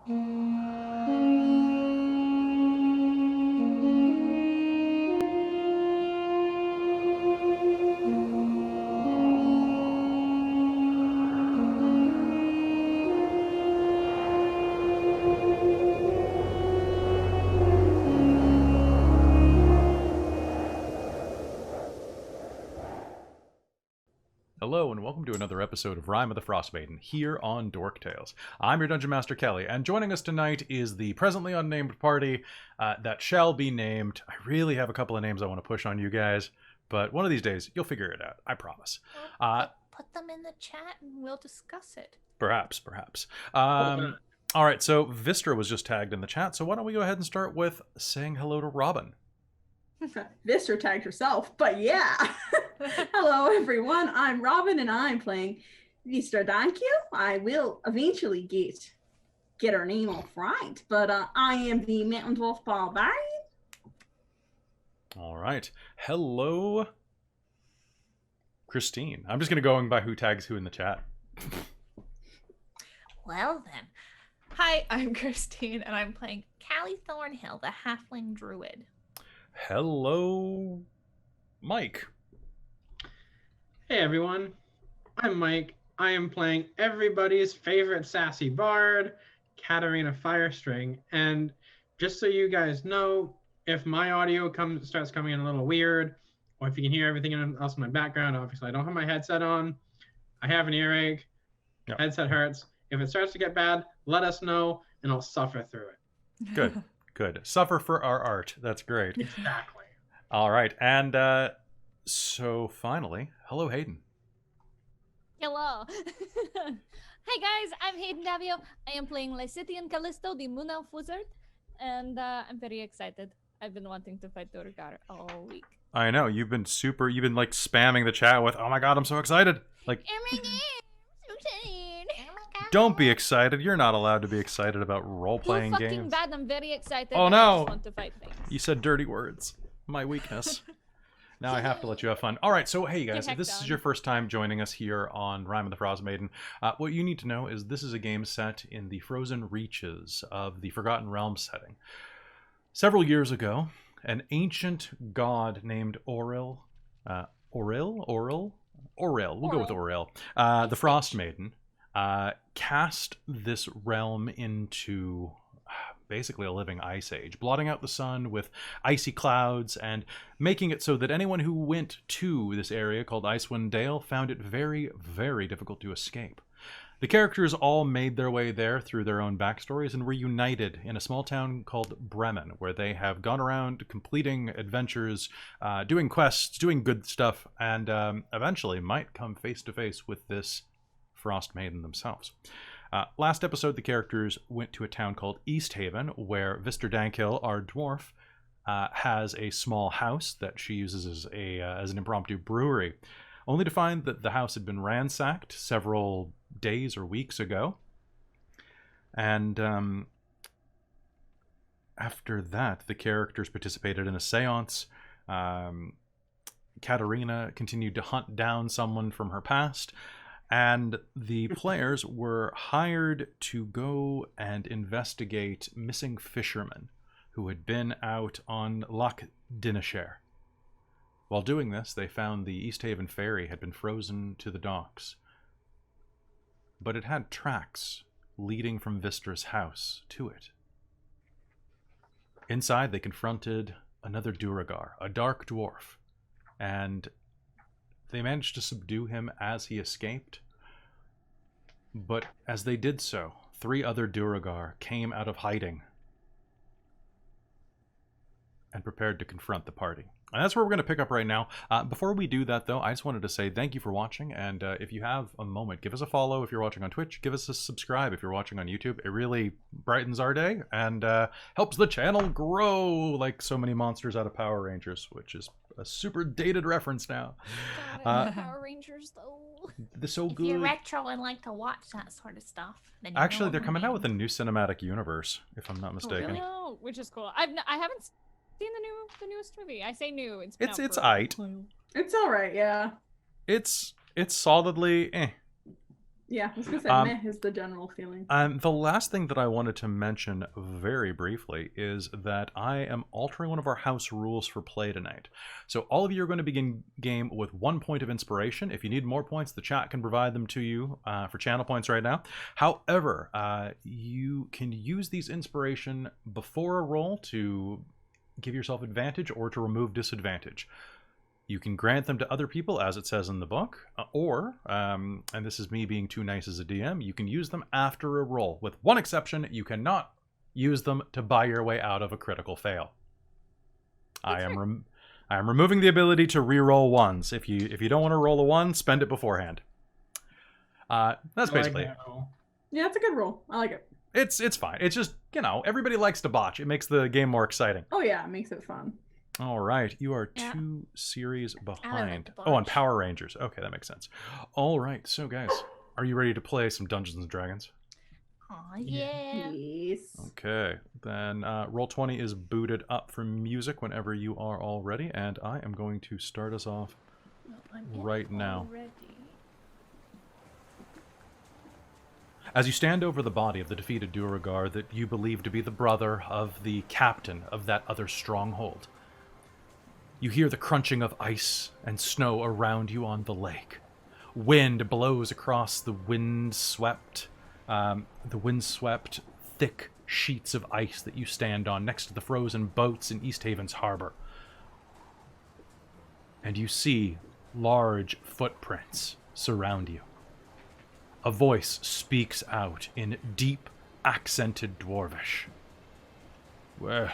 Hello and welcome to another episode of Rime of the Frostmaiden here on Dork Tales. I'm your Dungeon Master Kelly, and joining us tonight is the presently unnamed party that shall be named. I really have a couple of names I want to push on you guys, but one of these days you'll figure it out, I promise. Put them in the chat and we'll discuss it. Perhaps. Alright, so Vistra was just tagged in the chat, so why don't we go ahead and start with saying hello to Robin. Vistra tagged herself, but yeah. Hello everyone, I'm Robin and I'm playing Vistra Dankyu. I will eventually get her name off right, but I am the Mountain Dwarf Barbarian. Alright, hello Christine. I'm just going to go by who tags who in the chat. Well then. Hi, I'm Christine and I'm playing Callie Thornhill, the Halfling Druid. Hello Mike. Hey everyone, I'm Mike. I am playing everybody's favorite sassy bard, Katarina Firestring, and just so you guys know, if my audio starts coming in a little weird, or if you can hear everything else in my background, obviously I don't have my headset on, I have an earache, Headset hurts. If it starts to get bad, let us know, and I'll suffer through it. Good. Suffer for our art. That's great. Exactly. All right, and so finally, hello Hayden. Hello. Hi guys, I'm Hayden Davio. I am playing Lysithian Callisto, the Moon Elf Wizard, and I'm very excited. I've been wanting to fight Duergar all week. I know, you've been like spamming the chat with, oh my god, I'm so excited. Like, oh my god, I'm so excited. Oh my god. Don't be excited. You're not allowed to be excited about role-playing Too games. fucking bad, I'm very excited. Oh I no! just want to fight things. You said dirty words. My weakness. Now I have to let you have fun. All right, so hey guys, if this is your first time joining us here on Rime of the Frostmaiden, what you need to know is this is a game set in the frozen reaches of the Forgotten Realms setting. Several years ago, an ancient god named Auril, we'll go with Auril, the Frostmaiden, cast this realm into basically a living ice age, blotting out the sun with icy clouds and making it so that anyone who went to this area called Icewind Dale found it very, very difficult to escape. The characters all made their way there through their own backstories and were united in a small town called Bremen, where they have gone around completing adventures, doing quests, doing good stuff, and eventually might come face to face with this Frostmaiden themselves. Last episode, the characters went to a town called East Haven, where Vistra Dankhill, our dwarf, has a small house that she uses as an impromptu brewery, only to find that the house had been ransacked several days or weeks ago. And after that, the characters participated in a seance. Katarina continued to hunt down someone from her past, and the players were hired to go and investigate missing fishermen who had been out on Loch Dinneshere. While doing this, they found the East Haven ferry had been frozen to the docks, but it had tracks leading from Vistra's house to it. Inside, they confronted another Duergar, a dark dwarf, and they managed to subdue him as he escaped. But as they did so, 3 other Duergar came out of hiding and prepared to confront the party. And that's where we're going to pick up right now. Before we do that, though, I just wanted to say thank you for watching. And if you have a moment, give us a follow if you're watching on Twitch. Give us a subscribe if you're watching on YouTube. It really brightens our day and helps the channel grow like so many monsters out of Power Rangers, which is a super dated reference now. God, Power Rangers, though. They're so If good. you're retro and like to watch that sort of stuff, then you Actually, know they're what coming I out mean. with a new cinematic universe, if I'm not mistaken. Really? No, which is cool. I haven't seen the newest movie. I say new. It's been out It's for a aight. while. It's all right, yeah. It's solidly Yeah, I was gonna say meh is the general feeling. The last thing that I wanted to mention very briefly is that I am altering one of our house rules for play tonight. So all of you are going to begin game with 1 point of inspiration. If you need more points, the chat can provide them to you for channel points right now. However, you can use these inspiration before a roll to give yourself advantage or to remove disadvantage. You can grant them to other people, as it says in the book, or, and this is me being too nice as a DM, you can use them after a roll. With one exception, you cannot use them to buy your way out of a critical fail. I am removing the ability to re-roll ones. If you don't want to roll a 1, spend it beforehand. That's basically it. Yeah, it's a good roll. I like it. It's fine. It's just, everybody likes to botch. It makes the game more exciting. Oh yeah, it makes it fun. All right, you are 2 series behind. Oh, on Power Rangers. Okay, that makes sense. All right, so guys, are you ready to play some Dungeons and Dragons? Aw, yeah. Yes. Okay, then Roll20 is booted up from music whenever you are all ready, and I am going to start us off right now. As you stand over the body of the defeated Duergar that you believe to be the brother of the captain of that other stronghold, you hear the crunching of ice and snow around you on the lake. Wind blows across the wind-swept, thick sheets of ice that you stand on next to the frozen boats in East Haven's harbor. And you see large footprints surround you. A voice speaks out in deep, accented Dwarvish. Well,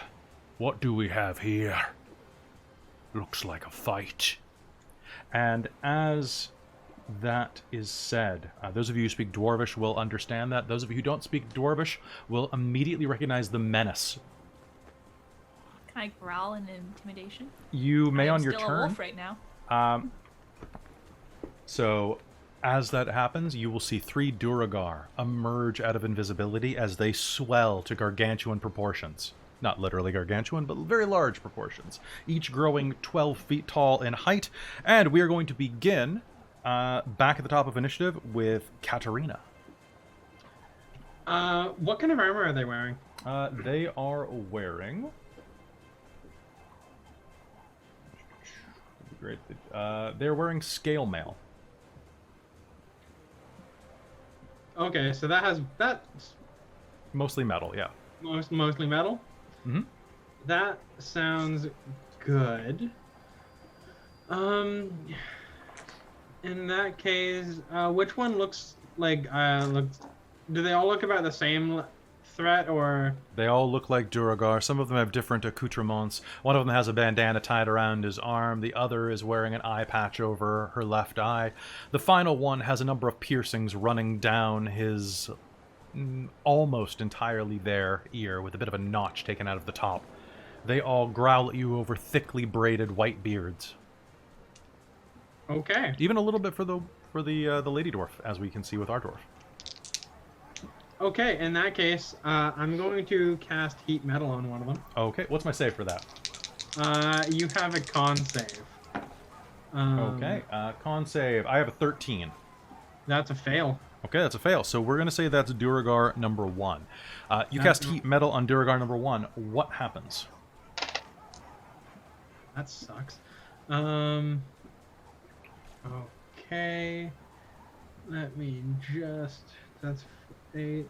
what do we have here? Looks like a fight. And as that is said, those of you who speak Dwarvish will understand that. Those of you who don't speak Dwarvish will immediately recognize the menace. Can I growl in intimidation? You may on your still turn. A wolf right now. So, as that happens, you will see 3 Duergar emerge out of invisibility as they swell to gargantuan proportions. Not literally gargantuan, but very large proportions. Each growing 12 feet tall in height. And we are going to begin back at the top of initiative with Katarina. What kind of armor are they wearing? They are wearing... Great. They're wearing scale mail. Okay, so that's Mostly metal, yeah. mostly metal. Mm-hmm. That sounds good. In that case, which one looks like do they all look about the same threat, or? They all look like Duergar. Some of them have different accoutrements. One of them has a bandana tied around his arm. The other is wearing an eye patch over her left eye. The final one has a number of piercings running down his almost entirely bare ear with a bit of a notch taken out of the top. They all growl at you over thickly braided white beards. Okay. Even a little bit for the lady dwarf, as we can see with our dwarf. Okay, in that case, I'm going to cast heat metal on one of them. Okay, what's my save for that? You have a con save. Okay, con save. I have a 13. That's a fail. Okay, that's a fail. So we're going to say that's Duergar number 1. You cast heat metal on Duergar number 1. What happens? That sucks. Okay. Let me just... That's 8...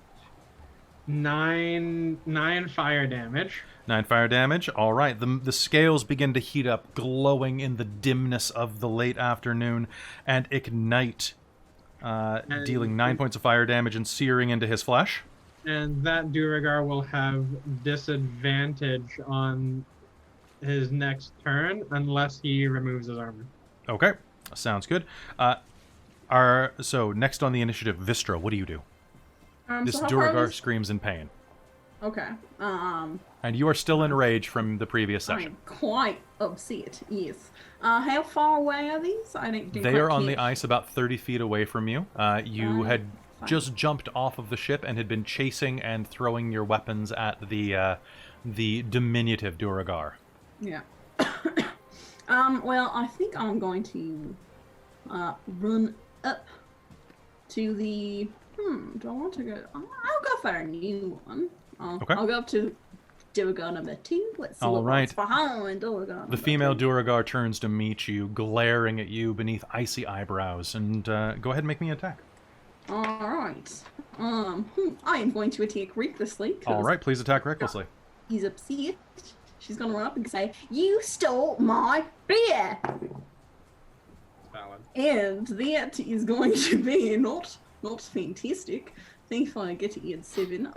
9 fire damage. 9 fire damage. All right. The scales begin to heat up, glowing in the dimness of the late afternoon, and ignite, dealing 9 points of fire damage and searing into his flesh. And that Duergar will have disadvantage on his next turn unless he removes his armor. Okay. Sounds good. So next on the initiative, Vistra, what do you do? This so Duergar screams in pain. Okay. And you are still enraged from the previous session. I'm quite upset, yes. How far away are these? I didn't They are on the ice about 30 feet away from you. You had just jumped off of the ship and had been chasing and throwing your weapons at the diminutive Duergar. Yeah. Well, I think I'm going to run up to the... do I want to go... I'll go for a new one. Okay. I'll go up to Duergar number 2. Let's see All what's right. behind Duergar. The female Duergar turns to meet you, glaring at you beneath icy eyebrows, and go ahead and make me an attack. Alright. I am going to attack recklessly. All right, please attack recklessly. He's upset. She's going to run up and say, "You stole my beer!" Valid. And that is going to be not fantastic. Thankfully I get to add 7.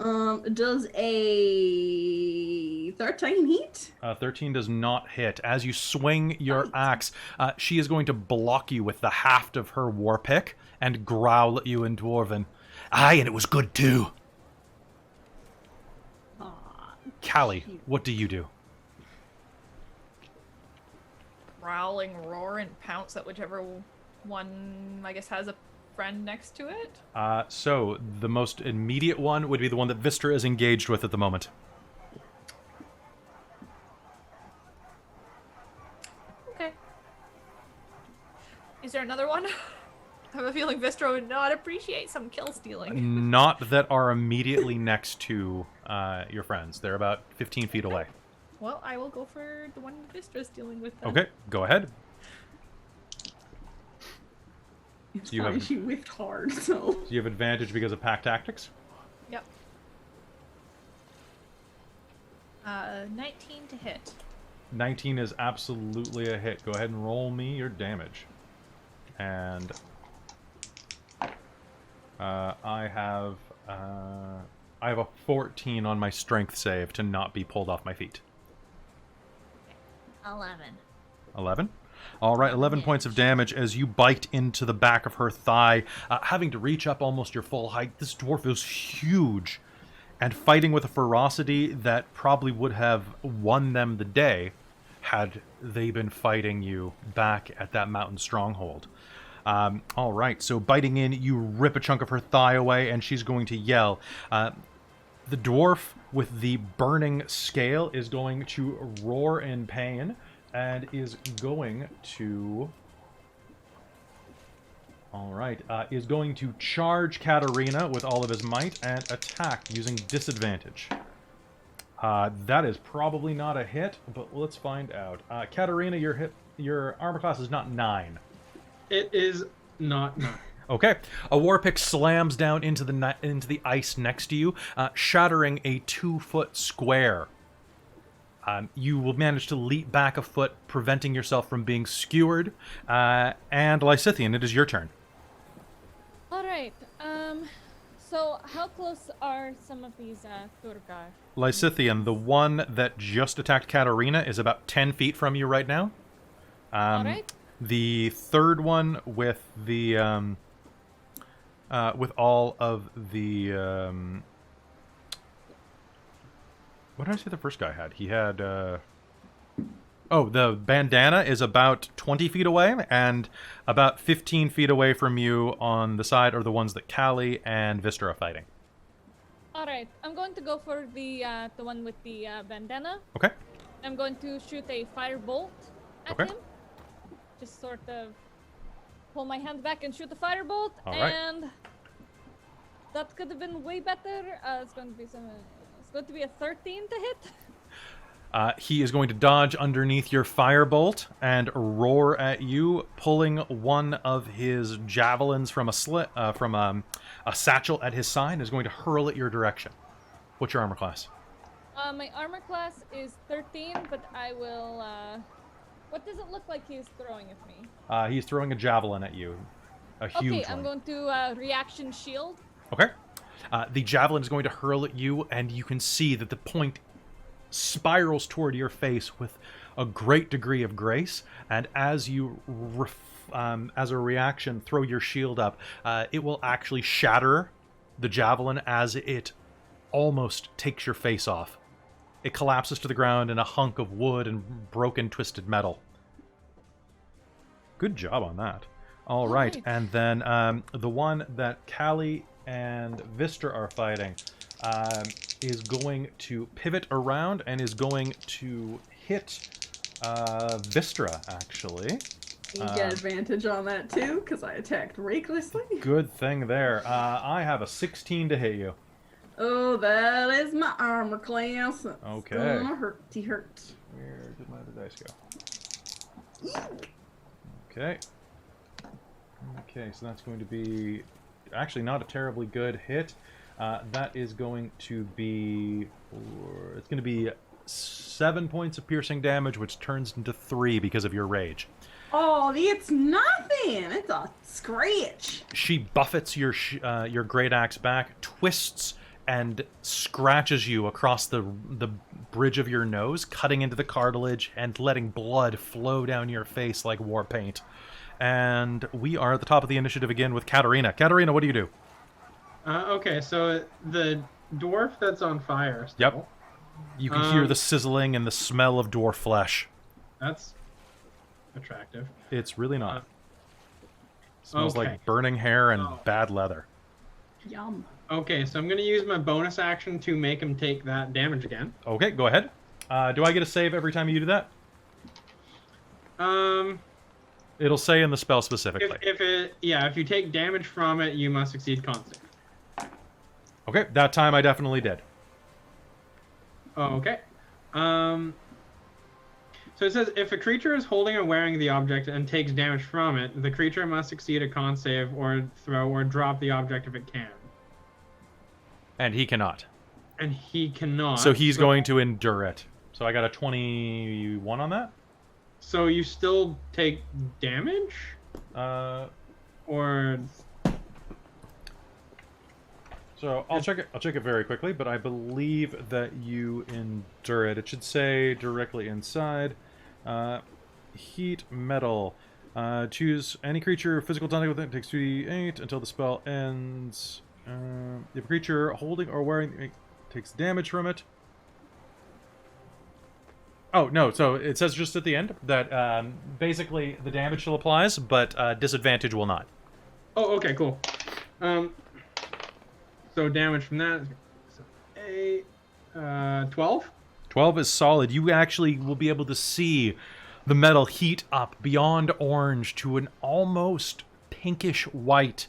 Does a 13 hit? 13 does not hit. As you swing your axe, she is going to block you with the haft of her war pick and growl at you in Dwarven. Aye, and it was good too. Callie, what do you do? Growling, roar, and pounce at whichever one, I guess, has a friend next to it. So, the most immediate one would be the one that Vistra is engaged with at the moment. Okay. Is there another one? I have a feeling Vistra would not appreciate some kill stealing. Not that are immediately next to your friends. They're about 15 feet away. Well, I will go for the one Vistra's dealing with then. Okay, go ahead. It's You fine, have- she whiffed hard, so... You have advantage because of pack tactics. Yep. 19 to hit. 19 is absolutely a hit. Go ahead and roll me your damage. And I have a 14 on my strength save to not be pulled off my feet. 11. 11? All right, 11 points of damage as you bite into the back of her thigh, having to reach up almost your full height. This dwarf is huge, and fighting with a ferocity that probably would have won them the day had they been fighting you back at that mountain stronghold. All right, so biting in, you rip a chunk of her thigh away, and she's going to yell. The dwarf with the burning scale is going to roar in pain and is going to... is going to charge Katarina with all of his might and attack using disadvantage. That is probably not a hit, but let's find out. Katarina, your armor class is not 9. It is not 9. Okay, a war pick slams down into the ice next to you, shattering a 2-foot square. You will manage to leap back a foot, preventing yourself from being skewered. And Lysithian, it is your turn. All right. So how close are some of these Duergar? Lysithian, the one that just attacked Katarina, is about 10 feet from you right now. All right. The third one with the with all of the what did I say the first guy had? He had the bandana is about 20 feet away, and about 15 feet away from you on the side are the ones that Callie and Vistra are fighting. All right. I'm going to go for the one with the bandana. Okay. I'm going to shoot a firebolt at Okay. him. Just sort of pull my hand back and shoot the firebolt, All right. and that could have been way better. It's going to be a 13 to hit. He is going to dodge underneath your firebolt and roar at you, pulling one of his javelins from a satchel at his side, and is going to hurl it your direction. What's your armor class? My armor class is 13, but I will. What does it look like he's throwing at me? He's throwing a javelin at you. A huge Okay, I'm one. going to reaction shield. Okay. The javelin is going to hurl at you, and you can see that the point spirals toward your face with a great degree of grace. And as you, as a reaction, throw your shield up, it will actually shatter the javelin as it almost takes your face off. It collapses to the ground in a hunk of wood and broken, twisted metal. Good job on that. All right, and then the one that Callie and Vistra are fighting is going to pivot around and is going to hit Vistra, actually. You get advantage on that too, because I attacked recklessly. Good thing there. I have a 16 to hit you. Oh, that is my armor class. Okay. Gonna hurty hurt. Where did my other dice go? Okay. Okay, so that's going to be actually not a terribly good hit. That is going to be... It's going to be 7 points of piercing damage, which turns into 3 because of your rage. Oh, it's nothing. It's a scratch. She buffets your great axe back, twists and scratches you across the bridge of your nose, cutting into the cartilage and letting blood flow down your face like war paint. And we are at the top of the initiative again with Katarina. Katarina, what do you do? Okay, so the dwarf that's on fire still. Yep. You can hear the sizzling and the smell of dwarf flesh. That's attractive. It's really not. Smells okay. like burning hair and bad leather. Yum. Okay, so I'm going to use my bonus action to make him take that damage again. Okay, go ahead. Do I get a save every time you do that? It'll say in the spell specifically. If you take damage from it, you must succeed con save. Okay, that time I definitely did. Okay. So it says, if a creature is holding or wearing the object and takes damage from it, the creature must succeed a con save or throw or drop the object if it can. And he cannot. And he cannot. So he's going to endure it. So I got a 21 on that? So you still take damage? Or... So I'll check it. I'll check it very quickly, but I believe that you endure it. It should say directly inside. Heat metal. Choose any creature physical contact with it takes 2d8 until the spell ends. If a creature holding or wearing it takes damage from it. Oh no! So it says just at the end that basically the damage still applies, but disadvantage will not. Oh, okay, cool. So damage from that, so 8, 12? 12 is solid. You actually will be able to see the metal heat up beyond orange to an almost pinkish white.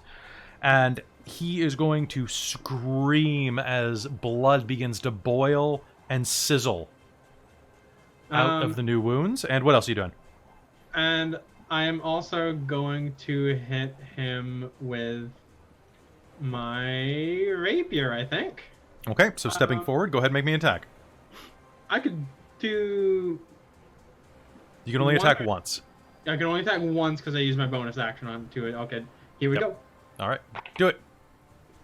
And he is going to scream as blood begins to boil and sizzle out of the new wounds. And what else are you doing? And I am also going to hit him with my rapier, I think. Okay, so stepping forward, go ahead and make me an attack. I could do... You can only attack once. I can only attack once because I used my bonus action onto it. Okay, here we go. All right, do it.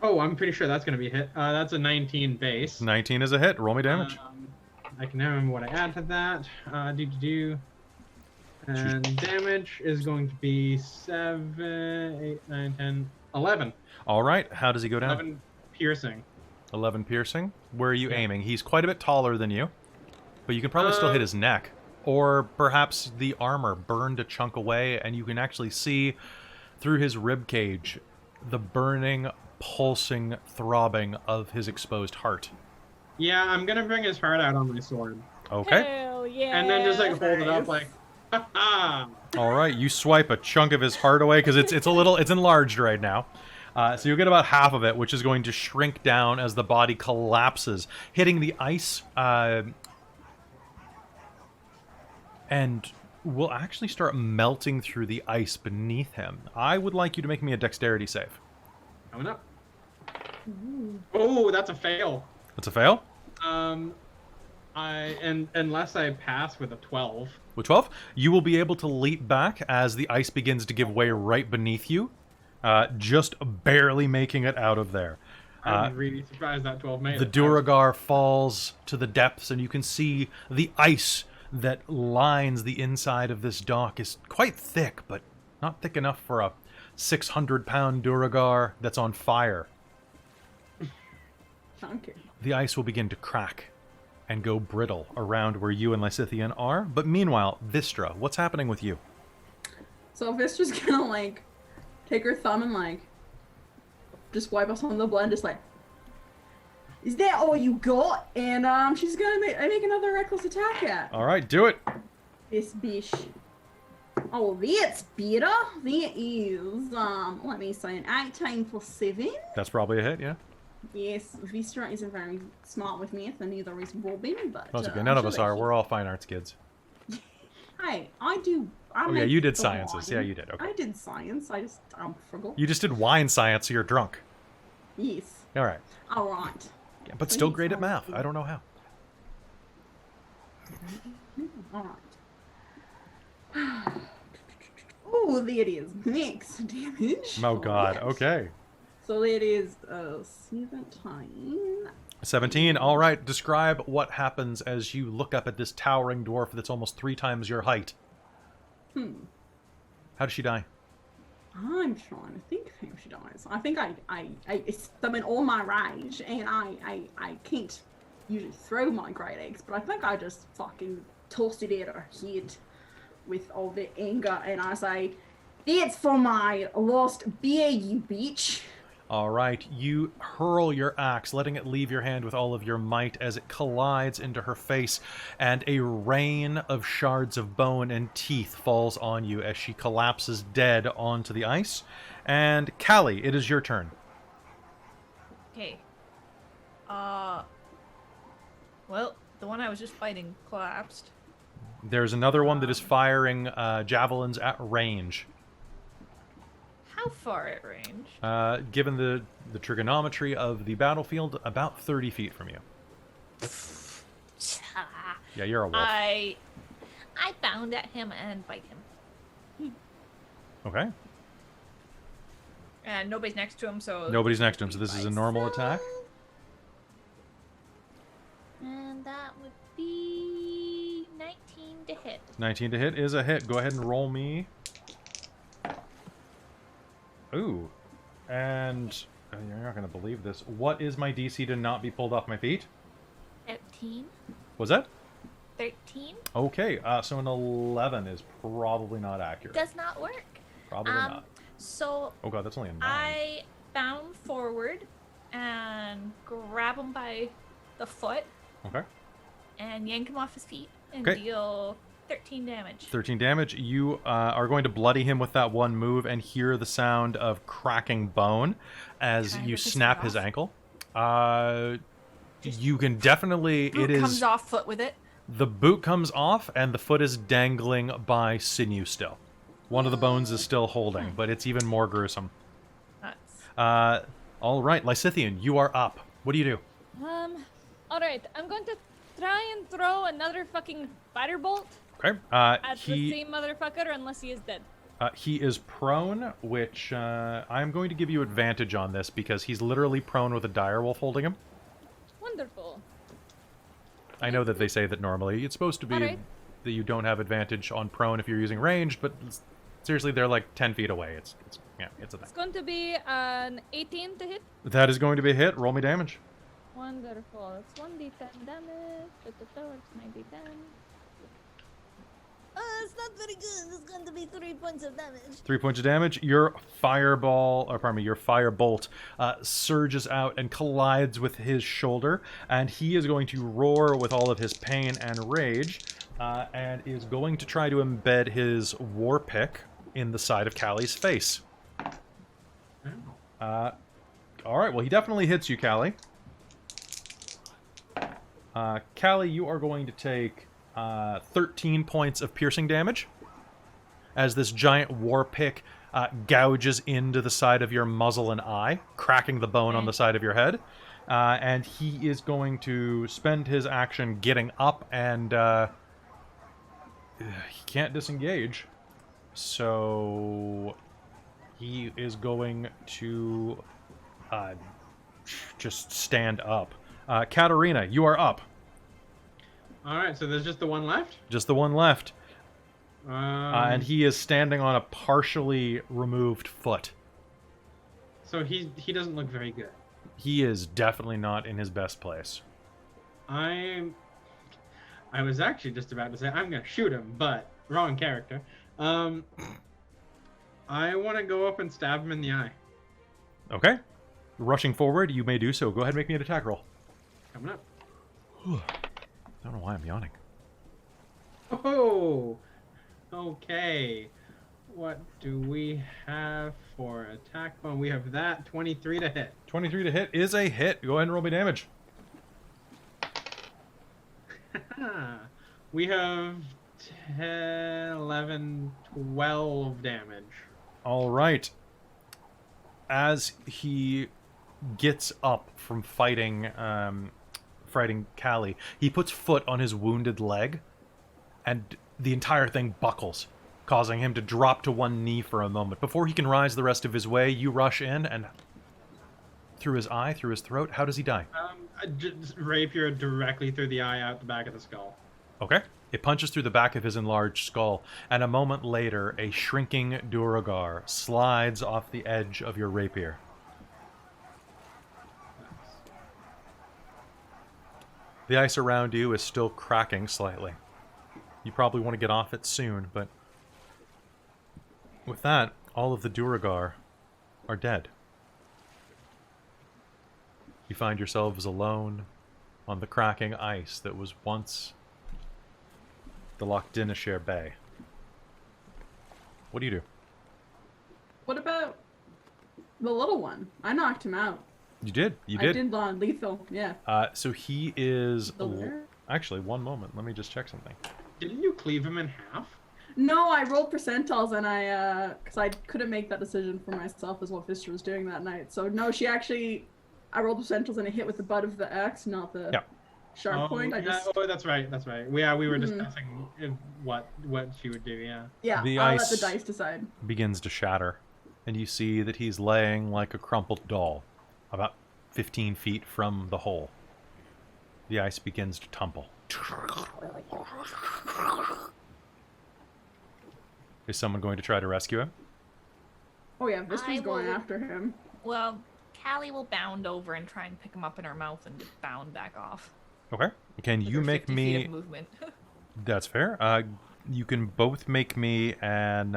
Oh, I'm pretty sure that's going to be a hit. That's a 19 base. 19 is a hit. Roll me damage. I can never remember what I add to that. And damage is going to be 7, 8, 9, 10, 11. All right, how does he go down? 11 piercing. 11 piercing. Where are you aiming? He's quite a bit taller than you, but you can probably still hit his neck. Or perhaps the armor burned a chunk away, and you can actually see through his rib cage the burning, pulsing throbbing of his exposed heart. Yeah, I'm gonna bring his heart out on my sword. Okay. Hell yeah. And then just like hold it up like, ha ha. All right, you swipe a chunk of his heart away because it's enlarged right now. So you'll get about half of it, which is going to shrink down as the body collapses, hitting the ice, and will actually start melting through the ice beneath him. I would like you to make me a dexterity save. Coming up. Oh, that's a fail. That's a fail? Unless I pass with a 12. With 12, you will be able to leap back as the ice begins to give way right beneath you, just barely making it out of there. I'm really surprised that 12 made the it. Duergar falls to the depths, and you can see the ice that lines the inside of this dock is quite thick, but not thick enough for a 600-pound Duergar that's on fire. Chunky. The ice will begin to crack and go brittle around where you and Lysithian are. But meanwhile, Vistra, what's happening with you? So Vistra's gonna like take her thumb and like just wipe off some of the blood, just like, is that all you got? And she's gonna make another reckless attack at All right, do it. this bish. Oh, that's better. That is, let me say, an 18 plus 7. That's probably a hit, yeah. Yes, Vistra isn't very smart with math, and neither is Robin, but... That's okay. None of us are. We're all fine arts kids. Hey, I do... Oh, yeah, you did sciences. Yeah, you did. Okay. I did science. I just forgot. You just did wine science, so you're drunk. Yes. All right. All right. Yeah, but still great at math. I don't know how. All right. Oh, there it is. Max damage. Oh, God. Yes. Okay. So it is 17. 17. All right. Describe what happens as you look up at this towering dwarf that's almost 3 times your height. How does she die? I'm trying to think how she dies. I think I summon all my rage, and I can't usually throw my great eggs, but I think I just fucking tossed it at her head with all the anger, and I say, "That's for my lost beer, you bitch." All right, you hurl your axe, letting it leave your hand with all of your might as it collides into her face, and a rain of shards of bone and teeth falls on you as she collapses dead onto the ice. And Callie, it is your turn. Okay. Well, the one I was just fighting collapsed. There's another one that is firing javelins at range. How far at range? Given the trigonometry of the battlefield, about 30 feet from you. Yeah, you're a wolf. I bound at him and bite him. Okay. And nobody's next to him, so... Nobody's next to him, so this is a normal attack. And that would be 19 to hit. 19 to hit is a hit. Go ahead and roll me. Ooh. And you're not going to believe this. What is my DC to not be pulled off my feet? 13. Was that? 13. Okay, so an 11 is probably not accurate. Does not work. Probably not. So Oh god, that's only a 9. I bound forward and grab him by the foot Okay. and yank him off his feet and Okay. deal 13 damage. 13 damage. You are going to bloody him with that one move and hear the sound of cracking bone as Can I you rip his snap foot his off? ankle. You can definitely... Boot it is comes off foot with it. The boot comes off and the foot is dangling by sinew still. One of the bones is still holding, but it's even more gruesome. Nuts. All right, Lysithian, you are up. What do you do? All right. I'm going to try and throw another fucking firebolt Okay. at the same motherfucker unless he is dead. He is prone, which I'm going to give you advantage on this because he's literally prone with a direwolf holding him. Wonderful. I know that they say that normally it's supposed to be Alright. that you don't have advantage on prone if you're using ranged, but seriously, they're like 10 feet away. It's a thing. It's going to be an 18 to hit. That is going to be a hit. Roll me damage. Wonderful. It's 1d10 damage. It's my d10. It's not very good. It's going to be 3 points of damage. 3 points of damage. Your your firebolt surges out and collides with his shoulder, and he is going to roar with all of his pain and rage, and is going to try to embed his war pick in the side of Callie's face. All right, well, he definitely hits you, Callie. Callie, you are going to take 13 points of piercing damage as this giant war pick gouges into the side of your muzzle and eye, cracking the bone on the side of your head. And he is going to spend his action getting up, and he can't disengage. So he is going to just stand up. Katarina, you are up. Alright, so there's just the one left? Just the one left. And he is standing on a partially removed foot. So he doesn't look very good. He is definitely not in his best place. I was actually just about to say I'm gonna shoot him, but wrong character. I want to go up and stab him in the eye. Okay. Rushing forward, you may do so. Go ahead and make me an attack roll. Coming up. I don't know why I'm yawning. Oh, okay. What do we have for attack bone? We have that 23 to hit. 23 to hit is a hit. Go ahead and roll me damage. We have 10, 11, 12 damage. All right. As he gets up from fighting Callie, he puts foot on his wounded leg, and the entire thing buckles, causing him to drop to one knee for a moment. Before he can rise the rest of his way, you rush in, and through his eye, through his throat, how does he die? Just rapier directly through the eye, out the back of the skull. Okay. It punches through the back of his enlarged skull, and a moment later, a shrinking Duergar slides off the edge of your rapier. The ice around you is still cracking slightly. You probably want to get off it soon, but with that, all of the Duergar are dead. You find yourselves alone on the cracking ice that was once the Loch Dinishare Bay. What do you do? What about the little one? I knocked him out. You did. You did. I did lethal, yeah. So he is... There? Actually, one moment. Let me just check something. Didn't you cleave him in half? No, I rolled percentiles and because I couldn't make that decision for myself as what Fister was doing that night. So no, I rolled percentiles and it hit with the butt of the axe, not the sharp point. Oh, that's right. That's right. Yeah, we were discussing what she would do. Yeah. Yeah. The I'll ice let the dice decide. begins to shatter, and you see that he's laying like a crumpled doll, about 15 feet from the hole. The ice begins to tumble. Is someone going to try to rescue him? Oh yeah, Vister's going after him. Well, Callie will bound over and try and pick him up in her mouth and bound back off. Okay. Can With you her make 50 feet me... of movement. That's fair. You can both make me an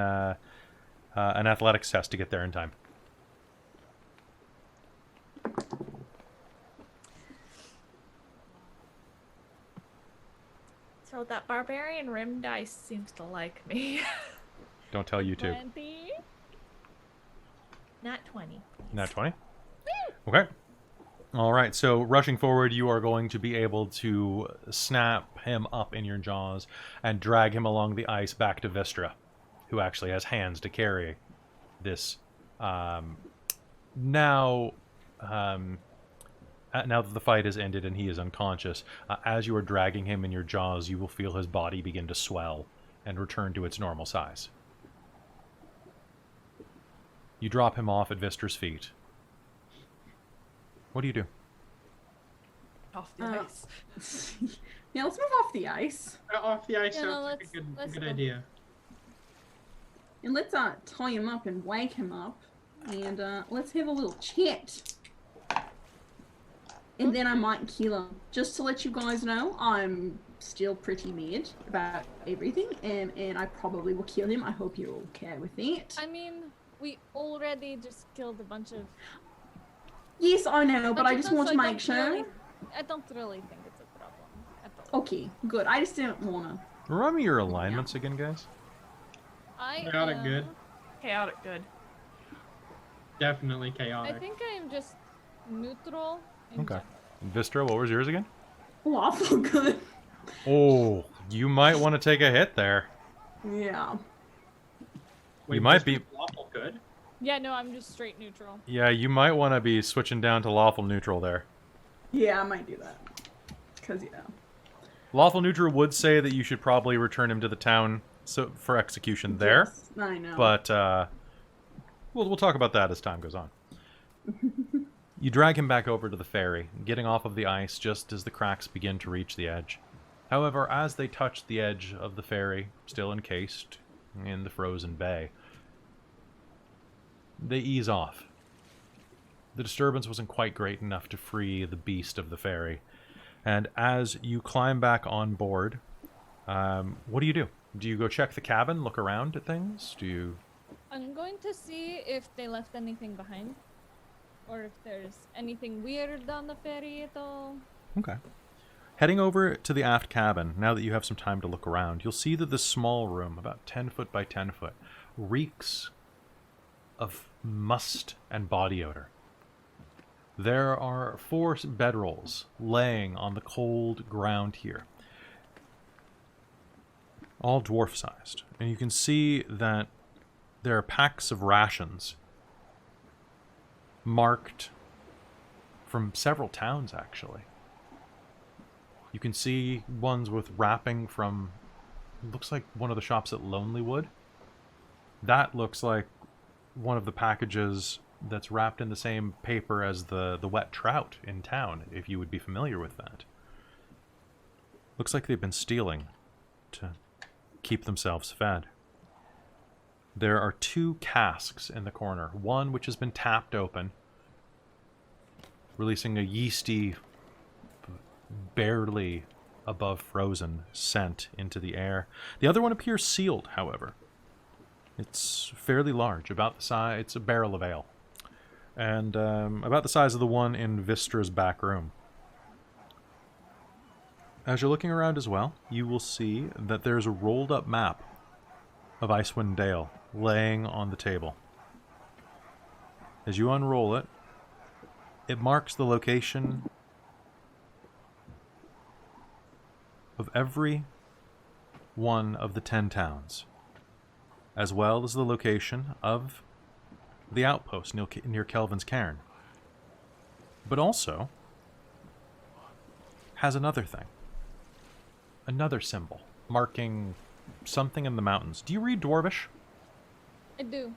athletics test to get there in time. So that barbarian rim dice seems to like me. Don't tell you two. 20. Not 20. Nat 20? Okay. All right, so rushing forward, you are going to be able to snap him up in your jaws and drag him along the ice back to Vistra, who actually has hands to carry this. Now that the fight has ended and he is unconscious, as you are dragging him in your jaws, you will feel his body begin to swell and return to its normal size. You drop him off at Vistra's feet. What do you do? Off the ice. Yeah, let's move off the ice. Off the ice Yeah, no, sounds like a good go. idea. And let's tie him up and wake him up. And let's have a little chat. And then I might kill him. Just to let you guys know, I'm still pretty mad about everything. And I probably will kill him. I hope you're okay with that. I mean, we already just killed a bunch of... Yes, I know, but I just want to I make sure. I don't really think it's a problem at all. Okay, good. I just didn't want to. Remind me your alignments again, guys. Chaotic good. Chaotic good. Definitely chaotic. I think I am just neutral. Okay. And Vistra, what was yours again? Lawful good. Oh, you might want to take a hit there. Yeah. Wait, you might this be... is lawful good? Yeah, no, I'm just straight neutral. Yeah, you might want to be switching down to lawful neutral there. Yeah, I might do that. Because, Lawful neutral would say that you should probably return him to the town for execution there. Yes, I know. But we'll talk about that as time goes on. You drag him back over to the ferry, getting off of the ice just as the cracks begin to reach the edge. However, as they touch the edge of the ferry, still encased in the frozen bay, they ease off. The disturbance wasn't quite great enough to free the beast of the ferry. And as you climb back on board, what do you do? Do you go check the cabin, look around at things? Do you... I'm going to see if they left anything behind. Or if there's anything weird on the ferry at all. Okay. Heading over to the aft cabin, now that you have some time to look around, you'll see that this small room, about 10 foot by 10 foot, reeks of must and body odor. There are 4 bedrolls laying on the cold ground here, all dwarf-sized. And you can see that there are packs of rations marked from several towns, actually. You can see ones with wrapping from, looks like one of the shops at Lonelywood. That looks like one of the packages that's wrapped in the same paper as the wet trout in town, if you would be familiar with that. Looks like they've been stealing to keep themselves fed. There are 2 casks in the corner, one which has been tapped open, releasing a yeasty, barely above frozen scent into the air. The other one appears sealed, however. It's fairly large, about the size, it's a barrel of ale, and about the size of the one in Vistra's back room. As you're looking around as well, you will see that there's a rolled up map of Icewind Dale laying on the table. As you unroll it, it marks the location of every one of the 10 towns, as well as the location of the outpost near Kelvin's Cairn. But also has another thing. Another symbol, marking something in the mountains. Do you read Dwarvish? I do.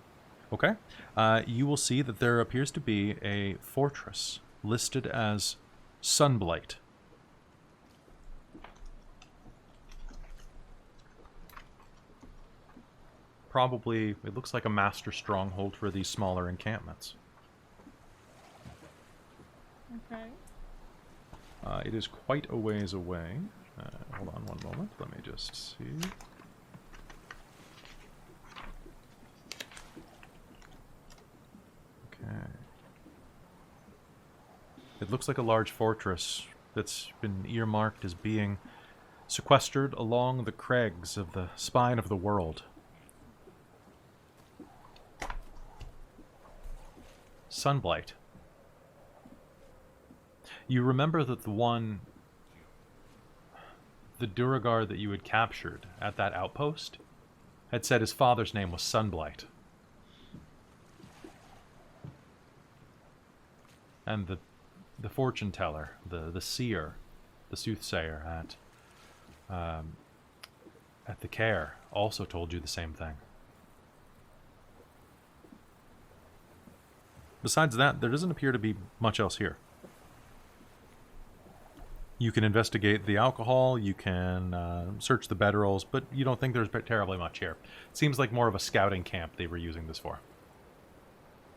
Okay. You will see that there appears to be a fortress listed as Sunblight. Probably, it looks like a master stronghold for these smaller encampments. Okay. It is quite a ways away. Hold on one moment. Let me just see. Okay. It looks like a large fortress that's been earmarked as being sequestered along the crags of the spine of the world. Sunblight. You remember that the Duergar that you had captured at that outpost had said his father's name was Sunblight. And the fortune teller, the seer, the soothsayer at the Care also told you the same thing. Besides that, there doesn't appear to be much else here. You can investigate the alcohol, you can search the bedrolls, but you don't think there's terribly much here. It seems like more of a scouting camp they were using this for.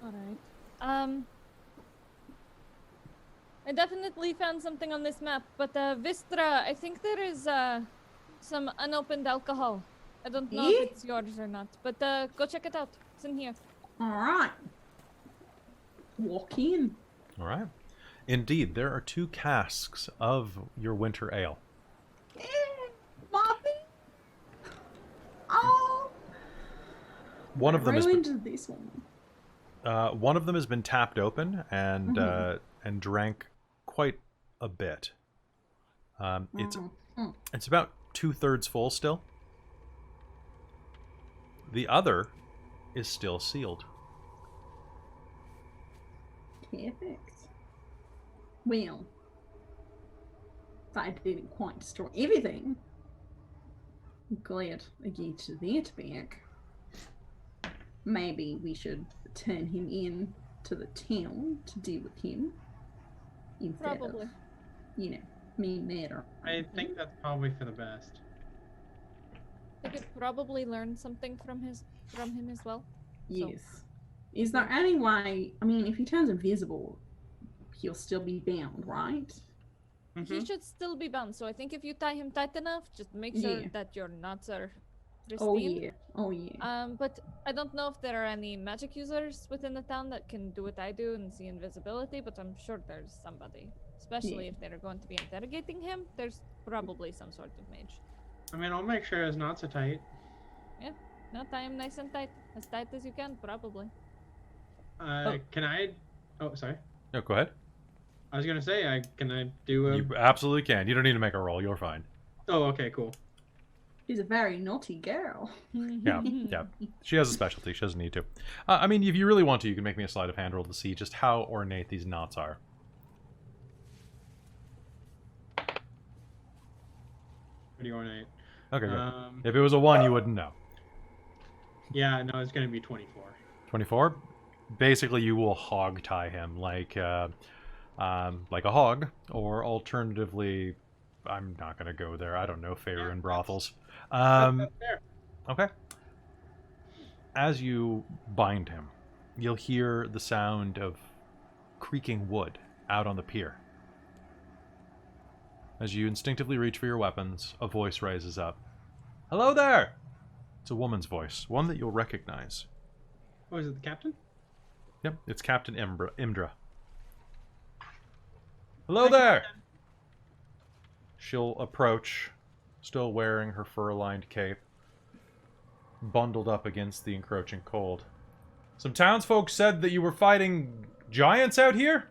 Alright. I definitely found something on this map, but Vistra, I think there is some unopened alcohol. I don't know if it's yours or not, but go check it out. It's in here. Alright. Walk in. Alright. Indeed, there are 2 casks of your winter ale. Mommy! Oh! One of them one of them has been tapped open and and drank quite a bit. It's about 2/3 full still. The other is still sealed. Perfect. Well, I didn't quite destroy everything. I'm glad I get that back. Maybe we should turn him in to the town to deal with him. Instead Probably. of, me matter. I think that's probably for the best. I could probably learn something from him as well. Yes. Is there any way, if he turns invisible, he'll still be bound, right? He should still be bound, so I think if you tie him tight enough, just make sure that your knots are pristine. Oh yeah. But I don't know if there are any magic users within the town that can do what I do and see invisibility, but I'm sure there's somebody. Especially if they're going to be interrogating him, there's probably some sort of mage. I'll make sure his knots are tight. Yeah. No, tie him nice and tight. As tight as you can, probably. Can I? Oh, sorry. No, go ahead. I was gonna say, can I do a? You absolutely can. You don't need to make a roll. You're fine. Oh, okay, cool. She's a very naughty girl. Yeah, yeah. She has a specialty. She doesn't need to. I mean, if you really want to, you can make me a sleight of hand roll to see just how ornate these knots are. Pretty ornate. Okay, good. If it was a 1, you wouldn't know. Yeah, no, it's gonna be 24. 24? Basically, you will hog tie him like a hog, or alternatively, I'm not going to go there. I don't know, Faerun brothels. That's fair. Okay. As you bind him, you'll hear the sound of creaking wood out on the pier. As you instinctively reach for your weapons, a voice rises up. Hello there! It's a woman's voice, one that you'll recognize. Oh, is it the captain? Yep, it's Captain Imdra. Hello there! She'll approach, still wearing her fur-lined cape, bundled up against the encroaching cold. Some townsfolk said that you were fighting giants out here?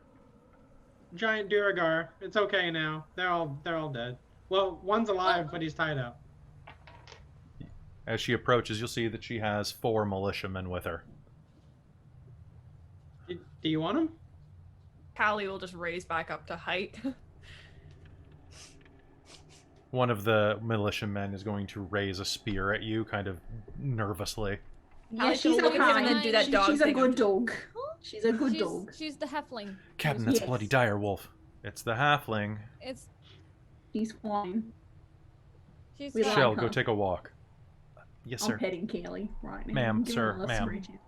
Giant Duergar. It's okay now. They're all dead. Well, one's alive, but he's tied up. As she approaches, you'll see that she has 4 militiamen with her. Do you want him? Callie will just raise back up to height. One of the militiamen is going to raise a spear at you, kind of nervously. Yeah, She'll she's a look at him and then kind. do that dog She's a thing. good dog. She's a good she's, dog. She's the halfling. Captain, that's Yes. bloody dire wolf. It's the halfling. It's She's fine. she's We fine. like Shell, her. go take a walk. Yes, I'm sir. petting Kaylee right now. Ma'am, Give her sir, a little ma'am. screechy.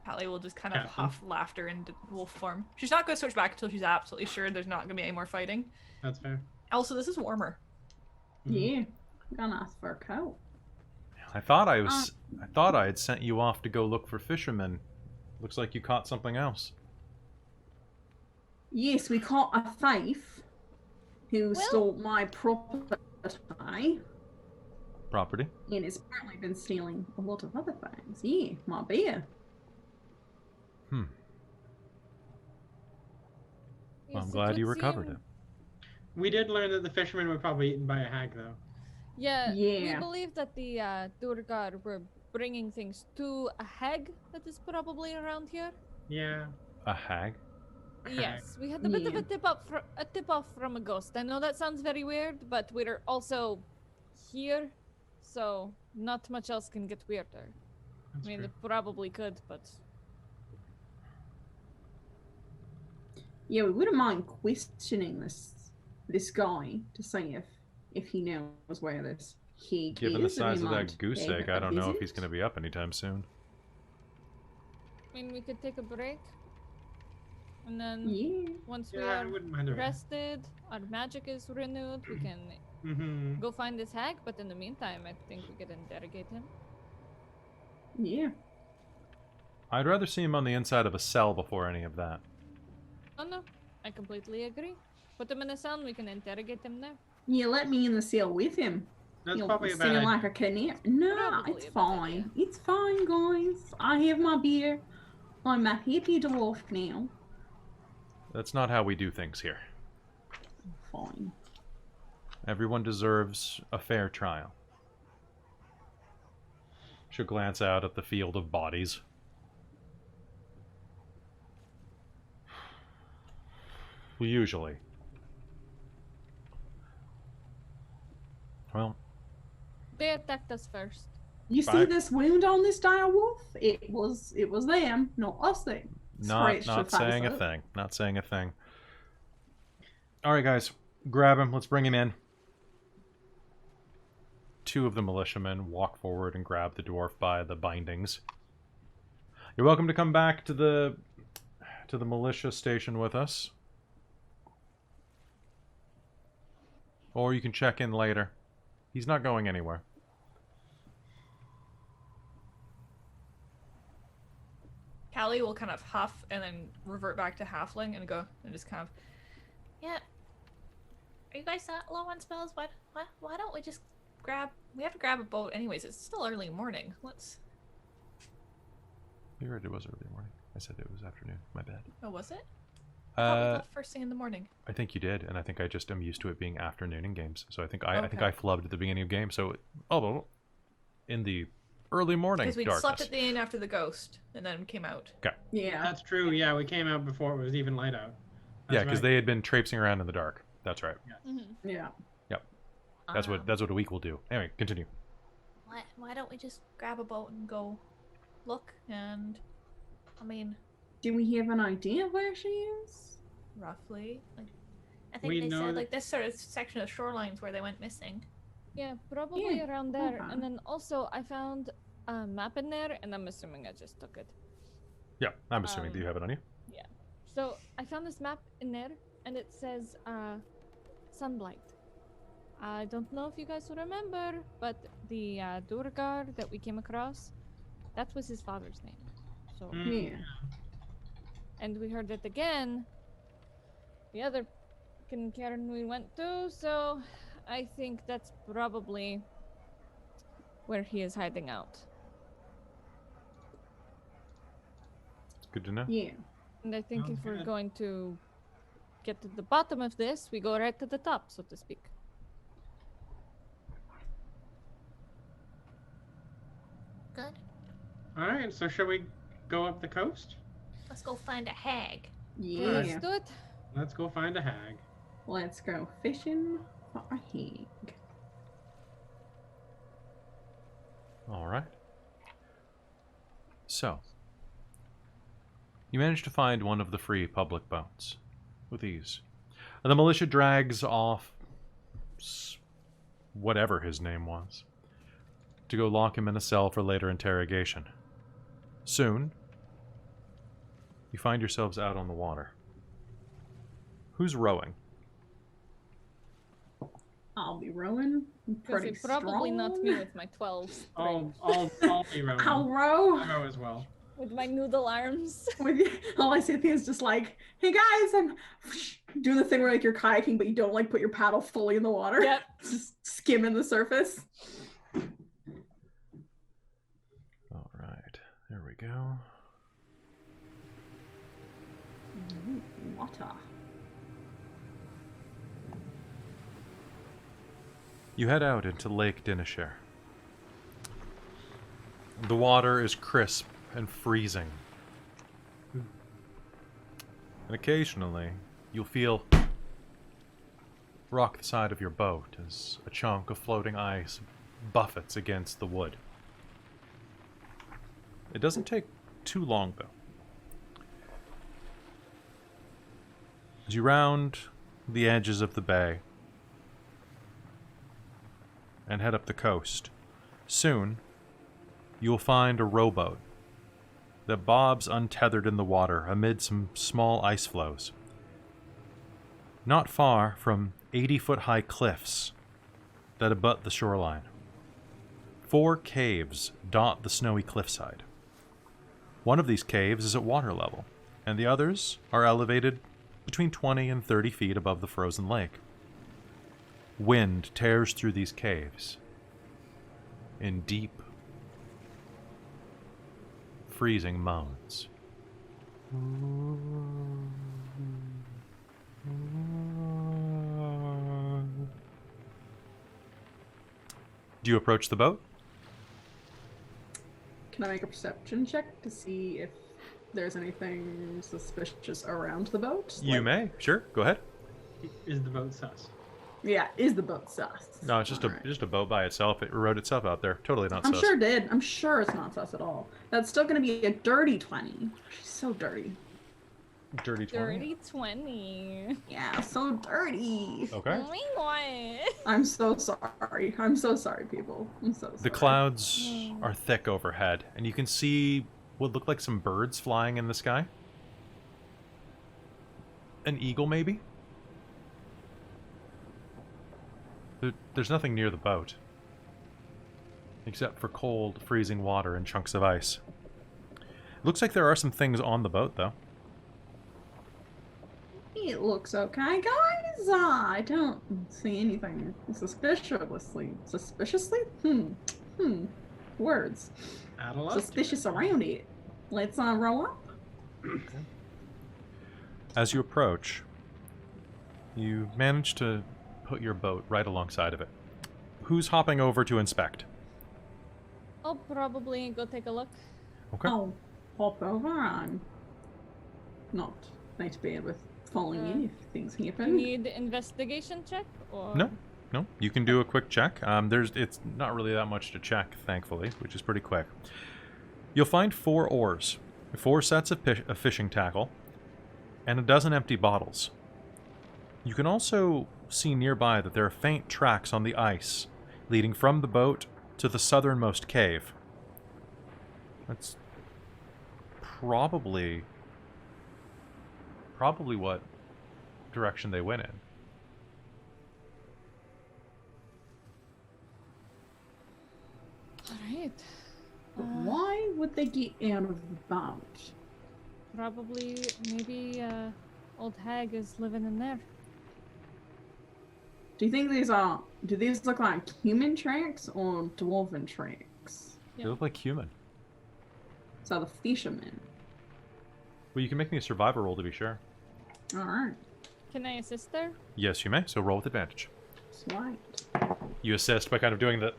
Callie will just kind of Captain. huff laughter in wolf form. She's not going to switch back until she's absolutely sure there's not going to be any more fighting. That's fair. Also, this is warmer. Yeah, got a nice fur coat. I thought I had sent you off to go look for fishermen. Looks like you caught something else. Yes, we caught a thief who stole my property Property? and has apparently been stealing a lot of other things. Yeah, my beer. Well, I'm Yes, glad would you recovered seem- it. We did learn that the fishermen were probably eaten by a hag, though. Yeah, Yeah. we believe that the Duergar were bringing things to a hag that is probably around here. Yeah. A hag? Yes, we had a bit of Yeah. a tip off from a ghost. I know that sounds very weird, but we're also here, so not much else can get weirder. That's I mean, true. it probably could, but Yeah, we wouldn't mind questioning this guy to see if he knows where this hag Given the is. size of that goose egg, I don't know if he's going to be. be up anytime soon. I mean, we could take a break, and then Yeah. once we Yeah, I are wouldn't mind a rest. rested, our magic is renewed, we can Mm-hmm. go find this hag. But in the meantime, I think we could interrogate him. Yeah. I'd rather see him on the inside of a cell before any of that. Oh no, I completely agree. Put him in a cell and we can interrogate him there. Yeah, let me in the cell with him. That's You'll probably be a bad singing idea. like a connect. No, Probably it's a bad fine. idea. It's fine, guys. I have my beer. I'm a happy dwarf now. That's not how we do things here. Fine. Everyone deserves a fair trial. She'll glance out at the field of bodies. Usually. Well, They attacked us first. You see Back. this wound on this dire wolf? It was them, not us them. not Scratched her face saying a up. thing. Not saying a thing. All right, guys, grab him. Let's bring him in. 2 of the militiamen walk forward and grab the dwarf by the bindings. You're welcome to come back to the militia station with us, or you can check in later. He's not going anywhere. Callie will kind of huff and then revert back to halfling and go and just kind of, yeah. Are you guys low on spells? Why don't we just grab? We have to grab a boat anyways. It's still early morning. You heard it was early morning. I said it was afternoon. My bad. Oh, was it? I thought we left first thing in the morning. I think you did, and I think I just am used to it being afternoon in games. So I think I think I flubbed at the beginning of game. So in the early morning because we darkness. slept at the inn after the ghost, and then came out. Okay. Yeah. That's true. Yeah, we came out before it was even light out. Yeah, because they had been traipsing around in the dark. That's right. Mm-hmm. Yeah. Yep. That's what a week will do. Anyway, continue. Why don't we just grab a boat and go look? And I mean, Do we have an idea of where she is? roughly, like I think We they know said that- like this sort of section of shorelines where they went missing. Yeah, probably Yeah, around there. okay. And then also I found a map in there, and I'm assuming I just took it. Yeah, I'm assuming that you have it on you. So I found this map in there, and it says Sunblight. I don't know if you guys remember, but the Duergar that we came across, that was his father's name. So, Mm. Yeah. and we heard it again. The other cairn we went to, so I think that's probably where he is hiding out. Good to know. Yeah. And I think Sounds if we're good. going to get to the bottom of this, we go right to the top, so to speak. Good. All right, so shall we go up the coast? Let's go find a hag. Yeah. Let's do it. Let's go find a hag. Let's go fishing for a hag. All right. So, you manage to find one of the free public boats with ease. And the militia drags off whatever his name was to go lock him in a cell for later interrogation. Soon, you find yourselves out on the water. Who's rowing? I'll be rowing. I'm Because pretty it's probably strong. not me with my 12 strength, I'll be rowing. I'll row. I'll row as well. with my noodle arms. With you. All I see is just like, hey guys, I'm doing the thing where like you're kayaking, but you don't like put your paddle fully in the water. Yep. Just skimming the surface. All right, there we go. Ooh, water. You head out into Lake Dineshare. The water is crisp and freezing. And occasionally, you'll feel rock the side of your boat as a chunk of floating ice buffets against the wood. It doesn't take too long, though. As you round the edges of the bay and head up the coast, soon you'll find a rowboat that bobs untethered in the water amid some small ice floes. Not far from 80-foot-high cliffs that abut the shoreline. 4 caves dot the snowy cliffside. One of these caves is at water level, and the others are elevated between 20 and 30 feet above the frozen lake. Wind tears through these caves in deep, freezing moans. Do you approach the boat? Can I make a perception check to see if there's anything suspicious around the boat? You may. Sure, go ahead. Is the boat sus? Yeah, is the boat sus? No, it's just Alright. just a boat by itself. It rode itself out there. Totally not I'm sus. sure it did. I'm sure it's not sus at all. That's still gonna be a dirty 20. She's so dirty. Dirty 20. Dirty 20. Yeah, so dirty. Okay. Oh my god. I'm so sorry. I'm so sorry, people. I'm so sorry. The clouds are thick overhead, and you can see what look like some birds flying in the sky. An eagle, maybe? There's nothing near the boat. Except for cold, freezing water and chunks of ice. Looks like there are some things on the boat, though. It looks okay, guys. I don't see anything suspiciously? Words. Add a lot. Suspicious around it. let's row up. As you approach, you manage to put your boat right alongside of it. Who's hopping over to inspect? I'll probably go take a look. Okay. I'll hop over. I'm not going to be able to follow you if things You happen. need investigation check or No. No, you can do a quick check. It's not really that much to check, thankfully, which is pretty quick. You'll find 4 oars, 4 sets of fishing tackle, and a dozen empty bottles. You can also see nearby that there are faint tracks on the ice, leading from the boat to the southernmost cave. That's probably what direction they went in. Alright. But why would they get out of the boat? Probably maybe old hag is living in there. Do you think do these look like human tracks or dwarven tracks? They look like human. So the fisherman. Well, you can make me a survivor roll to be sure. Alright. Can I assist her? Yes, you may, so roll with advantage. Slight. You assist by kind of doing the...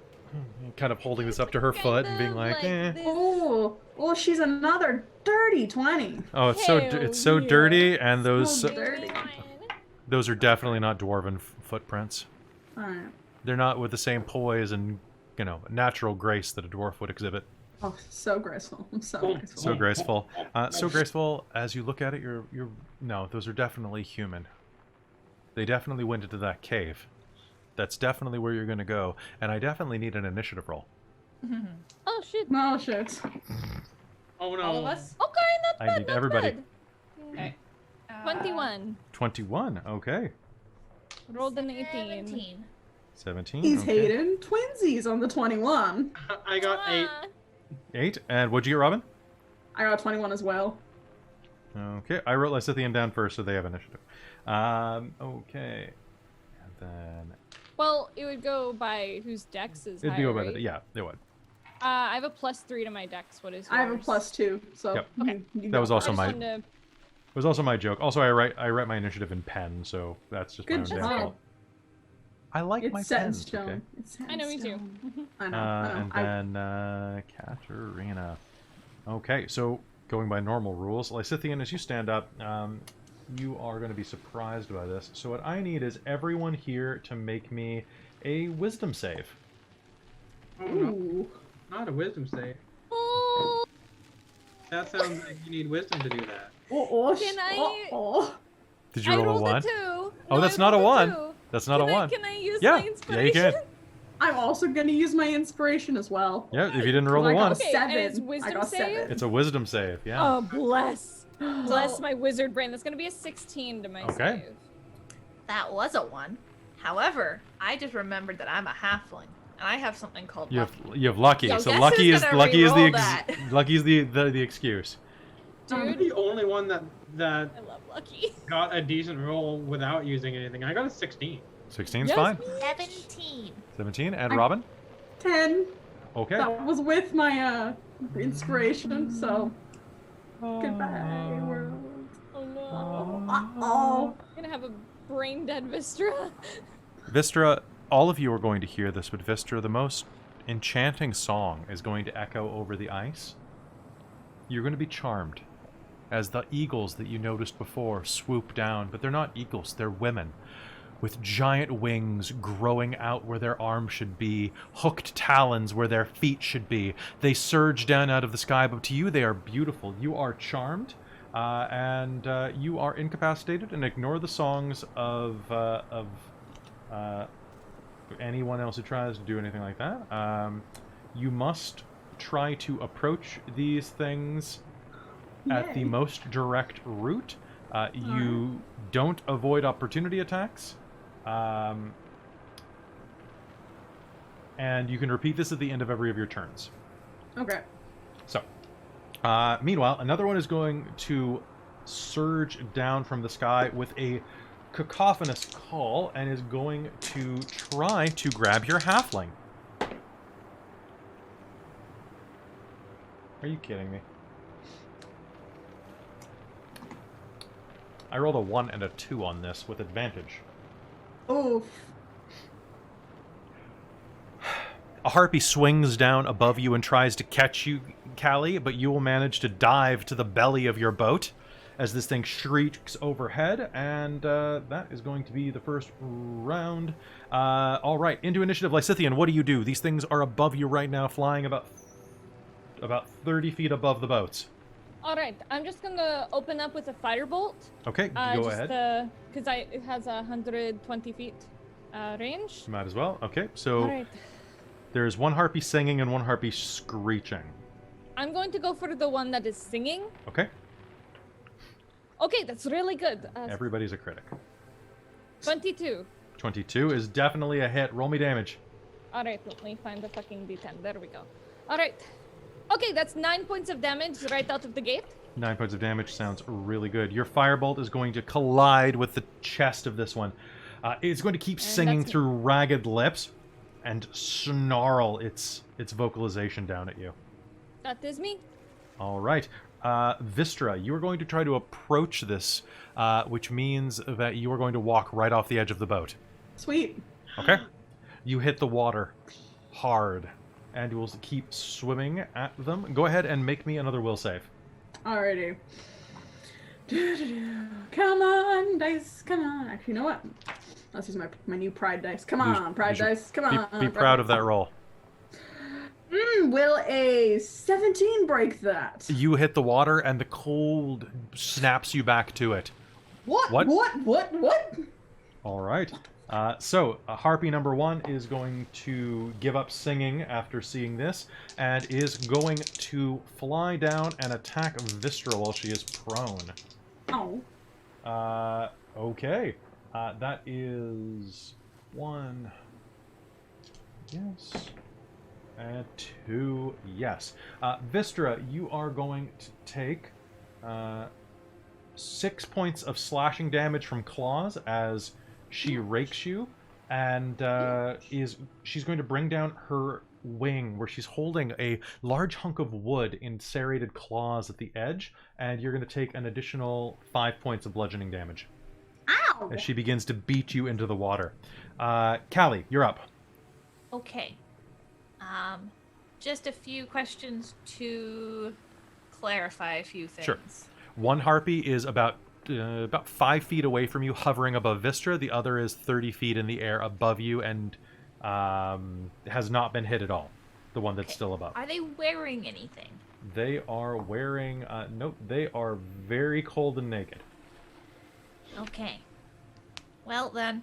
kind of holding this up to her foot and being like, eh. this. Oh, she's another dirty 20. Oh, it's so yeah. dirty, and those So dirty. those are definitely not dwarven footprints. Alright. They're not with the same poise and, natural grace that a dwarf would exhibit. Oh, so graceful. I'm so graceful. So graceful. So graceful, as you look at it, no, those are definitely human. They definitely went into that cave. That's definitely where you're going to go, and I definitely need an initiative roll. Oh shit. No shit. Oh no. All of us? Okay, not I bad, need not everybody. bad. Okay. 21. 21, okay. Rolled an 18. 17. 17, He's okay. hating twinsies on the 21. I got 8. 8, and what'd you get, Robin? I got 21 as well. Okay, I wrote Lysithian down first, so they have initiative. Okay. And then... Well, it would go by whose dex is It'd higher, be by right? the... Yeah, it would. I have a +3 to my dex. What is yours? I have a +2, so Yep. Okay. you That was go also first. my- Wanted to- It was also my joke. Also, I write my initiative in pen, so that's just my Good own job. damn fault. I like my It's set in pens, stone. okay? It's set I know, in me too. stone. I know. I know. And then Katerina. Okay, so going by normal rules, Lysithian, as you stand up, you are going to be surprised by this. So what I need is everyone here to make me a wisdom save. Oh no. Ooh. Not a wisdom save. Oh, That sounds like you need wisdom to do that. Can I- Did you I roll a rolled 1? a 2. Oh, No, that's I not a rolled 1. 2. That's not a 1. Can I use Yeah, my yeah, you inspiration? can. I'm also going to use my inspiration as well. Yeah, if you didn't roll I a got 1. Okay, and it's 7. I wisdom got save? 7. It's a wisdom save, yeah. Oh, bless. Bless So- my wizard brain. That's going to be a 16 to my Okay. save. That was a 1. However, I just remembered that I'm a halfling, and I have something called You lucky. have lucky. Yo, So guess lucky who's is gonna lucky is the re-roll that? lucky is the excuse. I'm Dude, the only one that I love Lucky. got a decent roll without using anything. I got a 16. 16's Yes. fine. 17. 17 and I- Robin. 10. Okay. That was with my inspiration, so goodbye, world. Oh no. Uh-oh. I'm gonna have a brain dead Vistra. Vistra, all of you are going to hear this, but Vistra, the most enchanting song is going to echo over the ice. You're going to be charmed as the eagles that you noticed before swoop down, but they're not eagles, they're women. With giant wings growing out where their arms should be, hooked talons where their feet should be. They surge down out of the sky, but to you they are beautiful. You are charmed, and you are incapacitated, and ignore the songs of anyone else who tries to do anything like that. You must try to approach these things at the Yay. most direct route. You don't avoid opportunity attacks. And you can repeat this at the end of every of your turns. Okay. So, meanwhile, another one is going to surge down from the sky with a cacophonous call and is going to try to grab your halfling. Are you kidding me? I rolled a 1 and a 2 on this with advantage. Oof. A harpy swings down above you and tries to catch you, Callie, but you will manage to dive to the belly of your boat as this thing shrieks overhead, and that is going to be the first round. All right, into initiative. Lysithian, what do you do? These things are above you right now, flying about 30 feet above the boats. All right, I'm just gonna open up with a firebolt. Okay, go ahead. Because it has 120 feet range. Might as well. Okay, so All right. there's one harpy singing and one harpy screeching. I'm going to go for the one that is singing. Okay. Okay, that's really good. Everybody's a critic. 22. 22 is definitely a hit. Roll me damage. All right, let me find the fucking D10. There we go. All right. Okay, that's 9 points of damage right out of the gate. 9 points of damage sounds really good. Your firebolt is going to collide with the chest of this one. It's going to keep singing through ragged lips and snarl its vocalization down at you. That is me. All right. Vistra, you are going to try to approach this, which means that you are going to walk right off the edge of the boat. Sweet. Okay? You hit the water hard, and you will keep swimming at them. Go ahead and make me another will save. Alrighty. Come on, dice. Come on. Actually, you know what? Let's use my new pride dice. Come on, pride dice. Come on. Be proud of that roll. Will a 17 break that? You hit the water, and the cold snaps you back to it. What? All right. So, Harpy number 1 is going to give up singing after seeing this, and is going to fly down and attack Vistra while she is prone. Oh. Okay. That is 1. Yes. And 2, yes. Vistra, you are going to take 6 points of slashing damage from claws as she rakes you, and she's going to bring down her wing, where she's holding a large hunk of wood in serrated claws at the edge, and you're going to take an additional 5 points of bludgeoning damage. Ow! As she begins to beat you into the water. Callie, you're up. Okay. Just a few questions to clarify a few things. Sure. One harpy is about 5 feet away from you, hovering above Vistra. The other is 30 feet in the air above you and has not been hit at all. The one that's still above. Are they wearing anything? They are wearing... nope, they are very cold and naked. Okay. Well then.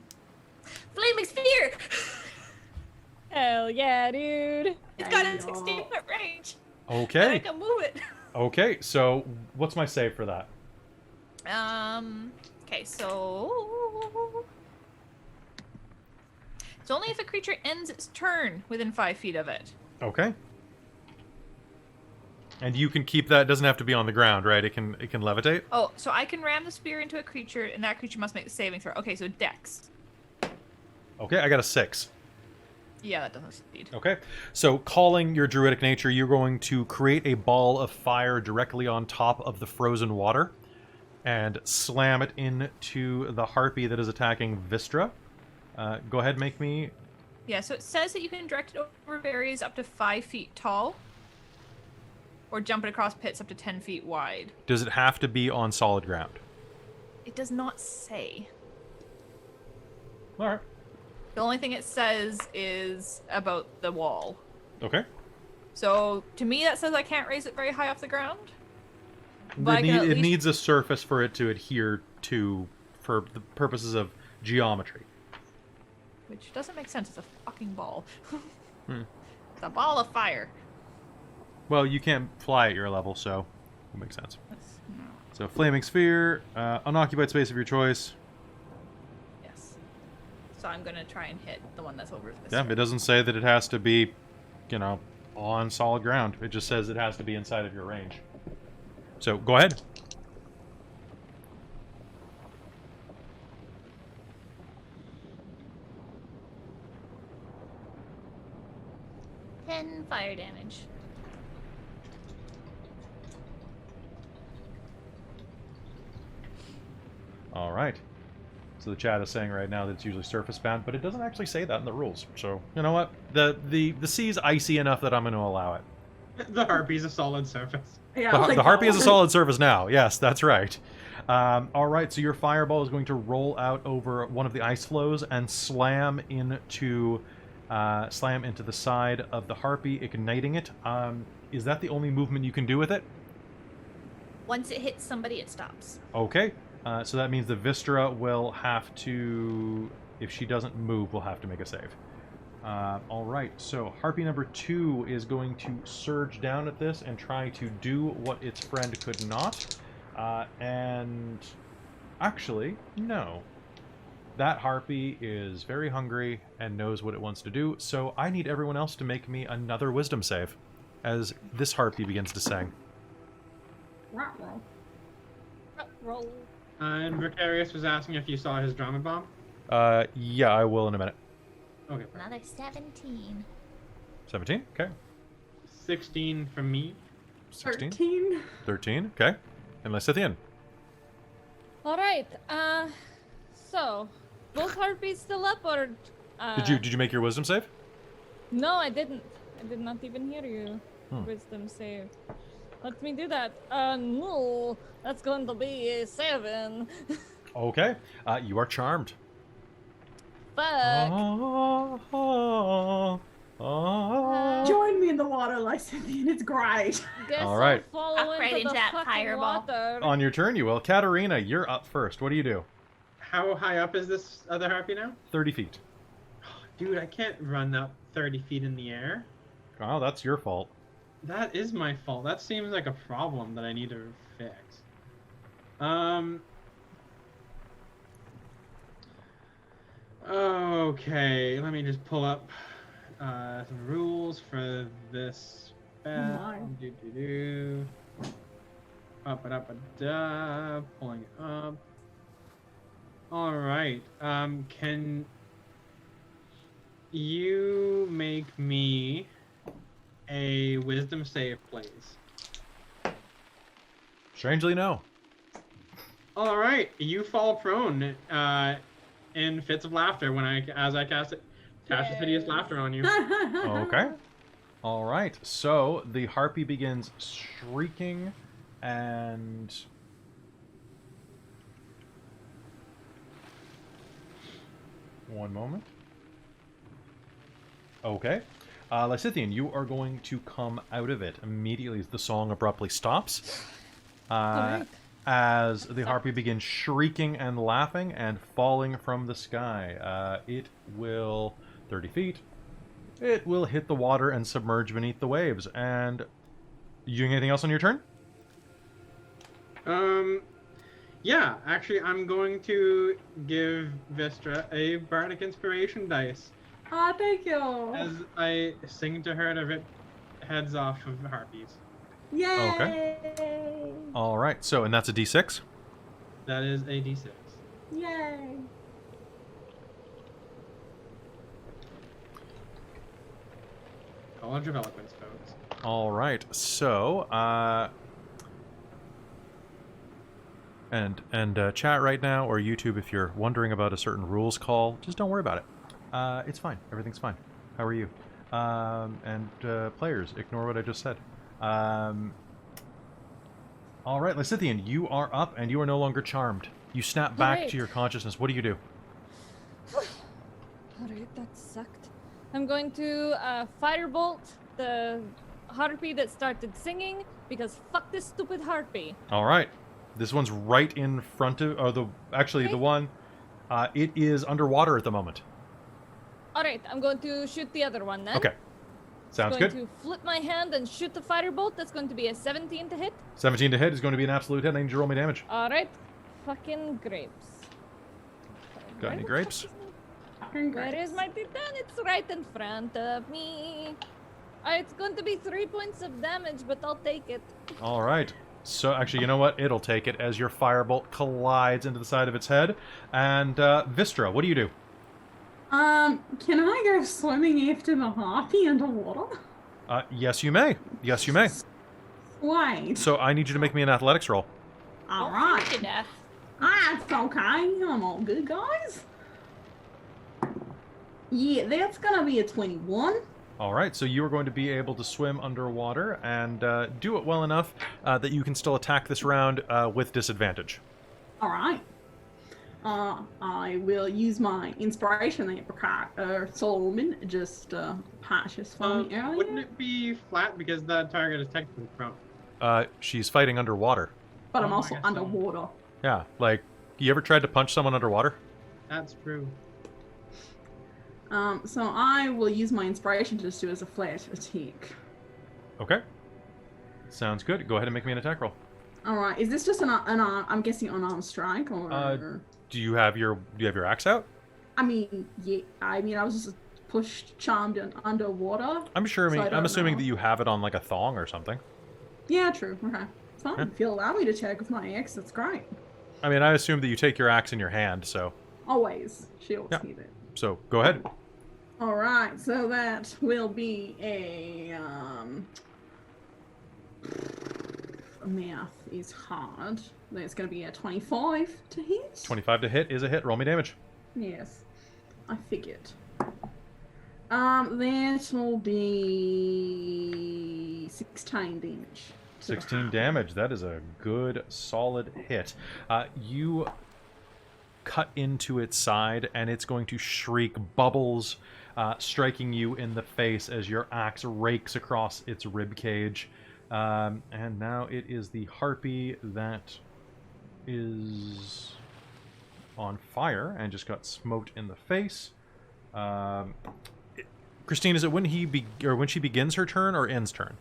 Flaming Sphere! Hell yeah, dude. It's got a 16-foot range. Okay. I can move it. Okay, so what's my save for that? Okay, so... It's only if a creature ends its turn within 5 feet of it. Okay. And you can keep that, it doesn't have to be on the ground, right? It can levitate? Oh, so I can ram the spear into a creature, and that creature must make the saving throw. Okay, so Dex. Okay, I got a 6. Yeah, that doesn't succeed. Okay, so calling your druidic nature, you're going to create a ball of fire directly on top of the frozen water and slam it into the harpy that is attacking Vistra. Go ahead, make me... Yeah, so it says that you can direct it over areas up to 5 feet tall, or jump it across pits up to 10 feet wide. Does it have to be on solid ground? It does not say. All right. The only thing it says is about the wall. Okay. So, to me, that says I can't raise it very high off the ground. It needs a surface for it to adhere to for the purposes of geometry. Which doesn't make sense. It's a fucking ball. It's a ball of fire. Well, you can't fly at your level, so it makes sense. So, flaming sphere, unoccupied space of your choice. Yes. So I'm gonna try and hit the one that's over this. Yeah, it doesn't say that it has to be, on solid ground. It just says it has to be inside of your range. So, go ahead. Fire damage. All right. So the chat is saying right now that it's usually surface bound, but it doesn't actually say that in the rules. So you know what? The sea's icy enough that I'm going to allow it. The harpy's a solid surface. Yeah, The harpy is a solid surface now. Yes, that's right. All right, so your fireball is going to roll out over one of the ice flows and slam into the side of the harpy, igniting it. Is that the only movement you can do with it? Once it hits somebody, it stops. Okay. So that means the Vistra will have to, if she doesn't move, will have to make a save. All right, so harpy number 2 is going to surge down at this and try to do what its friend could not. And actually, no. That harpy is very hungry and knows what it wants to do, so I need everyone else to make me another wisdom save as this harpy begins to sing. Roll. And Vicarious was asking if you saw his drama bomb. Yeah, I will in a minute. Okay. Another 17. 17, okay. 16 from me. 16. 13. 13, okay. And Lysithian. All right. So, both harpies still up, or? Did you make your wisdom save? No, I didn't. I did not even hear you. Wisdom save. Let me do that. No, that's going to be a 7. Okay. You are charmed. Fuck. Join me in the water, Lysithian. It's great. Guess All right. I'll fall Up right into into the that fucking fireball. water. On your turn, you will. Katarina, you're up first. What do you do? How high up is this other harpy now? 30 feet. Dude, I can't run up 30 feet in the air. Oh, that's your fault. That is my fault. That seems like a problem that I need to fix. Okay, let me just pull up some rules for this spell. Up and up and up, pulling it up. All right. Can you make me a wisdom save, please? Strangely, no. All right, you fall prone in fits of laughter as I cast hideous laughter on you. Okay. All right. So the harpy begins shrieking and... One moment. Okay. Lysithian, you are going to come out of it immediately as the song abruptly stops. Alright. As the harpy begins shrieking and laughing and falling from the sky. It will... 30 feet. It will hit the water and submerge beneath the waves. And... You doing anything else on your turn? Yeah, actually, I'm going to give Vistra a bardic inspiration dice Ah, thank you. as I sing to her to rip heads off of harpies. Yay! Okay. All right. So, and that's a D6? That is a D6. Yay! College of Eloquence, folks. All right. So, and chat right now, or YouTube, if you're wondering about a certain rules call, just don't worry about it. It's fine. Everything's fine. How are you? And players, ignore what I just said. All right, Lysithian, you are up, and you are no longer charmed. You snap back Alright. to your consciousness. What do you do? Alright, that sucked. I'm going to firebolt the harpy that started singing because fuck this stupid harpy. All right. This one's right in front of, or actually the one, it is underwater at the moment. Alright, I'm going to shoot the other one then. Okay. Sounds going good. to flip my hand and shoot the firebolt. That's going to be a 17 to hit. 17 to hit is going to be an absolute hit. I need you to roll me damage. Alright. Fucking grapes. Got any grapes? Where is my titan? It's right in front of me. It's going to be 3 points of damage, but I'll take it. All right. So, actually, you know what? It'll take it as your firebolt collides into the side of its head. And, Vistra, what do you do? Can I go swimming after the harpy underwater? Yes, you may. Yes, you may. Wait. So, I need you to make me an athletics roll. Alright. To death. Ah, it's okay. I'm all good, guys. Yeah, that's gonna be a 21. All right, so you are going to be able to swim underwater and do it well enough that you can still attack this round with disadvantage. All right. I will use my inspiration that Solomon just purchased for me earlier. Wouldn't it be flat because the target is technically prone? She's fighting underwater. But I'm Oh, I also guess so. underwater. Yeah, like, you ever tried to punch someone underwater? That's true. So I will use my inspiration to just do it as a flat attack. Okay. Sounds good. Go ahead and make me an attack roll. All right. Is this just an I'm guessing unarmed strike or? Do you have your axe out? I mean, yeah. I mean, I was just pushed, charmed, and underwater. I'm sure. So I I'm don't assuming know. that you have it on like a thong or something. Yeah, true. Okay. It's fine. Yeah. If you allow me to check with my axe, that's great. I mean, I assume that you take your axe in your hand, so Always. She always Yeah. needs it. go ahead. All right. So that will be a math is hard. That's going to be a 25 to hit. 25 to hit is a hit. Roll me damage. Yes, I figured. That will be 16 damage. to the 16 heart. damage. That is a good, solid hit. You cut into its side, and it's going to shriek bubbles, striking you in the face as your axe rakes across its rib cage. And now it is the harpy that is on fire and just got smoked in the face. Christine, is it when when she begins her turn or ends turn?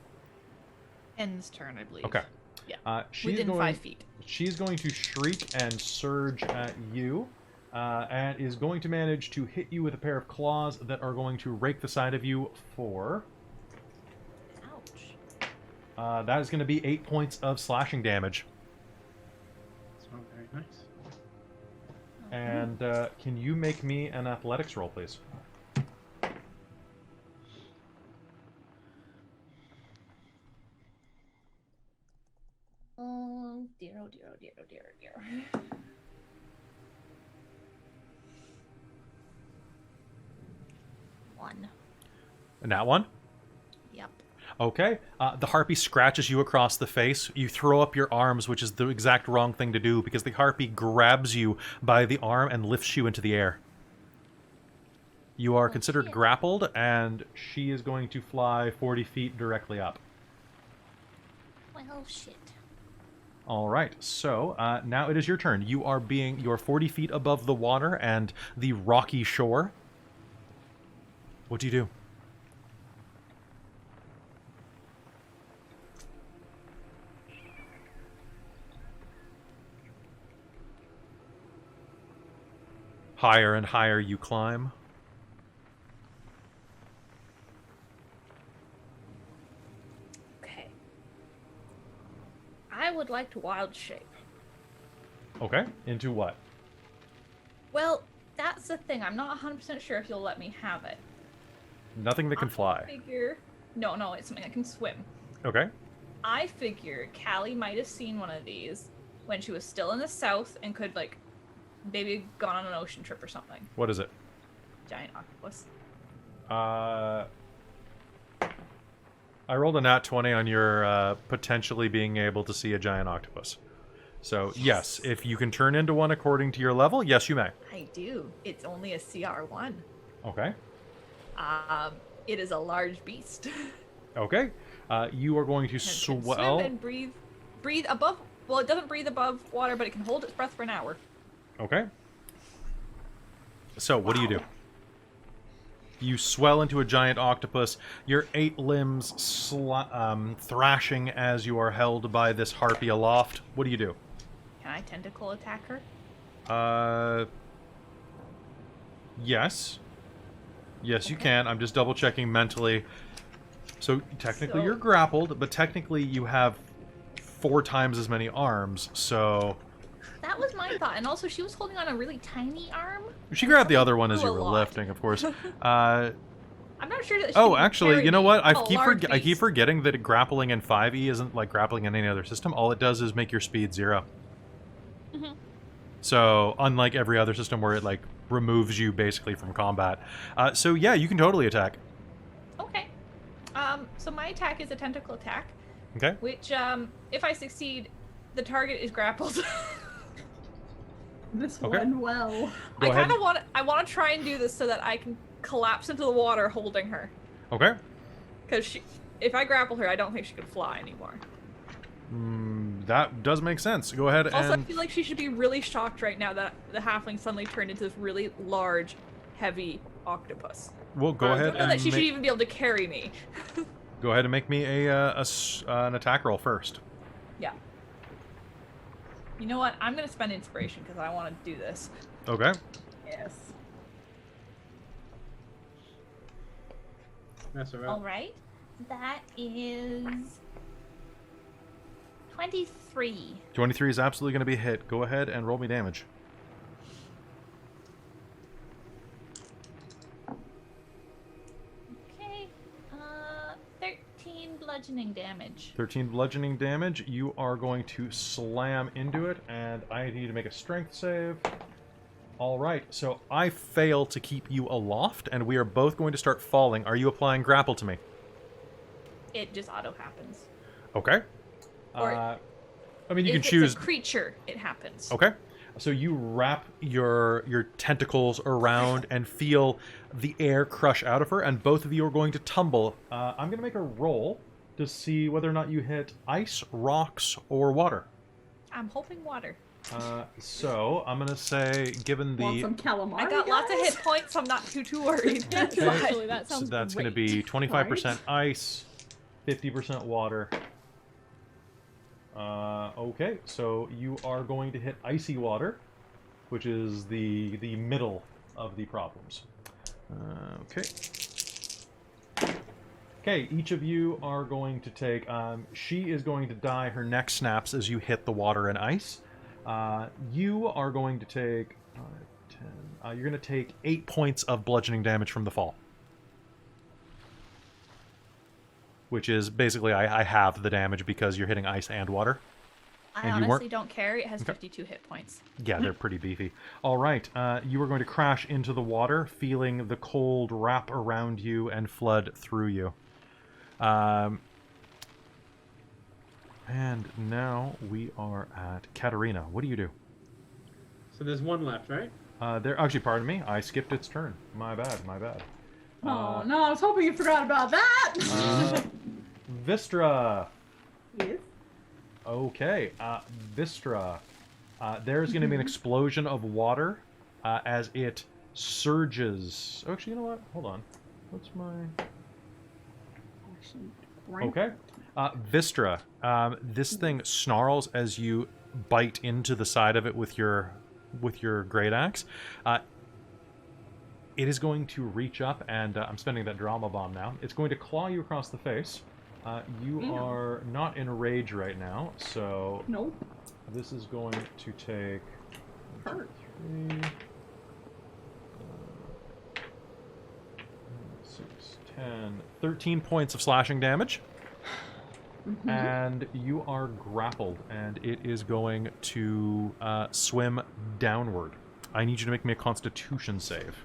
End's turn, I believe. Okay. Yeah. She's Within going, 5 feet. She's going to shriek and surge at you, and is going to manage to hit you with a pair of claws that are going to rake the side of you for... Ouch. that is going to be 8 points of slashing damage. It's not very nice. And can you make me an athletics roll, please? Oh dear, oh dear, oh dear, oh dear, oh dear. One. And that one? Yep. Okay. The harpy scratches you across the face. You throw up your arms, which is the exact wrong thing to do, because the harpy grabs you by the arm and lifts you into the air. You are considered shit. grappled, and she is going to fly 40 feet directly up. Well, shit. All right, so now it is your turn. You're 40 feet above the water and the rocky shore. What do you do? Higher and higher you climb. Okay. I would like to wild shape. Okay, into what? Well, that's the thing. I'm not 100% sure if you'll let me have it. Nothing that can I fly. figure... No, it's something that can swim. Okay. I figure Callie might have seen one of these when she was still in the south and could, like, maybe gone on an ocean trip or something. What is it? Giant octopus. I rolled a nat 20 on your potentially being able to see a giant octopus. So, yes, if you can turn into one according to your level, yes, you may. I do. It's only a CR1. Okay. It is a large beast. Okay. You are going to And can swell. swim and breathe above. Well, it doesn't breathe above water, but it can hold its breath for an hour. Okay. So, what do you do? You swell into a giant octopus, your 8 limbs thrashing as you are held by this harpy aloft. What do you do? Can I tentacle attack her? Yes. Yes, you can. I'm just double checking mentally. So, technically you're grappled, but technically you have 4 times as many arms, so... That was my thought. And also, she was holding on a really tiny arm. She grabbed the other one as Grew you a were lot. lifting, of course. I'm not sure that she Oh, can actually, carry you know what? a I large keep beast. forgetting that grappling in 5e isn't like grappling in any other system. All it does is make your speed 0. So unlike every other system where it like removes you basically from combat. So yeah, you can totally attack. Okay. So my attack is a tentacle attack. Okay. Which, if I succeed, the target is grappled. This Okay. went well. I Go ahead. kind of want to try and do this so that I can collapse into the water holding her. Okay. Because if I grapple her, I don't think she can fly anymore. That does make sense. Go ahead Also, I and... feel like she should be really shocked right now that the halfling suddenly turned into this really large, heavy octopus. Well, go I ahead don't know and that she should make... even be able to carry me. Go ahead and make me an attack roll first. Yeah. You know what? I'm going to spend inspiration because I want to do this. Okay. Yes. Mess her All up. right. That is 23. 23 is absolutely going to be a hit. Go ahead and roll me damage. Okay. 13 bludgeoning damage. 13 bludgeoning damage. You are going to slam into it, and I need to make a strength save. All right, so I fail to keep you aloft, and we are both going to start falling. Are you applying grapple to me? It just auto happens. Okay. Or I mean, you can if choose. it's a creature, it happens. Okay. So you wrap your tentacles around and feel the air crush out of her, and both of you are going to tumble. I'm going to make a roll to see whether or not you hit ice, rocks, or water. I'm hoping water. So I'm going to say, given Want the... some calamari? I got lots of guys? hit points, so I'm not too worried. Okay. Actually, that So sounds that's going to great. be 25% ice, 50% water. Okay, so you are going to hit icy water, which is the middle of the problems. Okay. Okay, each of you are going to take... she is going to die. Her neck snaps as you hit the water and ice. You are going to take... 10, you're going to take 8 points of bludgeoning damage from the fall. Which is basically I have the damage because you're hitting ice and water. I And you honestly weren't- don't care. It has Okay. 52 hit points. Yeah, they're pretty beefy. All right, you are going to crash into the water, feeling the cold wrap around you and flood through you. And now we are at Katarina. What do you do? So there's one left, right? Actually, pardon me, I skipped its turn. My bad, my bad. Oh no, I was hoping you forgot about that. Vistra. Yes. Okay, Vistra. There's going to be an explosion of water as it surges. Oh, actually, you know what? Hold on. What's my... Okay. Vistra. This thing snarls as you bite into the side of it with your great axe. It is going to reach up, and I'm spending that drama bomb now. It's going to claw you across the face. You are not in a rage right now, so Nope. this is going to take 1, 2, Hurt. 3, 6, 10, 13 points of slashing damage. And you are grappled, and it is going to swim downward. I need you to make me a Constitution save.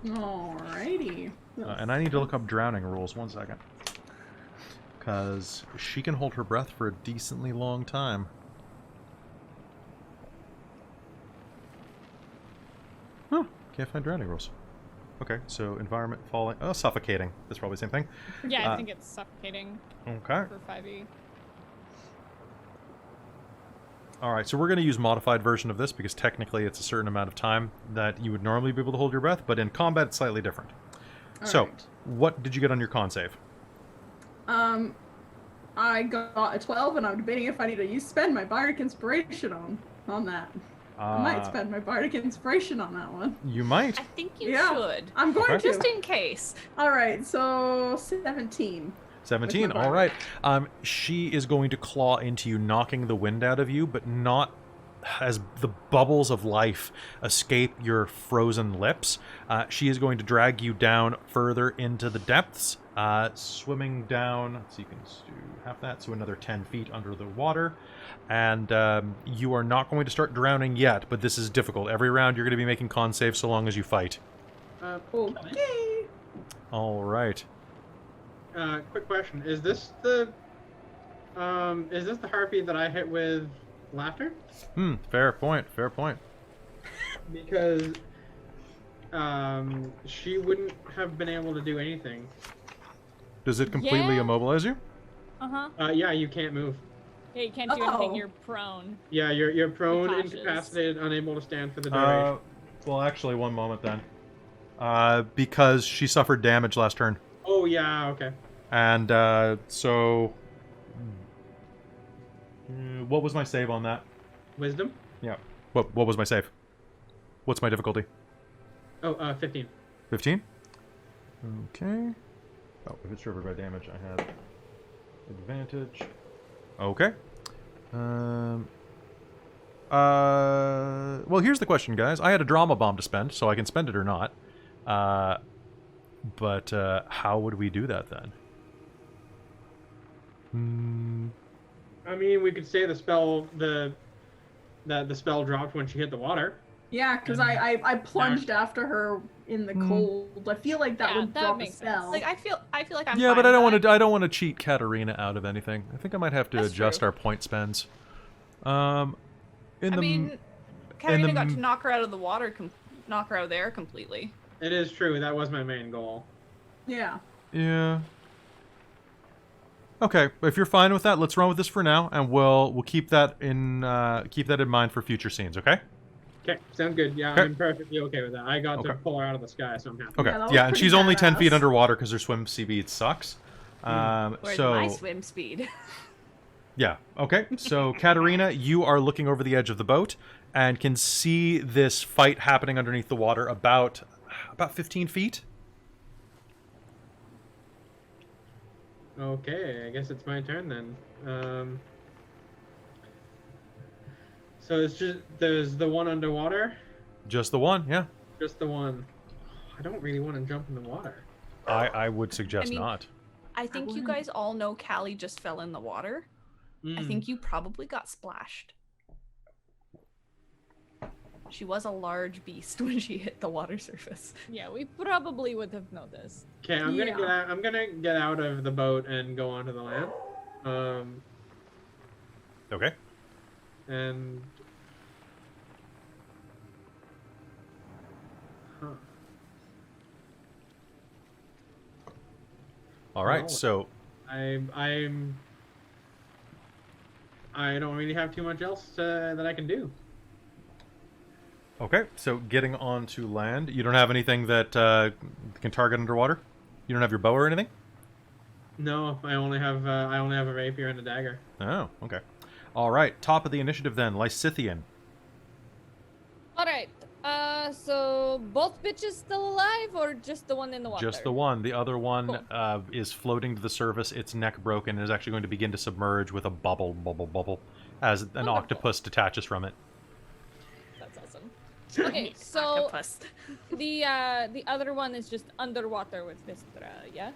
Alrighty. And I need to look up drowning rules. 1 second. Because she can hold her breath for a decently long time. Huh. Can't find drowning rules. Okay, so environment, falling... Oh, suffocating. That's probably the same thing. Yeah, I think it's suffocating Okay. for 5e. Alright, so we're going to use modified version of this because technically it's a certain amount of time that you would normally be able to hold your breath, but in combat it's slightly different. So, Alright. what did you get on your con save? I got a 12, and I'm debating if I need to spend my bardic inspiration on that. I might spend my bardic inspiration on that one. You might. I think you Yeah. should. I'm going Okay. to. Just in case. All right, so 17. 17, With my alright. She is going to claw into you, knocking the wind out of you, but not as the bubbles of life escape your frozen lips. She is going to drag you down further into the depths, Swimming down, so you can do half that, so another 10 feet under the water. And you are not going to start drowning yet, but this is difficult. Every round you're going to be making con saves so long as you fight. Okay. All right. Quick question: is this the harpy that I hit with laughter? Fair point. Fair point. Because she wouldn't have been able to do anything. Does it completely immobilize you? Yeah, you can't move. Yeah, you can't do anything. You're prone. Yeah, you're prone, Cautious. incapacitated, unable to stand for the duration. Well, actually, one moment then. Because she suffered damage last turn. Oh yeah, okay. And so, what was my save on that? Wisdom? Yeah. What was my save? What's my difficulty? Oh, 15. 15? Okay. Oh, if it's triggered by damage, I have advantage. Okay. Well, here's the question, guys. I had a drama bomb to spend, so I can spend it or not. But how would we do that then? I mean, we could say the spell the spell dropped when she hit the water. Yeah, because I plunged after her in the cold. I feel like that would drop a spell. Like I feel like I'm. Yeah, fine but I don't with want to. I don't want to cheat Katarina out of anything. I think I might have to That's adjust true. our point spends. I mean, Katarina got to knock her out of the water, knock her out of the air completely. It is true. That was my main goal. Yeah. Yeah. Okay, if you're fine with that, let's run with this for now, and we'll keep that in mind for future scenes. Okay. Okay, sounds good. Yeah, Okay. I'm perfectly okay with that. I got to pull her out of the sky, so I'm happy. Okay. Yeah, that was Yeah, and pretty she's only 10 badass. feet underwater because her swim speed sucks. Where's So my swim speed? yeah. Okay. So Katarina, you are looking over the edge of the boat and can see this fight happening underneath the water about 15 feet. Okay, I guess it's my turn then. So there's the one underwater? Just the one, yeah. Just the one. I don't really want to jump in the water. I would suggest I mean, not. I think you guys all know Callie just fell in the water. I think you probably got splashed. She was a large beast when she hit the water surface. Yeah, we probably would have noticed. Okay, I'm gonna get out of the boat and go onto the land. Okay. And All right. Well, So I don't really have too much else that I can do. okay. So getting onto land, you don't have anything that can target underwater. You don't have your bow or anything. No, I only have a rapier and a dagger. Oh, okay. All right. Top of the initiative then, Lysithian. All right. So both bitches still alive, or just the one in the water? Just the one. The other one Cool. is floating to the surface. Its neck broken and is actually going to begin to submerge with a bubble, as an Wonderful. octopus detaches from it. That's awesome. Okay, so Octopus. the other one is just underwater with Vistra, yeah?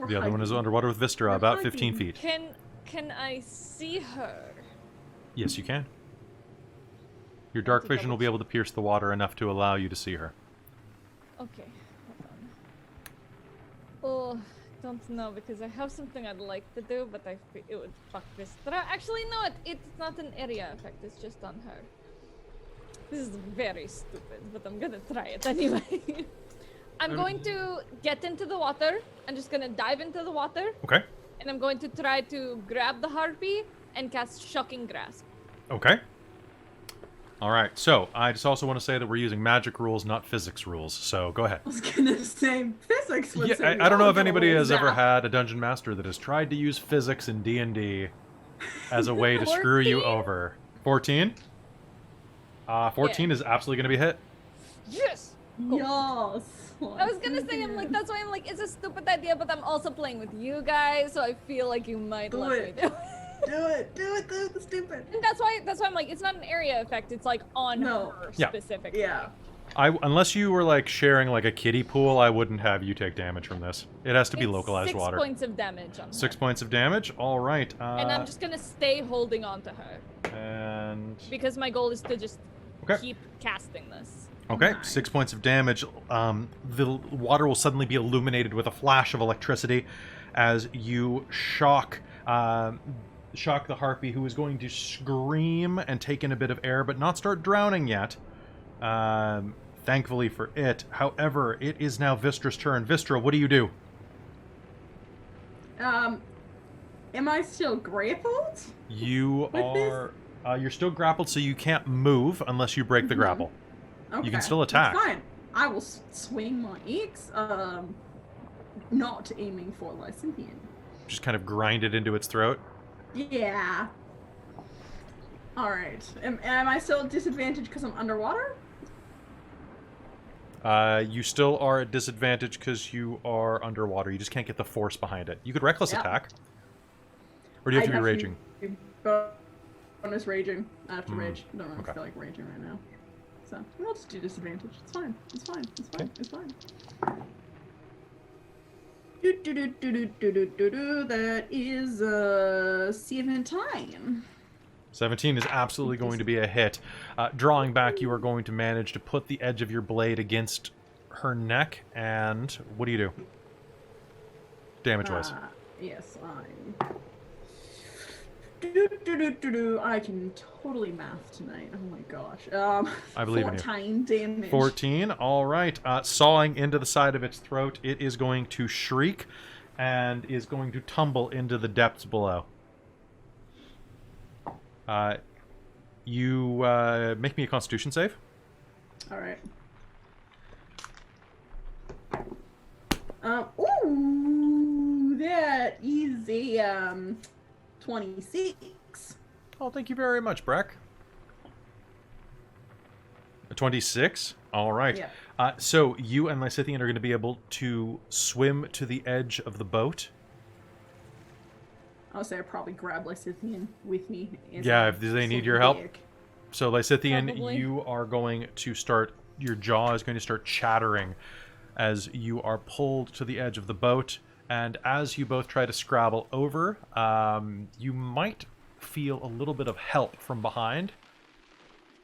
The other one is underwater with Vistra, about hiding. 15 feet. Can I see her? Yes, you can. Your dark vision will be able to pierce the water enough to allow you to see her. Okay, hold on. Oh, don't know, because I have something I'd like to do, but it would fuck Vistra. Actually, no, it's not an area effect, it's just on her. This is very stupid, but I'm gonna try it anyway. I'm going to get into the water. I'm just gonna dive into the water, Okay. and I'm going to try to grab the harpy and cast Shocking Grasp. Okay. All right. So I just also want to say that we're using magic rules, not physics rules. So go ahead. I was gonna say physics would Yeah, say I don't know all if anybody rules has ever now. had a dungeon master that has tried to use physics in D&D as a way to screw you 14? over. 14? 14 is absolutely going to be hit. Yes! Yes. I was gonna say, that's why I'm like, it's a stupid idea, but I'm also playing with you guys, so I feel like you might Do let it. me do it. Do it, the stupid. And that's why I'm like, it's not an area effect, it's like on No. her Yeah. specifically. Yeah. Unless you were like sharing like a kiddie pool, I wouldn't have you take damage from this. It has to be It's localized 6 water. points of damage on 6 her. points of damage. All right. And I'm just gonna stay holding on to her. And Because my goal is to just okay. keep casting this. Okay, Nice. 6 points of damage. The water will suddenly be illuminated with a flash of electricity as you shock the harpy, who is going to scream and take in a bit of air, but not start drowning yet. Thankfully for it. However, it is now Vistra's turn. Vistra, what do you do? Am I still grappled? You With are. You're still grappled, so you can't move unless you break the grapple. Okay. You can still attack. That's fine. I will swing my axe, not aiming for Lysinthian. Just kind of grind it into its throat. Yeah. Alright. Am I still at disadvantage because I'm underwater? You still are at disadvantage because you are underwater. You just can't get the force behind it. You could reckless Yep. attack. Or do you have to be raging? Bonus raging. I have to rage. I don't really okay. feel like raging right now. So I'll just do disadvantage. It's fine. It's fine. It's fine. Okay. It's fine. Do. That is 17. 17 is absolutely going to be a hit. Drawing back, you are going to manage to put the edge of your blade against her neck, and what do you do? Damage-wise. Yes, I can totally math tonight. Oh my gosh. I believe in you. 14 damage. 14, all right. Sawing into the side of its throat, it is going to shriek and is going to tumble into the depths below. You make me a Constitution save. All right. Ooh, that is a 26. Oh, thank you very much, Breck. A 26? All right. Yeah. So you and Lysithian are going to be able to swim to the edge of the boat. I'll say I probably grab Lysithian with me. Yeah, if they need your help. Dick. So Lysithian, Probably. you are going to start, your jaw is going to start chattering as you are pulled to the edge of the boat. And as you both try to scrabble over, you might feel a little bit of help from behind.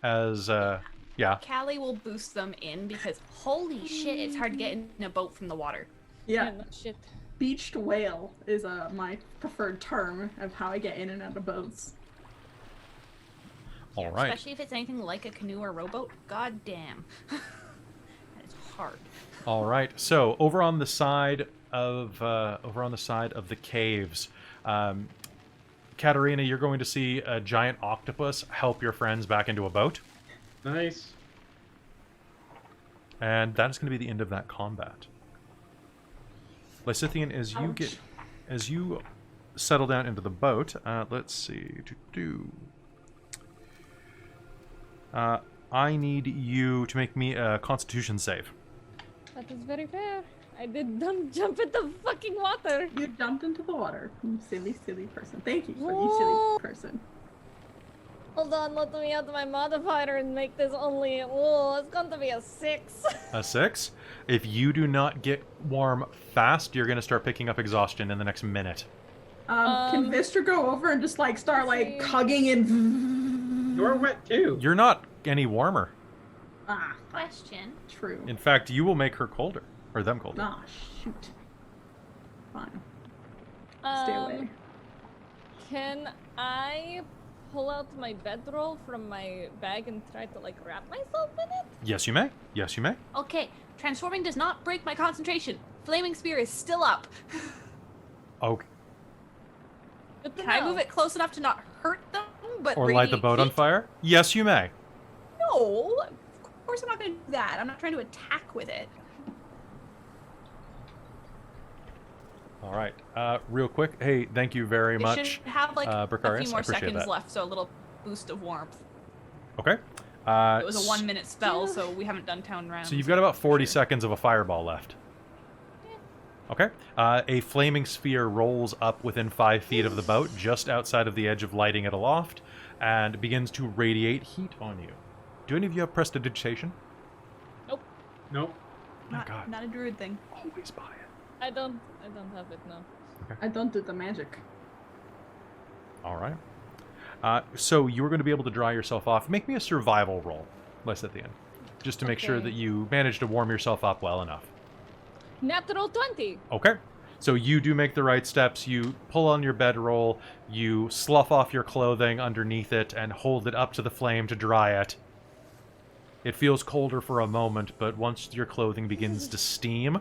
As, yeah. Callie will boost them in because holy shit, it's hard to get in a boat from the water. Yeah, No, shit. beached whale is my preferred term of how I get in and out of boats. All right. Especially if it's anything like a canoe or rowboat. God damn. That is hard. All right. So over on the side of the caves, Katarina, you're going to see a giant octopus help your friends back into a boat, Nice. and that is going to be the end of that combat. Lysithian, Ouch. as you settle down into the boat, let's see. I need you to make me a Constitution save. That is very fair. I did not jump in the fucking water. You jumped into the water, you silly, silly person. Thank you for you Whoa. silly person. Hold on, let me add my modifier and make this only. Oh, it's going to be a 6. A 6? If you do not get warm fast, you're going to start picking up exhaustion in the next minute. Can Vistra go over and just like start like hugging and You're wet too. You're not any warmer. Question. True. In fact, you will make her colder. Or them colder. Ah, shoot. Fine. Stay away. Can I pull out my bedroll from my bag and try to like wrap myself in it? Yes, you may. Yes, you may. Okay, transforming does not break my concentration. Flaming spear is still up. Okay. Good to Can I know. move it close enough to not hurt them, but Or light the radiate boat on heat? fire? Yes, you may. No, of course I'm not going to do that. I'm not trying to attack with it. All right. Real quick. Hey, thank you very It much. should have like a Bricarius. few I more appreciate seconds that. left, so a little boost of warmth. Okay. It was a 1 minute spell, so we haven't done town rounds. So you've got about 40 Sure. seconds of a fireball left. Okay. A flaming sphere rolls up within 5 feet of the boat, just outside of the edge of lighting it aloft, and begins to radiate heat on you. Do any of you have prestidigitation? Nope. My God. Not a druid thing. Always buy it. I don't have it now. I don't do the magic. All right. So you were going to be able to dry yourself off. Make me a survival roll, Lysithian, just to make sure Okay. that you manage to warm yourself up well enough. Natural 20. Okay. So you do make the right steps. You pull on your bedroll, you slough off your clothing underneath it, and hold it up to the flame to dry it. It feels colder for a moment, but once your clothing begins to steam,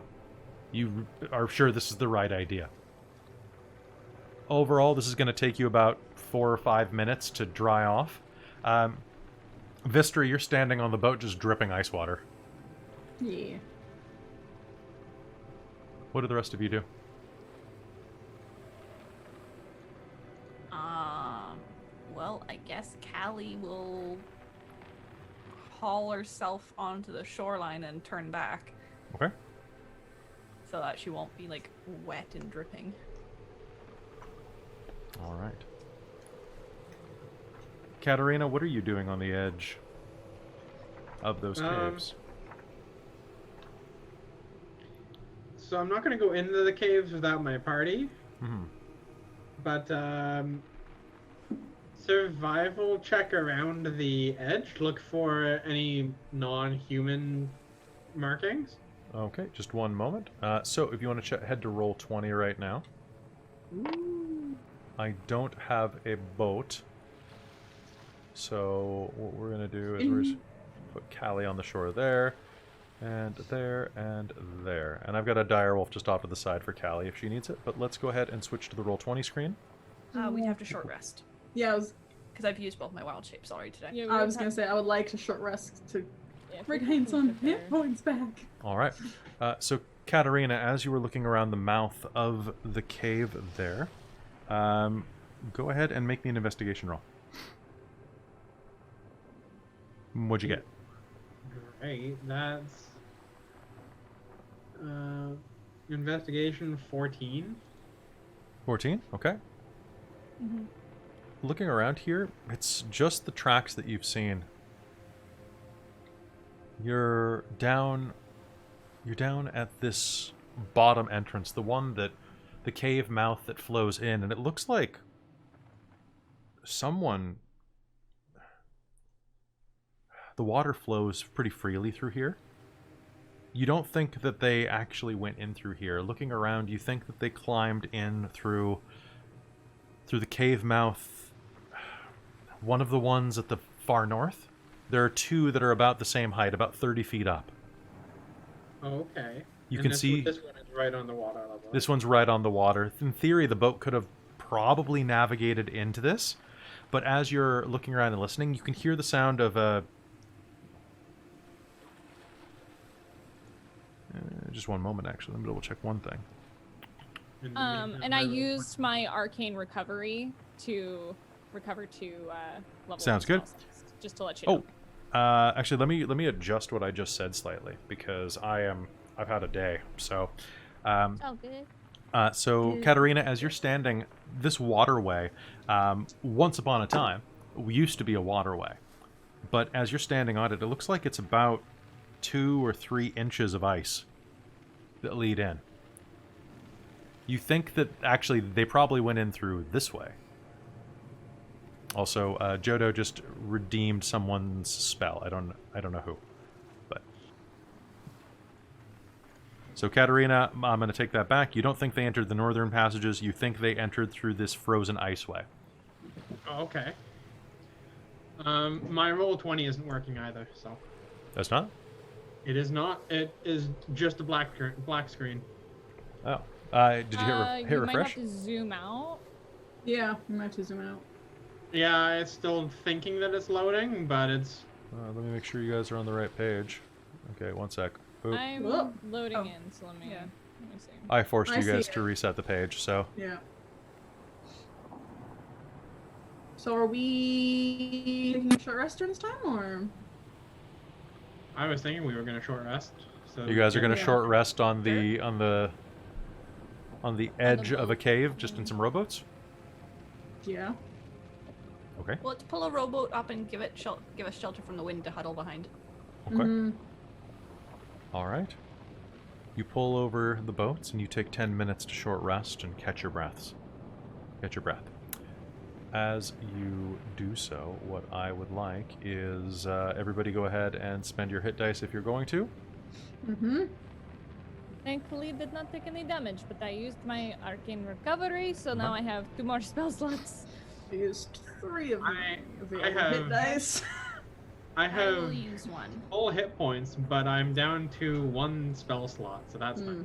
you are sure this is the right idea. Overall, this is going to take you about 4 or 5 minutes to dry off. Vistra, you're standing on the boat just dripping ice water. Yeah. What do the rest of you do? Well, I guess Callie will haul herself onto the shoreline and turn back Okay. so that she won't be like wet and dripping. All right. Katarina, what are you doing on the edge of those caves? So I'm not going to go into the caves without my party, Mm-hmm. but survival check around the edge. Look for any non-human markings. Okay, just one moment. So if you want to head to roll 20 right now. Ooh. I don't have a boat. So what we're going to do is we're just put Callie on the shore there, and there, and there. And I've got a direwolf just off to the side for Callie if she needs it. But let's go ahead and switch to the roll 20 screen. We'd have to short rest Yeah, because I've used both my wild shapes already today. Yeah, I was gonna say I would like to short rest to regain some hit points back. All right. So Katarina, as you were looking around the mouth of the cave there, go ahead and make me an investigation roll. What'd you get? Great, that's investigation 14. 14? Okay. Mm-hmm. Looking around here, it's just the tracks that you've seen. You're down at this bottom entrance, the one that the cave mouth that flows in, and it looks like someone. The water flows pretty freely through here. You don't think that they actually went in through here. Looking around, you think that they climbed in through the cave mouth. One of the ones at the far north. There are two that are about the same height, about 30 feet up. Oh, okay. You And can this see this one is right on the water level. this one's right on the water. In theory, the boat could have probably navigated into this, but as you're looking around and listening, you can hear the sound of a. Just one moment, actually. Let me double check one thing. And I used my arcane recovery to recover to level. Sounds one good. spell slots, just to let you know. Actually, let me adjust what I just said slightly because I've had a day. So, Oh, good. so Katarina, as you're standing, this waterway, once upon a time, used to be a waterway, but as you're standing on it, it looks like it's about 2 or 3 inches of ice that lead in. You think that actually they probably went in through this way. Also, Jodo just redeemed someone's spell. I don't know who, but so Katarina, I'm going to take that back. You don't think they entered the northern passages. You think they entered through this frozen iceway. Oh, okay. My roll 20 isn't working either, so. That's not? It is not. It is just a black screen. Oh. Did you hit You might refresh? have to zoom out. Yeah, we might have to zoom out. Yeah, it's still thinking that it's loading, but it's. Let me make sure you guys are on the right page. Okay, one sec. Oop. I'm Whoa. loading Oh, in, so let me yeah. see. I forced I you see guys it. to reset the page, so. Yeah. So are we taking a short rest during this time, or? I was thinking we were gonna short rest. So You guys are going to Yeah. short rest on the edge of a boat. cave, just in some rowboats? Yeah. Okay. Well, let's pull a rowboat up and give us shelter from the wind to huddle behind. Okay. Mhm. All right. You pull over the boats and you take 10 minutes to short rest and catch your breaths. Catch your breath. As you do so, what I would like is everybody go ahead and spend your hit dice if you're going to. Mm-hmm. Thankfully, did not take any damage, but I used my arcane recovery, so now I have 2 more spell slots. I used 3 of them. I have- hit dice. I I have will use one. full hit points, but I'm down to 1 spell slot, so that's nice.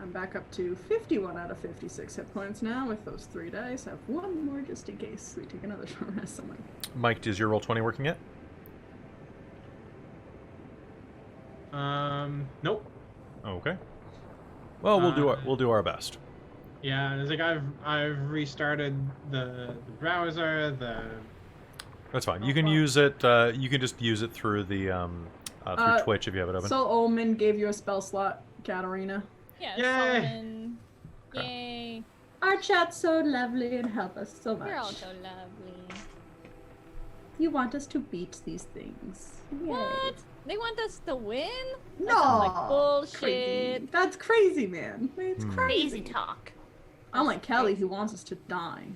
I'm back up to 51 out of 56 hit points now with those 3 dice. I have 1 more just in case we take another short rest somewhere. Mike, does your roll 20 working yet? Nope. Okay. Well, we'll do our best. Yeah, it's like I've restarted the browser, That's fine. You can use it. You can just use it through the through Twitch if you have it open. So Omen gave you a spell slot, Katarina. Yeah, Yay! Solomon. Yay. Our chat's so lovely and help us so much. You're all so lovely. You want us to beat these things. Yay. What? They want us to win? That No. sounds like bullshit. Crazy. That's crazy, man. It's Hmm. crazy. Crazy talk. Unlike Kelly, who wants us to die.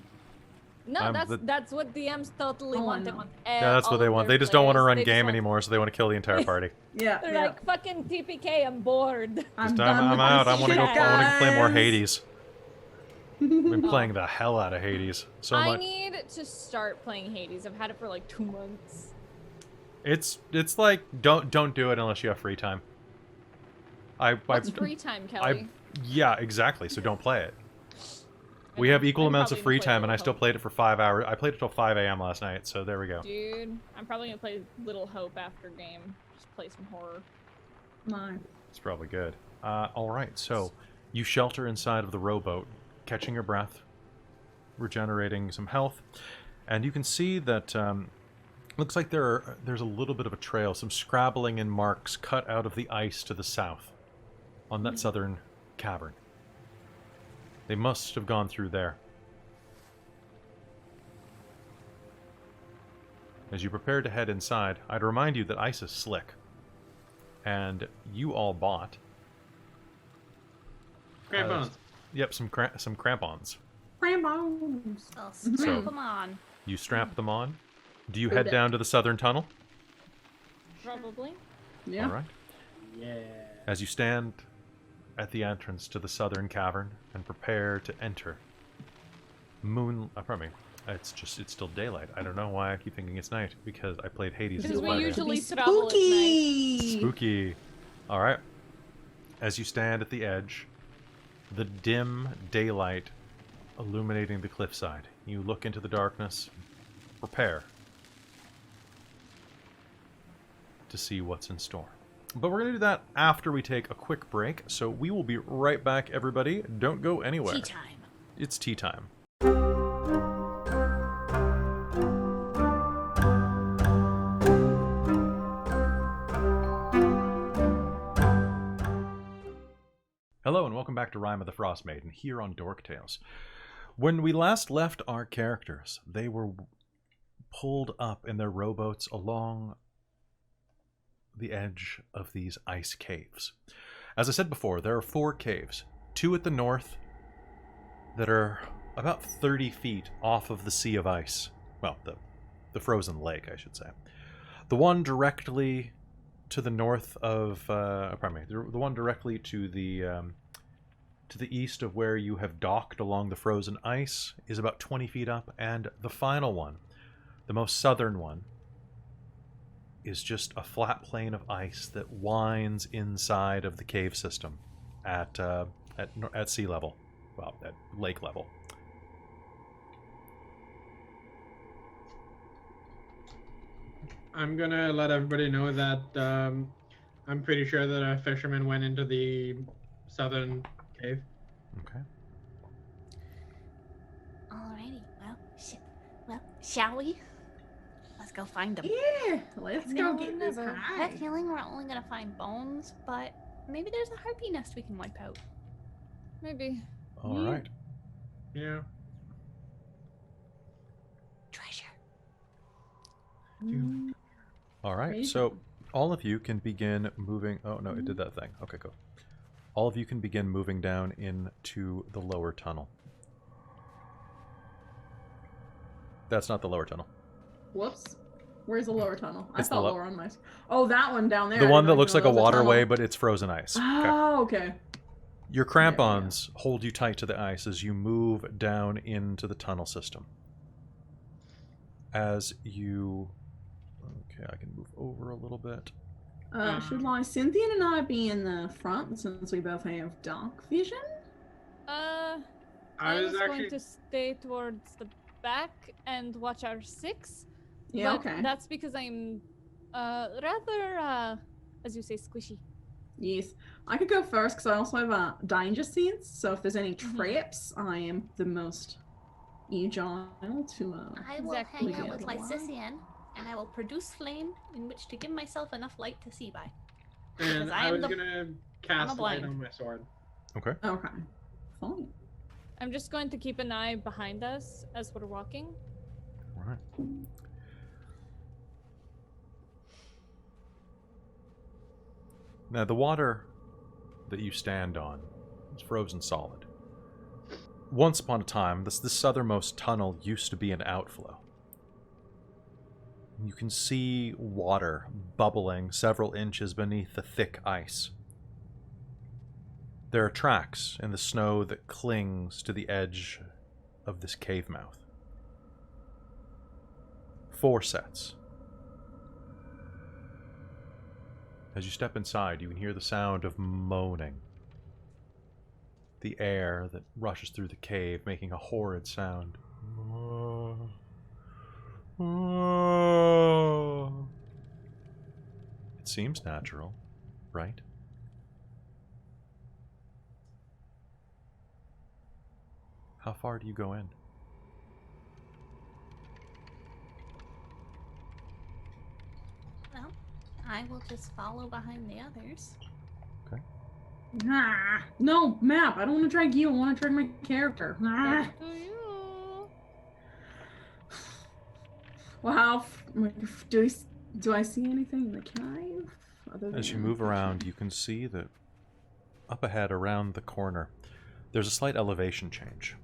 No, I'm that's what DMs totally Oh, I want. They know. want Yeah, that's all what they of want. their They just don't want to players. run They just game want- anymore, so they want to kill the entire party. Yeah. They're yeah. like, fucking TPK, I'm bored. I'm Just, I'm with out. this I want to go. shit, I want to play more guys. Hades. I've been playing the hell out of Hades so I much. need to start playing Hades. I've had it for like 2 months. It's like don't do it unless you have free time. What's free time, Kelly? Yeah, exactly. So don't play it. We have equal I'm amounts of probably free gonna play time, and I Little still Hope. played it for 5 hours. I played it till 5 a.m. last night, so there we go. Dude, I'm probably gonna play Little Hope after game. Just play some horror. No. It's probably good. All right, so you shelter inside of the rowboat, catching your breath, regenerating some health, and you can see that looks like there's a little bit of a trail, some scrabbling and marks cut out of the ice to the south on that southern cavern. They must have gone through there. As you prepare to head inside, I'd remind you that ice is slick. And you all bought... Crampons. Yep, some crampons. Crampons. I'll strap them on. You strap them on. Do you Who head dat? down to the southern tunnel? Probably. Yeah. All right. Yeah. As you stand at the entrance to the southern cavern and prepare to enter, pardon me, it's still daylight. I don't know why I keep thinking it's night, because I played Hades Because as we well. usually Be travel at night. spooky. Spooky. All right. As you stand at the edge, the dim daylight illuminating the cliffside, you look into the darkness, prepare to see what's in store. But we're going to do that after we take a quick break, so we will be right back, everybody. Don't go anywhere. Tea time. It's tea time. Hello and welcome back to Rime of the Frostmaiden here on Dork Tales. When we last left our characters, they were pulled up in their rowboats along the edge of these ice caves. As I said before, there are 4 caves. 2 at the north that are about 30 feet off of the sea of ice. Well, the frozen lake, I should say. The one directly to the north of, pardon me, the one directly to the east of where you have docked along the frozen ice is about 20 feet up, and the final one, the most southern one, is just a flat plane of ice that winds inside of the cave system at sea level, well, at lake level. I'm gonna let everybody know that I'm pretty sure that a fisherman went into the southern cave. Okay. Alrighty. Well, shall we? Let's go find them. Yeah, let's go get this I have high. a feeling we're only gonna find bones, but maybe there's a harpy nest we can wipe out. Maybe. All right. Yeah. Treasure. All right. Amazing. So All of you can begin moving... Oh, no, it did that thing. Okay, cool. All of you can begin moving down into the lower tunnel. That's not the lower tunnel. Whoops. Where's the lower tunnel? I It's the thought lower on my... Oh, that one down there. The I one that didn't looks know like a that was waterway, tunnel. but it's frozen ice. Okay. Oh, okay. Your crampons hold you tight to the ice as you move down into the tunnel system. As you... Okay, I can move over a little bit. Should Cynthia and I be in the front since we both have dark vision? I I was was going actually to stay towards the back and watch our 6. Yeah, but okay. That's because I'm rather, as you say, squishy. Yes. I could go first because I also have a danger sense, so if there's any traps, I am the most agile to... I will Exactly. hang out with Otherwise. Lycissian, and I will produce flame in which to give myself enough light to see by. and Because I I am was the- gonna cast light blind. on my sword. Okay. Okay. Fine. I'm just going to keep an eye behind us as we're walking. All right. Now, the water that you stand on is frozen solid. Once upon a time, this southernmost tunnel used to be an outflow. You can see water bubbling several inches beneath the thick ice. There are tracks in the snow that clings to the edge of this cave mouth. 4 sets. As you step inside, you can hear the sound of moaning. The air that rushes through the cave, making a horrid sound. It seems natural, right? How far do you go in? Well, I will just follow behind the others. Nah. No, map. I don't want to drag you. I want to drag my character. Nah. Do you? Well, do I see anything in the cave? Other As you than- move around, you can see that up ahead, around the corner, there's a slight elevation change.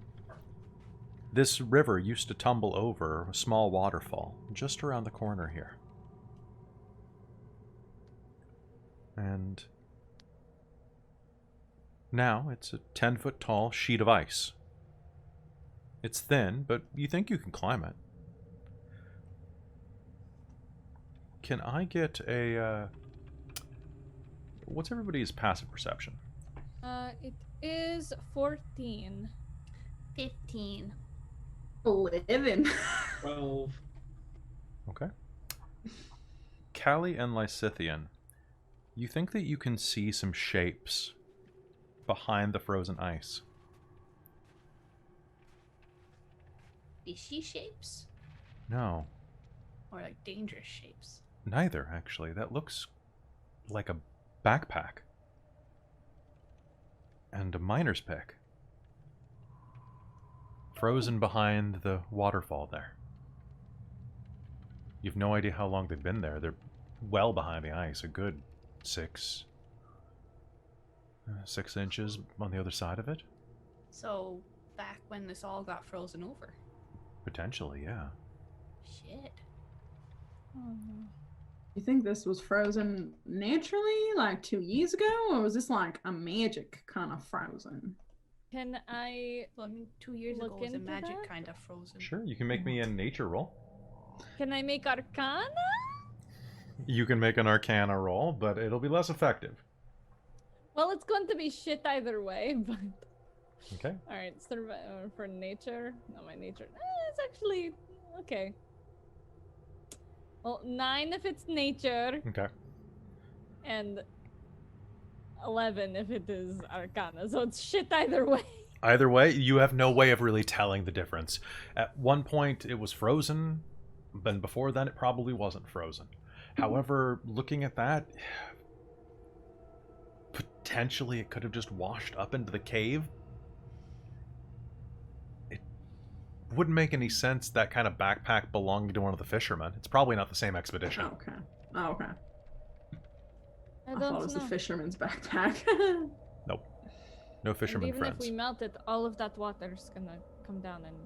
This river used to tumble over a small waterfall just around the corner here. And now it's a 10-foot tall sheet of ice. It's thin, but you think you can climb it. Can I get a... what's everybody's passive perception? It is 14. 15. 11. 12. Okay. Callie and Lysithian, you think that you can see some shapes behind the frozen ice. Fishy shapes? No, Or like dangerous shapes? neither, actually. That looks like a backpack. And a miner's pick. Frozen behind the waterfall there. You've no idea how long they've been there. They're well behind the ice, a good 6 inches on the other side of it. So, back when this all got frozen over. Potentially, yeah. Shit. You think this was frozen naturally, like 2 years ago, or was this like a magic kind of frozen? Can I Well, I mean, 2 years Look ago was a into magic that? kind of frozen. Sure, you can make me a nature roll. make Arcana? You can make an Arcana roll, but it'll be less effective. Well, it's going to be shit either way, but Okay. all right. For nature, no, my nature. It's actually okay. Well, 9 if it's nature, Okay. and 11 if it is Arcana. So it's shit either way. Either way, you have no way of really telling the difference. At one point, it was frozen, but before then, it probably wasn't frozen. However, looking at that, potentially it could have just washed up into the cave. It wouldn't make any sense that kind of backpack belonging to one of the fishermen. It's probably not the same expedition. Okay. Oh, okay. I thought it was a fisherman's backpack. Nope. No fisherman Even friends. if we melt it, all of that water's gonna come down and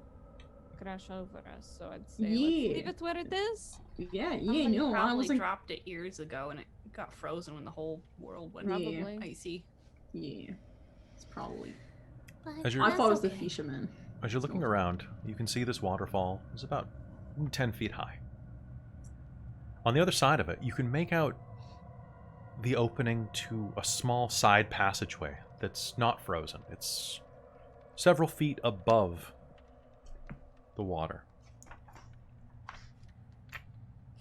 crash over us. So I'd say let's leave it where it is. Yeah, Somebody no, I probably wasn't. dropped it years ago and it got frozen when the whole world went Probably. icy. Yeah, it's probably. As I thought it was the fisherman. As you're looking around, you can see this waterfall is about 10 feet high. On the other side of it, you can make out the opening to a small side passageway that's not frozen. It's several feet above the water.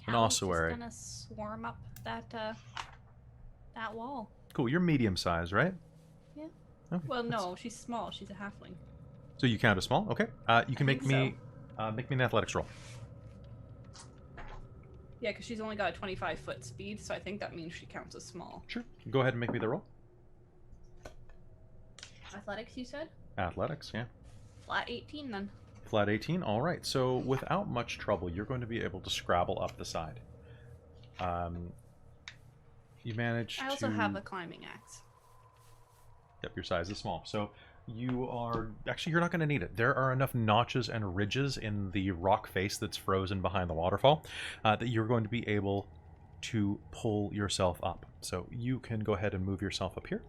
An ossuary. Gonna swarm up that that wall. Cool, you're medium-sized, right? Yeah. Okay, Well, no, she's small. She's a halfling. So you count as small? Okay. You can make me an athletics roll. Yeah, because she's only got a 25-foot speed, so I think that means she counts as small. Sure. Go ahead and make me the roll. Athletics, you said? Athletics, yeah. Flat 18 then. Flat 18. All right. So without much trouble, you're going to be able to scrabble up the side. You manage I also have a climbing axe. Yep, your size is small. So you are... Actually, you're not going to need it. There are enough notches and ridges in the rock face that's frozen behind the waterfall that you're going to be able to pull yourself up. So you can go ahead and move yourself up here.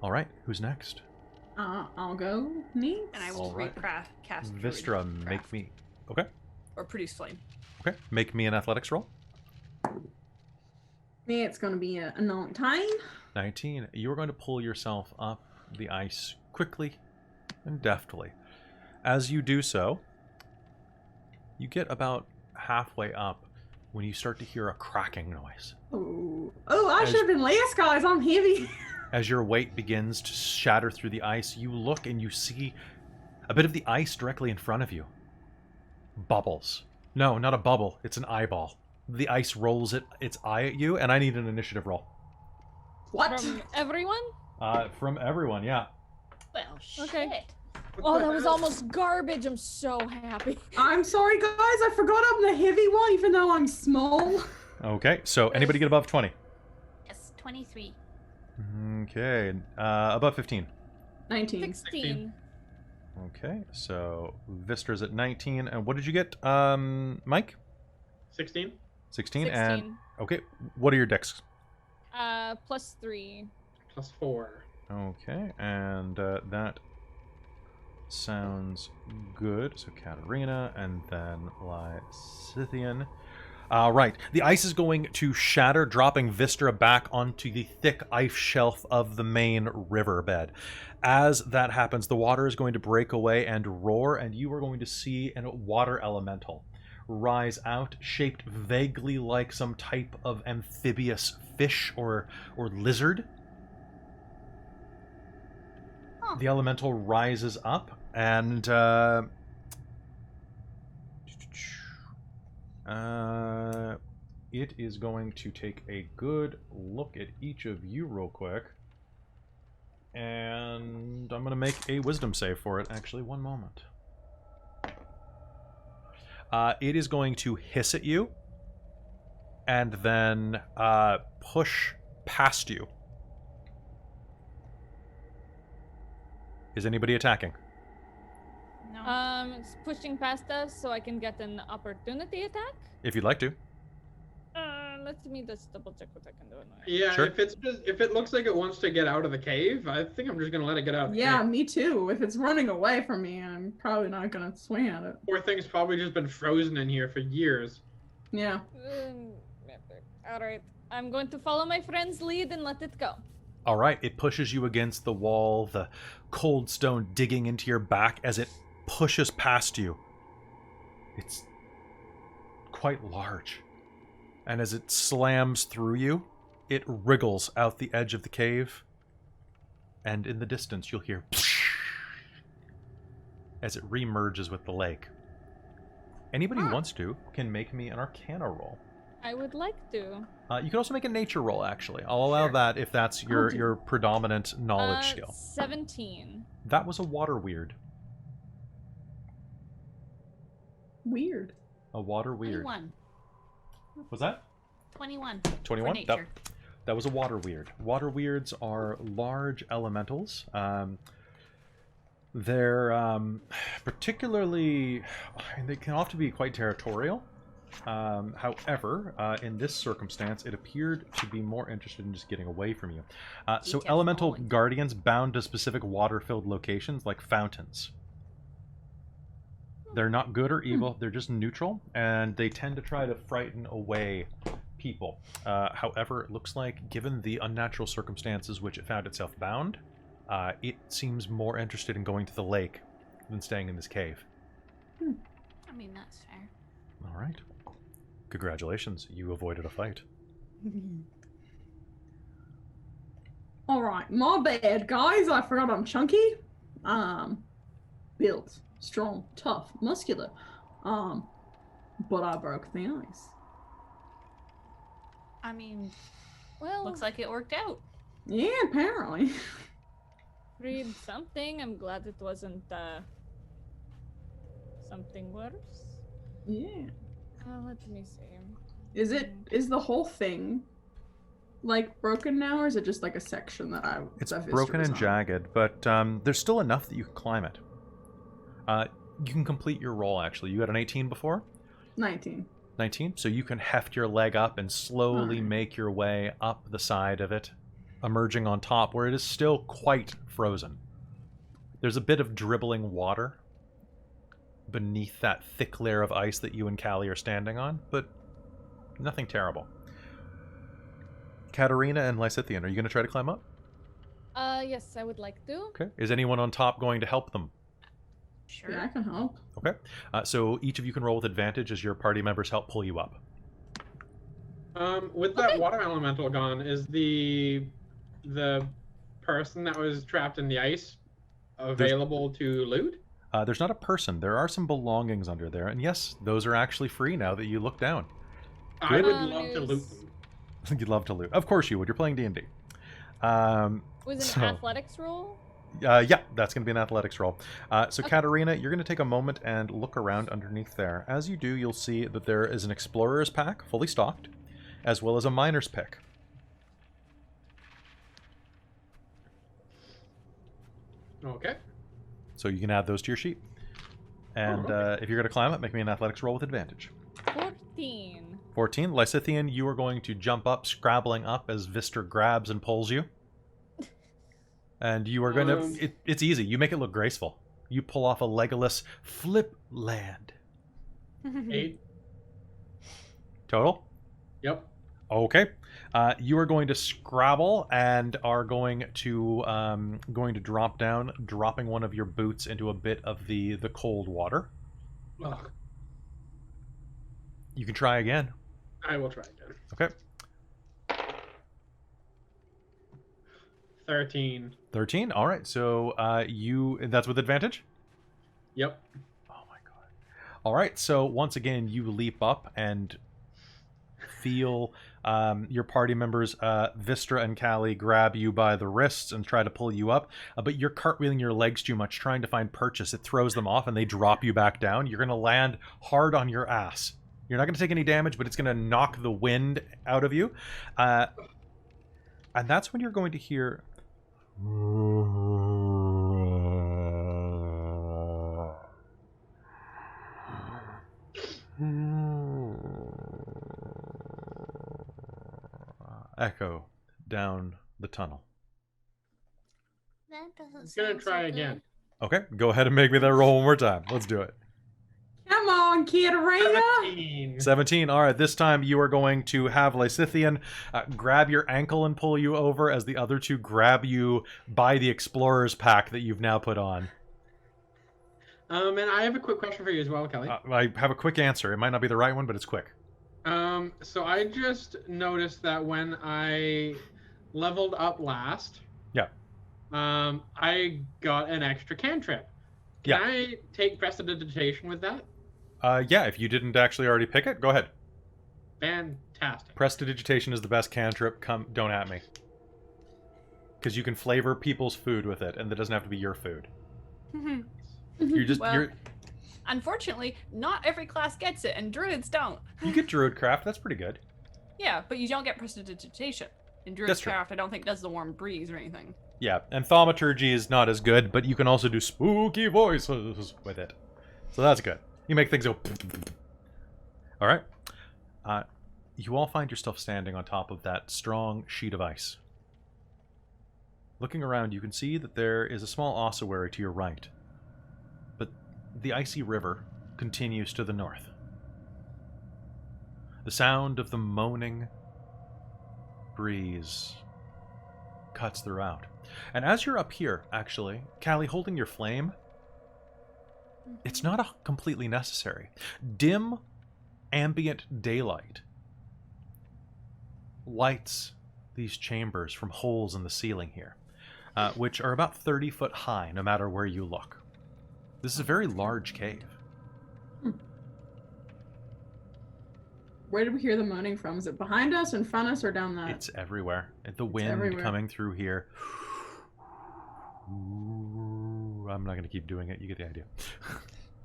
All right. Who's next? I'll go next. And I will cast Vistra, make me... Okay. Or produce flame. Okay. Make me an athletics roll. Me, it's going to be a 19. 19. You are going to pull yourself up the ice quickly and deftly. As you do so, you get about halfway up when you start to hear a cracking noise. Oh, I should have been last, guys. I'm heavy. As your weight begins to shatter through the ice, you look and you see a bit of the ice directly in front of you. Bubbles. No, not a bubble. It's an eyeball. The ice rolls its eye at you, and I need an initiative roll. What? From everyone? From everyone, yeah. Well, shit. Okay. Oh, that was almost garbage. I'm so happy. I'm sorry, guys. I forgot I'm the heavy one, even though I'm small. Okay, so anybody get above 20? Yes, 23. Okay, above 15. 19. 16. Okay, so Vistra's at 19. And what did you get, Mike? 16. 16. 16. And okay, what are your dex? +3. +4. Okay, and that sounds good. So Katarina and then Lysithian. Right, the ice is going to shatter, dropping Vistra back onto the thick ice shelf of the main riverbed. As that happens, the water is going to break away and roar, and you are going to see a water elemental rise out, shaped vaguely like some type of amphibious fish or lizard. Huh. The elemental rises up and it is going to take a good look at each of you real quick. And I'm going to make a wisdom save for it. Actually, one moment. It is going to hiss at you and then push past you. Is anybody attacking? No. It's pushing past us so I can get an opportunity attack. If you'd like to. Let me just double check what I can do. Yeah, Sure. if it looks like it wants to get out of the cave, I think I'm just gonna let it get out of the Yeah, cave. me too. If it's running away from me, I'm probably not going to swing at it. Poor thing's probably just been frozen in here for years. Yeah. Alright, I'm going to follow my friend's lead and let it go. All right, it pushes you against the wall, the cold stone digging into your back as it pushes past you. It's quite large. And as it slams through you, it wriggles out the edge of the cave. And in the distance, you'll hear as it remerges with the lake. Anybody who wants to can make me an Arcana roll. I would like to. You can also make a nature roll, actually. I'll allow that if that's your predominant knowledge skill. 17. That was a water weird. Weird. A water weird. 21. Was that? 21. 21? For nature. That was a water weird. Water weirds are large elementals. They're particularly... They can often be quite territorial. However, in this circumstance, it appeared to be more interested in just getting away from you. So elemental guardians bound to specific water-filled locations like fountains. They're not good or evil, they're just neutral, and they tend to try to frighten away people. However, it looks like, given the unnatural circumstances which it found itself bound, it seems more interested in going to the lake than staying in this cave. I mean, that's fair. All right. Congratulations, you avoided a fight. All right, my bad, guys. I forgot I'm chunky. Built, strong, tough, muscular. But I broke the ice. I mean, Well, Looks like it worked out. Yeah, apparently. read something. I'm glad it wasn't something worse. Yeah. Let me see. Is the whole thing like broken now, or is it just like a section that I? It's that Vista broken was and on? jagged, but there's still enough that you can climb it. You can complete your roll, actually. You had an 18 before? 19. 19? So you can heft your leg up and slowly Alright. make your way up the side of it, emerging on top, where it is still quite frozen. There's a bit of dribbling water beneath that thick layer of ice that you and Callie are standing on, but nothing terrible. Katarina and Lysithian, are you going to try to climb up? Yes, I would like to. Okay. Is anyone on top going to help them? Sure. Yeah, I can help. Okay. So each of you can roll with advantage as your party members help pull you up. With that water elemental gone, is the person that was trapped in the ice available to loot? There's not a person. There are some belongings under there. And yes, those are actually free now that you look down. I would Um, love to loot them. You'd love to loot. Of course you would. You're playing D&D. Was So- an athletics roll? Yeah, that's going to be an athletics roll. So Katarina, you're going to take a moment and look around underneath there. As you do, you'll see that there is an explorer's pack, fully stocked, as well as a miner's pick. Okay. So you can add those to your sheet. And okay. if you're going to climb up, make me an athletics roll with advantage. 14. 14. Lysithian, you are going to jump up, scrabbling up as Vister grabs and pulls you. And you are going to... It's easy. You make it look graceful. You pull off a Legolas flip land. 8. Total? Yep. Okay. You are going to scrabble and are going to drop down, dropping one of your boots into a bit of the cold water. Ugh. You can try again. I will try again. Okay. 13. 13. All right. So that's with advantage? Yep. Oh my god. All right. So once again, you leap up and feel your party members, Vistra and Callie, grab you by the wrists and try to pull you up. But you're cartwheeling your legs too much, trying to find purchase. It throws them off and they drop you back down. You're going to land hard on your ass. You're not going to take any damage, but it's going to knock the wind out of you. And that's when you're going to hear... echo down the tunnel. That doesn't I'm sound gonna try so again. Okay, go ahead and make me that roll one more time. Let's do it. Come on, Katarina. 17. 17. All right, this time you are going to have Lysithian grab your ankle and pull you over as the other two grab you by the explorer's pack that you've now put on. And I have a quick question for you as well, Kelly. I have a quick answer. It might not be the right one, but it's quick. So I just noticed that when I leveled up last, Yeah. I got an extra cantrip. Can I take prestidigitation with that? Yeah, if you didn't actually already pick it, go ahead. Fantastic. Prestidigitation is the best cantrip. Don't at me. Because you can flavor people's food with it, and that doesn't have to be your food. You're just Well, unfortunately, not every class gets it, and druids don't. you get druid craft. That's pretty good. Yeah, but you don't get prestidigitation. And That's true. Druidcraft, I don't think does the warm breeze or anything. Yeah, and thaumaturgy is not as good, but you can also do spooky voices with it. So that's good. You make things go... Alright. You all find yourself standing on top of that strong sheet of ice. Looking around, you can see that there is a small ossuary to your right. But the icy river continues to the north. The sound of the moaning breeze cuts throughout. And as you're up here, actually, Callie, holding your flame, it's not completely necessary. Dim, ambient daylight lights these chambers from holes in the ceiling here, which are about 30 foot high, no matter where you look. This is a very large cave. Where did we hear the moaning from? Is it behind us, in front of us, or down the... It's everywhere. The wind everywhere. coming through here. Ooh, I'm not going to keep doing it. You get the idea.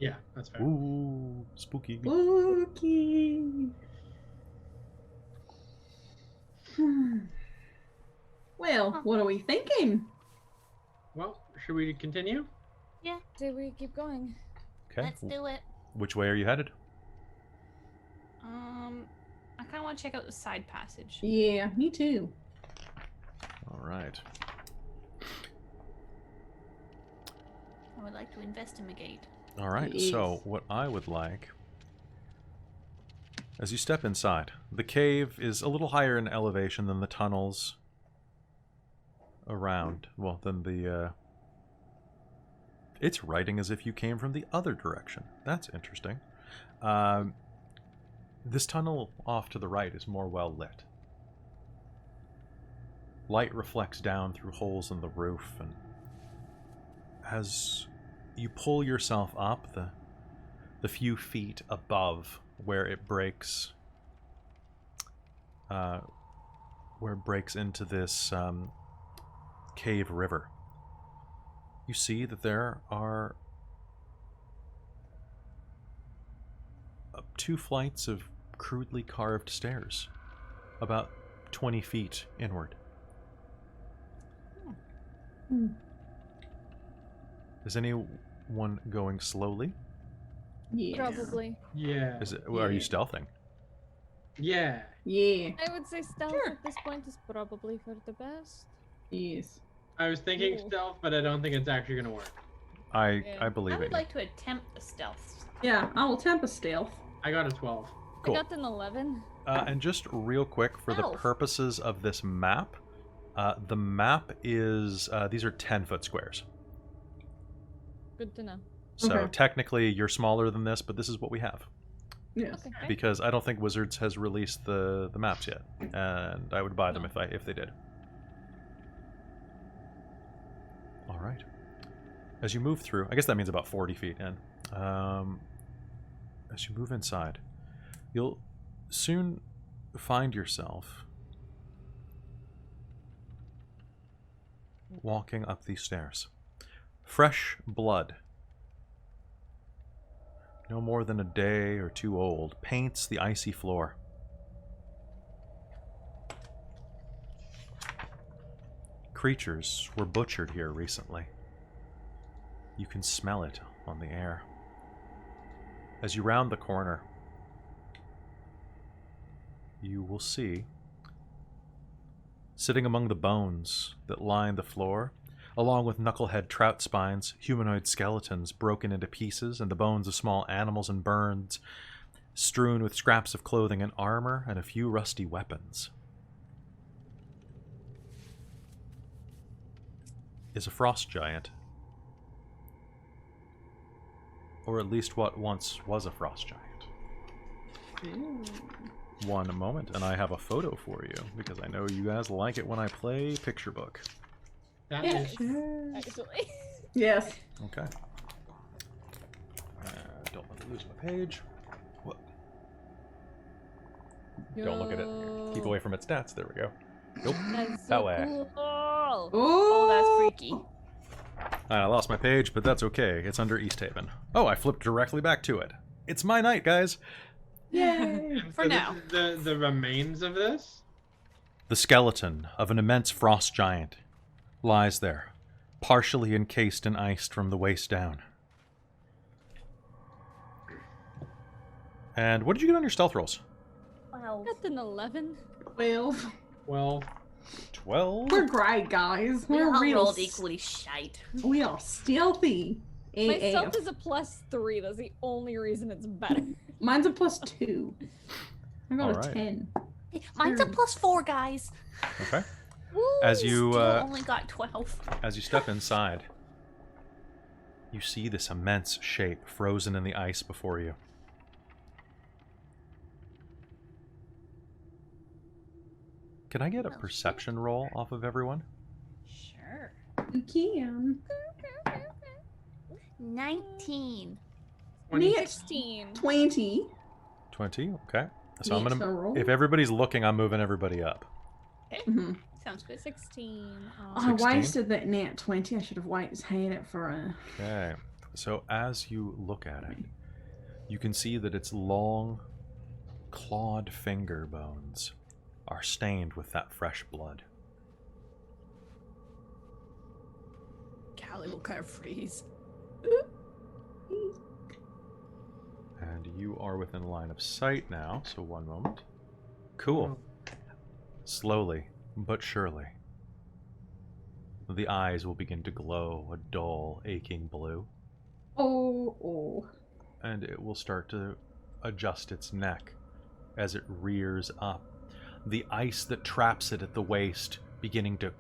Yeah, that's fair. Ooh, spooky. Spooky. Well, what are we thinking? Well, should we continue? Yeah, Say we keep going. Okay. let's do it. Which way are you headed? I kind of want to check out the side passage. Yeah, me too. All right. I would like to investigate. All right. Yes. So what I would like, as you step inside, the cave is a little higher in elevation than the tunnels around. Well, than the... It's writing as if you came from the other direction. That's interesting. This tunnel off to the right is more well lit. Light reflects down through holes in the roof, and as you pull yourself up the few feet above where it breaks into this cave river, you see that there are 2 flights of crudely carved stairs, about 20 feet inward. Is anyone going slowly? Yeah. Probably. Yeah. Are you stealthing? Yeah. Yeah. I would say stealth Sure. at this point is probably for the best. Yes. I was thinking Ooh. stealth, but I don't think it's actually going to work. I Yeah. believe I would it. like to attempt the stealth. Yeah, I will tempt a stealth. I got a 12. Cool. I got an 11. And just real quick, for the Elf. purposes of this map, the map is these are 10-foot squares. Good to know. So Okay. technically, you're smaller than this, but this is what we have. Yes. Okay. Because I don't think Wizards has released the maps yet, and I would buy them No. if they did. All right. As you move through, I guess that means about 40 feet in. As you move inside, you'll soon find yourself walking up these stairs. Fresh blood, no more than a day or 2 old, paints the icy floor. Creatures were butchered here recently. You can smell it on the air. As you round the corner, you will see, sitting among the bones that line the floor, along with knucklehead trout spines, humanoid skeletons broken into pieces, and the bones of small animals and birds, strewn with scraps of clothing and armor, and a few rusty weapons, is a frost giant. Or at least what once was a frost giant. One moment, and I have a photo for you, because I know you guys like it when I play picture book. That Yeah. is Actually. Yes. Okay. Don't let me lose my page. What? Don't look at it. Keep away from its stats. There we go. Nope. That's That so way. cool. Oh, that's freaky. I lost my page, but that's okay. It's under East Haven. Oh, I flipped directly back to it. It's my night, guys. Yay. And For so now. This is the remains of this? The skeleton of an immense frost giant lies there, partially encased and iced from the waist down. And what did you get on your stealth rolls? 12. Got an 11. 12. 12. 12? We're great, guys. We We're all real. rolled equally shite. We are stealthy. My AF. stealth is a +3. That's the only reason it's better. Mine's a +2. I got Alright. a 10. Mine's a +4, guys. Okay. Woo! As you Still only got 12. as you step inside, you see this immense shape frozen in the ice before you. Can I get a perception roll off of everyone? Sure. You can. 19. 16. 20. 20. Okay. So I'm Neat, gonna. so roll. If everybody's looking, I'm moving everybody up. Mhm. Sounds good. 16. I 16? wasted that nat 20. I should have had it for a. Okay. So as you look at it, you can see that its long, clawed finger bones are stained with that fresh blood. Callie will kind of freeze. And you are within line of sight now, so one moment. Cool. Slowly, but surely, the eyes will begin to glow a dull, aching blue, Oh. and it will start to adjust its neck as it rears up. The ice that traps it at the waist beginning to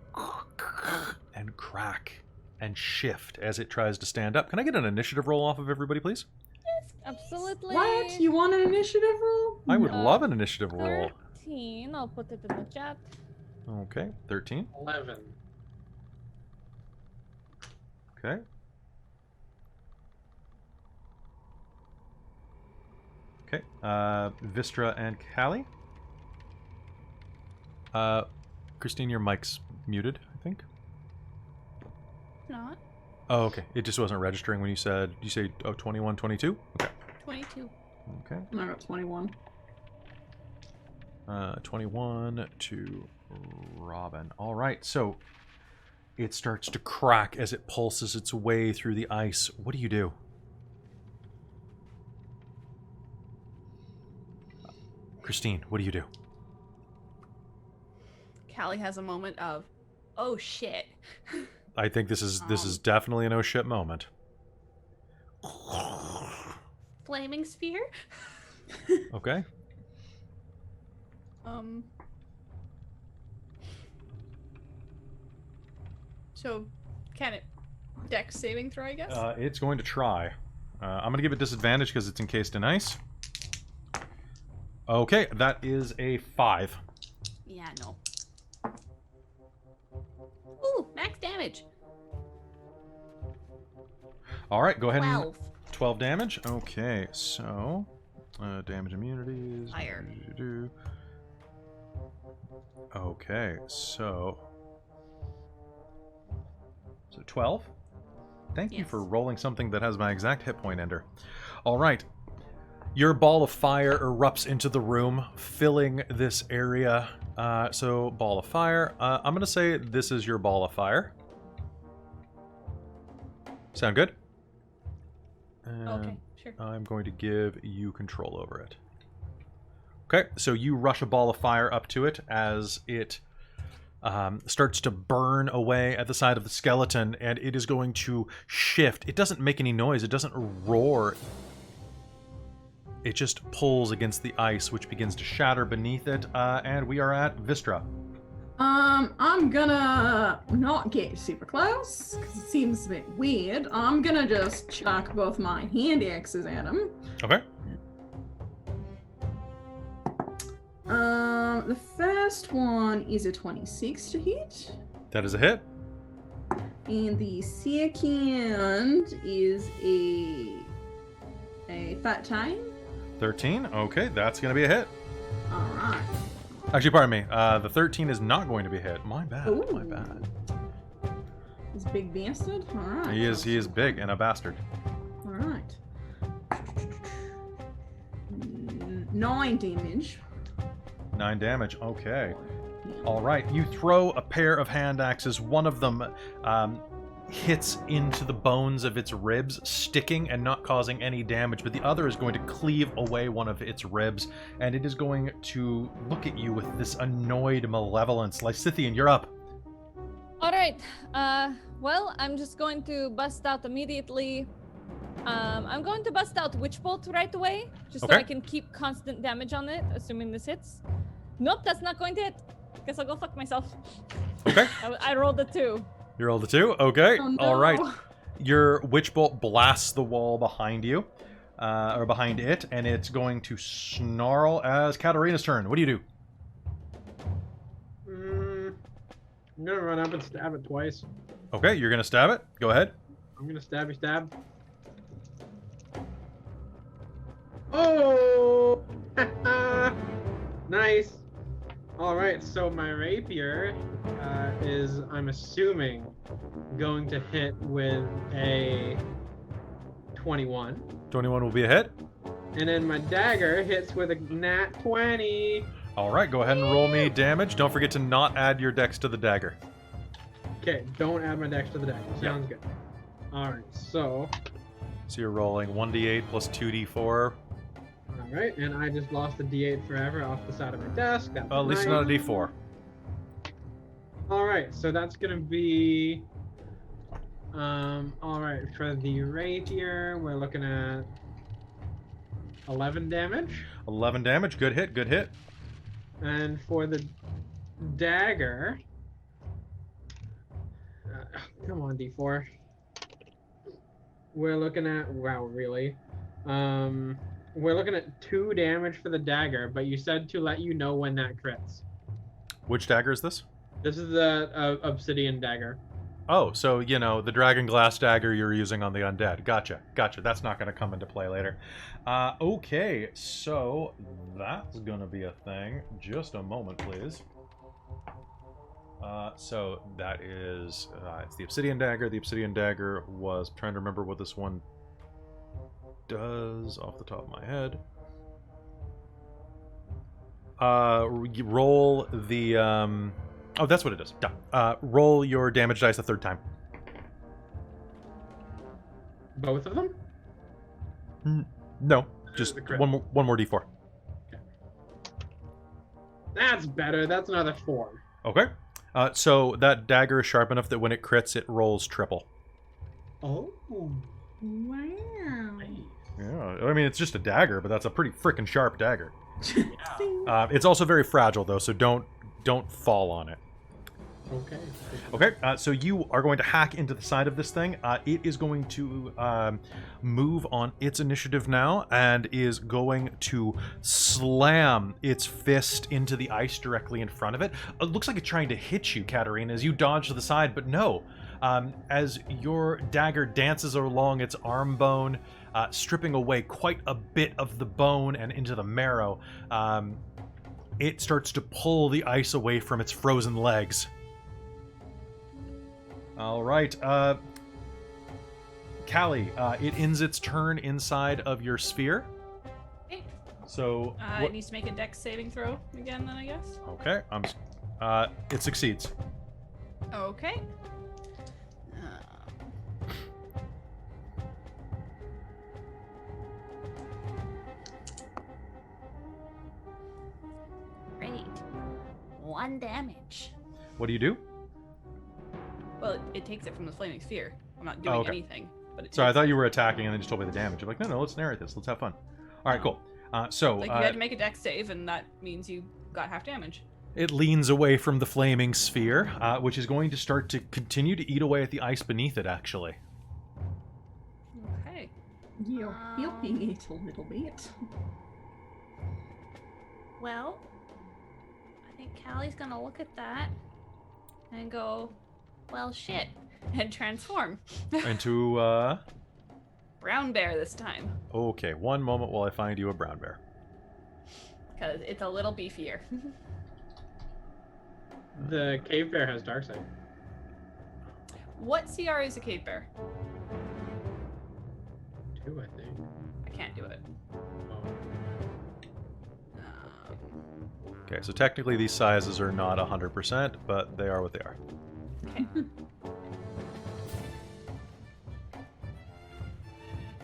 and crack and shift as it tries to stand up. Can I get an initiative roll off of everybody, please? Absolutely. What? You want an initiative roll? I would love an initiative roll. 13. I'll put it in the chat. Okay, 13. 11. Okay. Okay, Vistra and Callie. Christine, your mic's muted, I think. Not. Oh, okay. It just wasn't registering when you said, you say, 21, 22? Okay. 22. Okay. I got 21. 21 to Robin. All right, so it starts to crack as it pulses its way through the ice. What do you do? Christine, what do you do? Callie has a moment of, oh shit. I think this is definitely an oh shit moment. Flaming sphere? Okay. So, can it dex saving throw, I guess? It's going to try. I'm going to give it disadvantage because it's encased in ice. Okay, that is a 5. Yeah, no. Ooh, max damage. All right, go ahead 12. and 12 damage. Okay, so damage immunities. Fire. Okay, so 12. Thank you Yes. for rolling something that has my exact hit point ender. All right. Your ball of fire erupts into the room, filling this area. So, ball of fire. I'm going to say this is your ball of fire. Sound good? Okay, sure. I'm going to give you control over it. Okay, so you rush a ball of fire up to it as it starts to burn away at the side of the skeleton, and it is going to shift. It doesn't make any noise. It doesn't roar. It just pulls against the ice, which begins to shatter beneath it, and we are at Vistra. I'm gonna not get super close, because it seems a bit weird. I'm gonna just chuck both my hand axes at him. Okay. The first one is a 26 to hit, That is a hit. and the second is a 13. 13. Okay, that's going to be a hit. Alright. Actually, pardon me. The 13 is not going to be a hit. My bad. Ooh. My bad. This big bastard. Alright. He is big and a bastard. Alright. 9 damage. 9 damage. Okay. All right, you throw a pair of hand axes. One of them hits into the bones of its ribs, sticking and not causing any damage, but the other is going to cleave away one of its ribs, and it is going to look at you with this annoyed malevolence. Lysithian, you're up. All right. Well, I'm just going to bust out immediately. I'm going to bust out Witch Bolt right away, just so Okay. I can keep constant damage on it, assuming this hits. Nope, that's not going to hit. Guess I'll go fuck myself. Okay. I rolled a 2. You rolled a 2? Okay. Oh, no. All right. Your Witch Bolt blasts the wall behind you, or behind it, and it's going to snarl as Katarina's turn. What do you do? I'm gonna run up and stab it twice. Okay, you're going to stab it. Go ahead. I'm gonna stab. Oh! Nice. All right, so my rapier is, I'm assuming, going to hit with a 21. 21 will be a hit. And then my dagger hits with a nat 20. All right, go ahead and roll me damage. Don't forget to not add your dex to the dagger. Okay, don't add my dex to the dagger. Sounds good. All right, so... So you're rolling 1d8 plus 2d4. All right, and I just lost the d8 forever off the side of my desk. That's At least nice. not a d4. All right, so that's gonna be... all right, for the rapier, we're looking at 11 damage. 11 damage. Good hit, good hit. And for the dagger... come on, d4. We're looking at... Wow, really? We're looking at 2 damage for the dagger, but you said to let you know when that crits. Which dagger is this? This is the obsidian dagger. Oh, so, you know, the dragon glass dagger you're using on the undead. Gotcha. That's not going to come into play later. Okay, so that's going to be a thing. Just a moment, please. So that is... it's the obsidian dagger. The obsidian dagger was... I'm trying to remember what this one does off the top of my head. Roll the... Oh, that's what it does. Done. Roll your damage dice a third time. Both of them? No, just The crit. one more d4. That's better. That's another 4. Okay. So that dagger is sharp enough that when it crits, it rolls triple. Oh. Wow. Yeah, I mean, it's just a dagger, but that's a pretty freaking sharp dagger. It's also very fragile, though, so don't fall on it. Okay. Okay, so you are going to hack into the side of this thing. It is going to move on its initiative now and is going to slam its fist into the ice directly in front of it. It looks like it's trying to hit you, Katarina, as you dodge to the side, but no. As your dagger dances along its arm bone, stripping away quite a bit of the bone and into the marrow, it starts to pull the ice away from its frozen legs. All right, Callie, it ends its turn inside of your sphere. Okay. So It needs to make a dex saving throw again, then I guess. okay, it succeeds. Okay. Great. 1 damage. What do you do? Well, it takes it from the flaming sphere. I'm not doing okay. anything. But it Sorry, I takes thought it. you were attacking and then just told me the damage. I'm like, no, let's narrate this. Let's have fun. All right, cool. So Like, you had to make a dex save, and that means you got half damage. it leans away from the flaming sphere, which is going to start to continue to eat away at the ice beneath it, actually. Okay. You're helping it a little bit. Well, I think Callie's gonna look at that and go, well, shit. And transform. Into, Brown bear this time. okay, one moment while I find you a brown bear. Because it's a little beefier. The cave bear has dark sight. What CR is a cave bear? 2, I think. I can't do it. Oh. Um, Okay, so technically these sizes are not 100%, but they are what they are. Okay.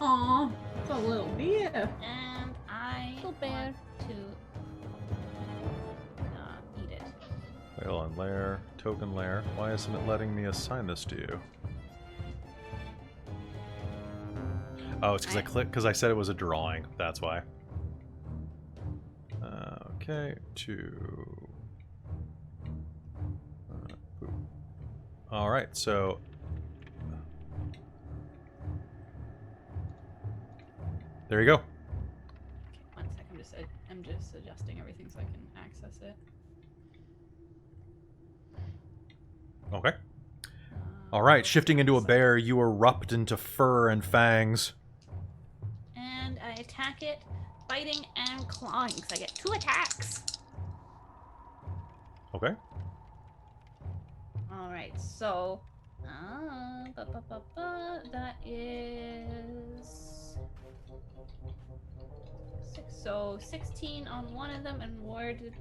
Aw, it's a little beer. And I Little bear. want to eat it. Wait, hold on. Layer, token layer. Why isn't it letting me assign this to you? Oh, it's because I said it was a drawing. That's why. Okay, all right, so there you go. Okay, 1 second. I'm just adjusting everything so I can access it. Okay. All right, shifting into a bear, you erupt into fur and fangs. And I attack it, biting and clawing, so I get 2 attacks. Okay. Alright, so that is 6. So 16 on one of them, and where did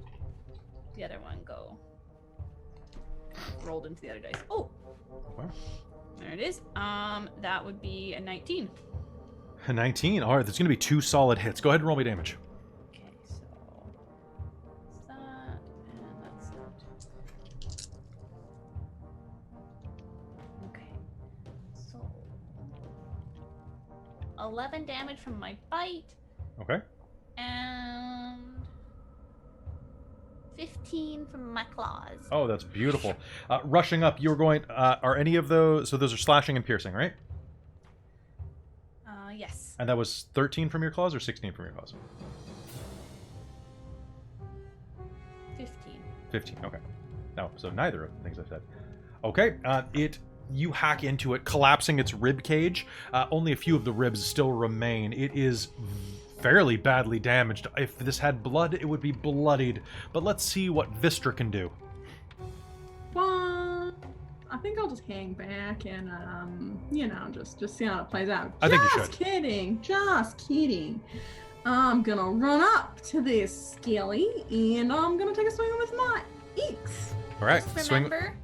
the other one go? Rolled into the other dice. Oh! Okay. There it is. That would be a 19. A 19. All right, there's going to be 2 solid hits. Go ahead and roll me damage. Okay, so that's that, and that's that. Okay, so 11 damage from my bite, Okay. and 15 from my claws. Oh, that's beautiful. Rushing up, you're going... are any of those... So those are slashing and piercing, right? Yes. And that was 13 from your claws or 16 from your claws? 15. 15, okay. No, so neither of the things I said. Okay, you hack into it, collapsing its rib cage. Only a few of the ribs still remain. It is fairly badly damaged. If this had blood, it would be bloodied. But let's see what Vistra can do. Well, I think I'll just hang back and, you know, just see how it plays out. I think you Just should. kidding. Just kidding. I'm gonna run up to this skelly and I'm gonna take a swing with my axe. All right, Just swing. remember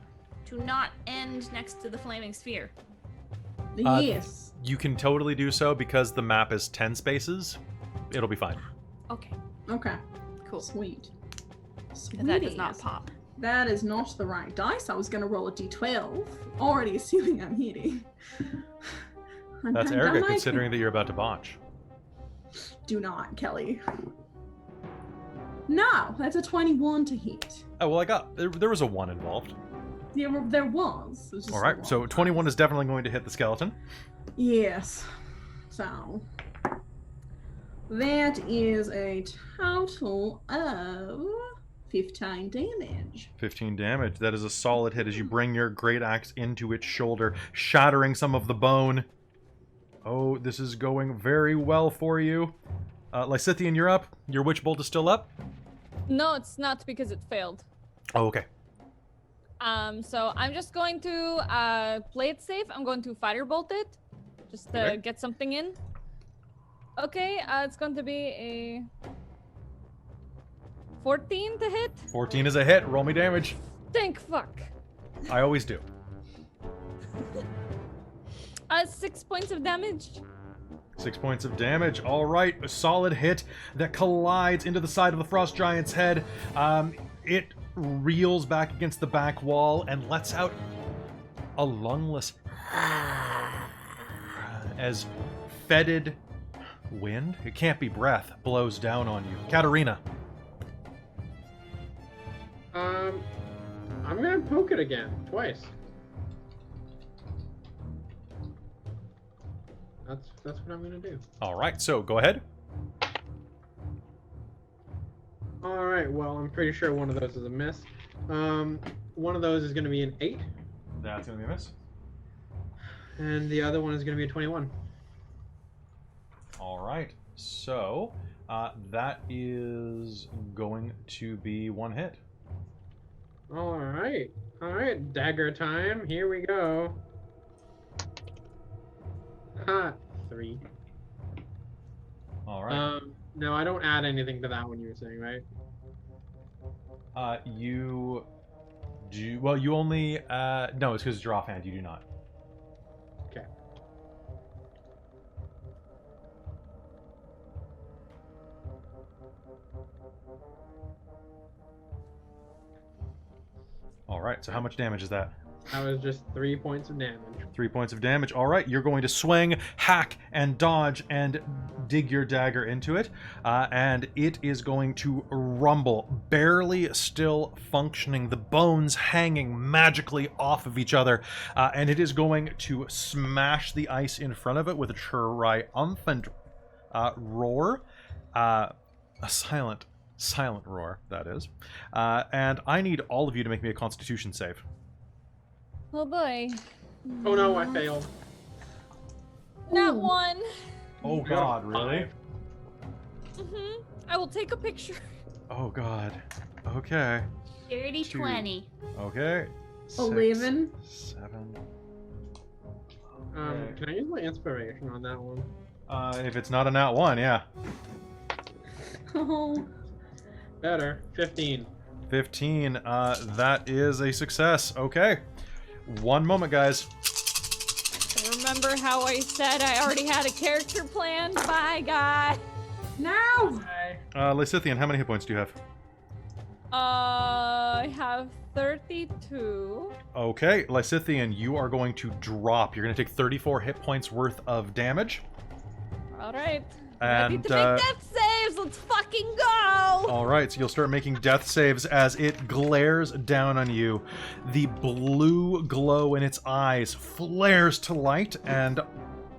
to not end next to the flaming sphere. Yes. You can totally do so because the map is 10 spaces. It'll be fine. Okay, Okay. cool. Sweet. Sweet. And that does not pop. That is not the right dice. I was gonna roll a d12, already assuming I'm hitting. That's arrogant considering that you're about to botch. Do not, Kelly. No, that's a 21 to hit. Oh, well, I got... There was a 1 involved. Yeah, there was. It was just All a right, roll. so 21 is definitely going to hit the skeleton. Yes. So that is a total of 15 damage. 15 damage. That is a solid hit as you bring your great axe into its shoulder, shattering some of the bone. Oh, this is going very well for you. Lysithian, you're up. Your witch bolt is still up. No, it's not because it failed. Oh, okay. So I'm just going to play it safe. I'm going to firebolt it, just to Okay. get something in. Okay, it's going to be a 14 to hit. 14 is a hit. Roll me damage. Thank fuck. I always do. 6 points of damage. 6 points of damage. All right, a solid hit that collides into the side of the frost giant's head. It reels back against the back wall and lets out a lungless as fetid wind, it can't be breath, blows down on you. Katarina. I'm gonna poke it again, twice. That's what I'm gonna do. All right, so go ahead. All right. Well, I'm pretty sure one of those is a miss. One of those is gonna be an 8, That's gonna be a miss. and the other one is gonna be a 21. All right, so that is going to be 1 hit. All right. Dagger time. Here we go. Ha, 3. All right. No, I don't add anything to that one you were saying, right? You do well. You only no, it's because it's your offhand. You do not. Okay. All right. So how much damage is that? That was just 3 points of damage. 3 points of damage. All right, you're going to swing, hack, and dodge, and dig your dagger into it. And it is going to rumble, barely still functioning, the bones hanging magically off of each other. And it is going to smash the ice in front of it with a triumphant roar. A silent roar, that is. And I need all of you to make me a Constitution save. Oh boy. Oh no, I failed. Not one. Oh god, really? I will take a picture. Oh god. Okay. Dirty 2. 20. Okay. 11. 7. Can I use my inspiration on that one? If it's not a nat 1, yeah. Oh. Better. 15. 15. That is a success. Okay. One moment, guys. Remember how I said I already had a character planned? Bye, guy. No! Lysithian, how many hit points do you have? I have 32. Okay, Lysithian, you are going to drop. You're going to take 34 hit points worth of damage. All right. And Ready to make death saves. Let's fucking go. all right, so you'll start making death saves as it glares down on you. The blue glow in its eyes flares to light, and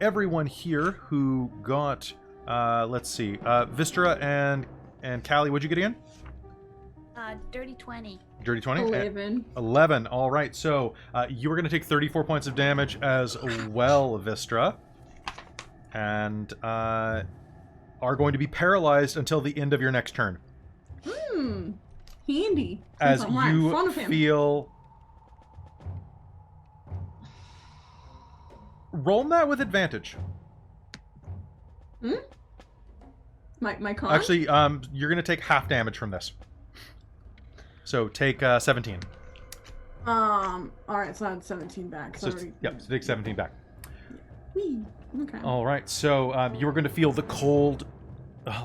everyone here who got, let's see, Vistra and Callie, what'd you get again? Dirty 20. Dirty 20? 11. 11. All right, so you are going to take 34 points of damage as well, Vistra. And are going to be paralyzed until the end of your next turn. Handy. As Since I'm right in front you of him. feel... Roll that with advantage. My con? Actually, you're going to take half damage from this. So take 17. Alright, so I had 17 back. So, yep, so take 17 back. Whee. Okay. All right, so you are going to feel the cold.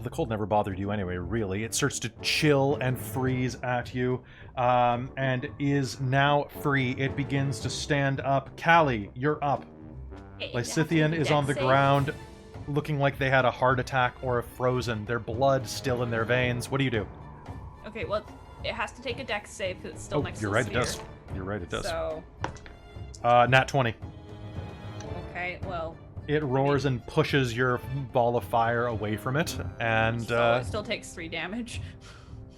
The cold never bothered you anyway, really. It starts to chill and freeze at you, and is now free. It begins to stand up. Callie, you're up. Lysithian is on the ground, looking like they had a heart attack or a frozen. Their blood still in their veins. What do you do? Okay, well, it has to take a dex save because it's still next to you're the right, sphere. it does. You're right, it does. So, Nat 20. okay, well, It roars and pushes your ball of fire away from it, and so it still takes 3 damage.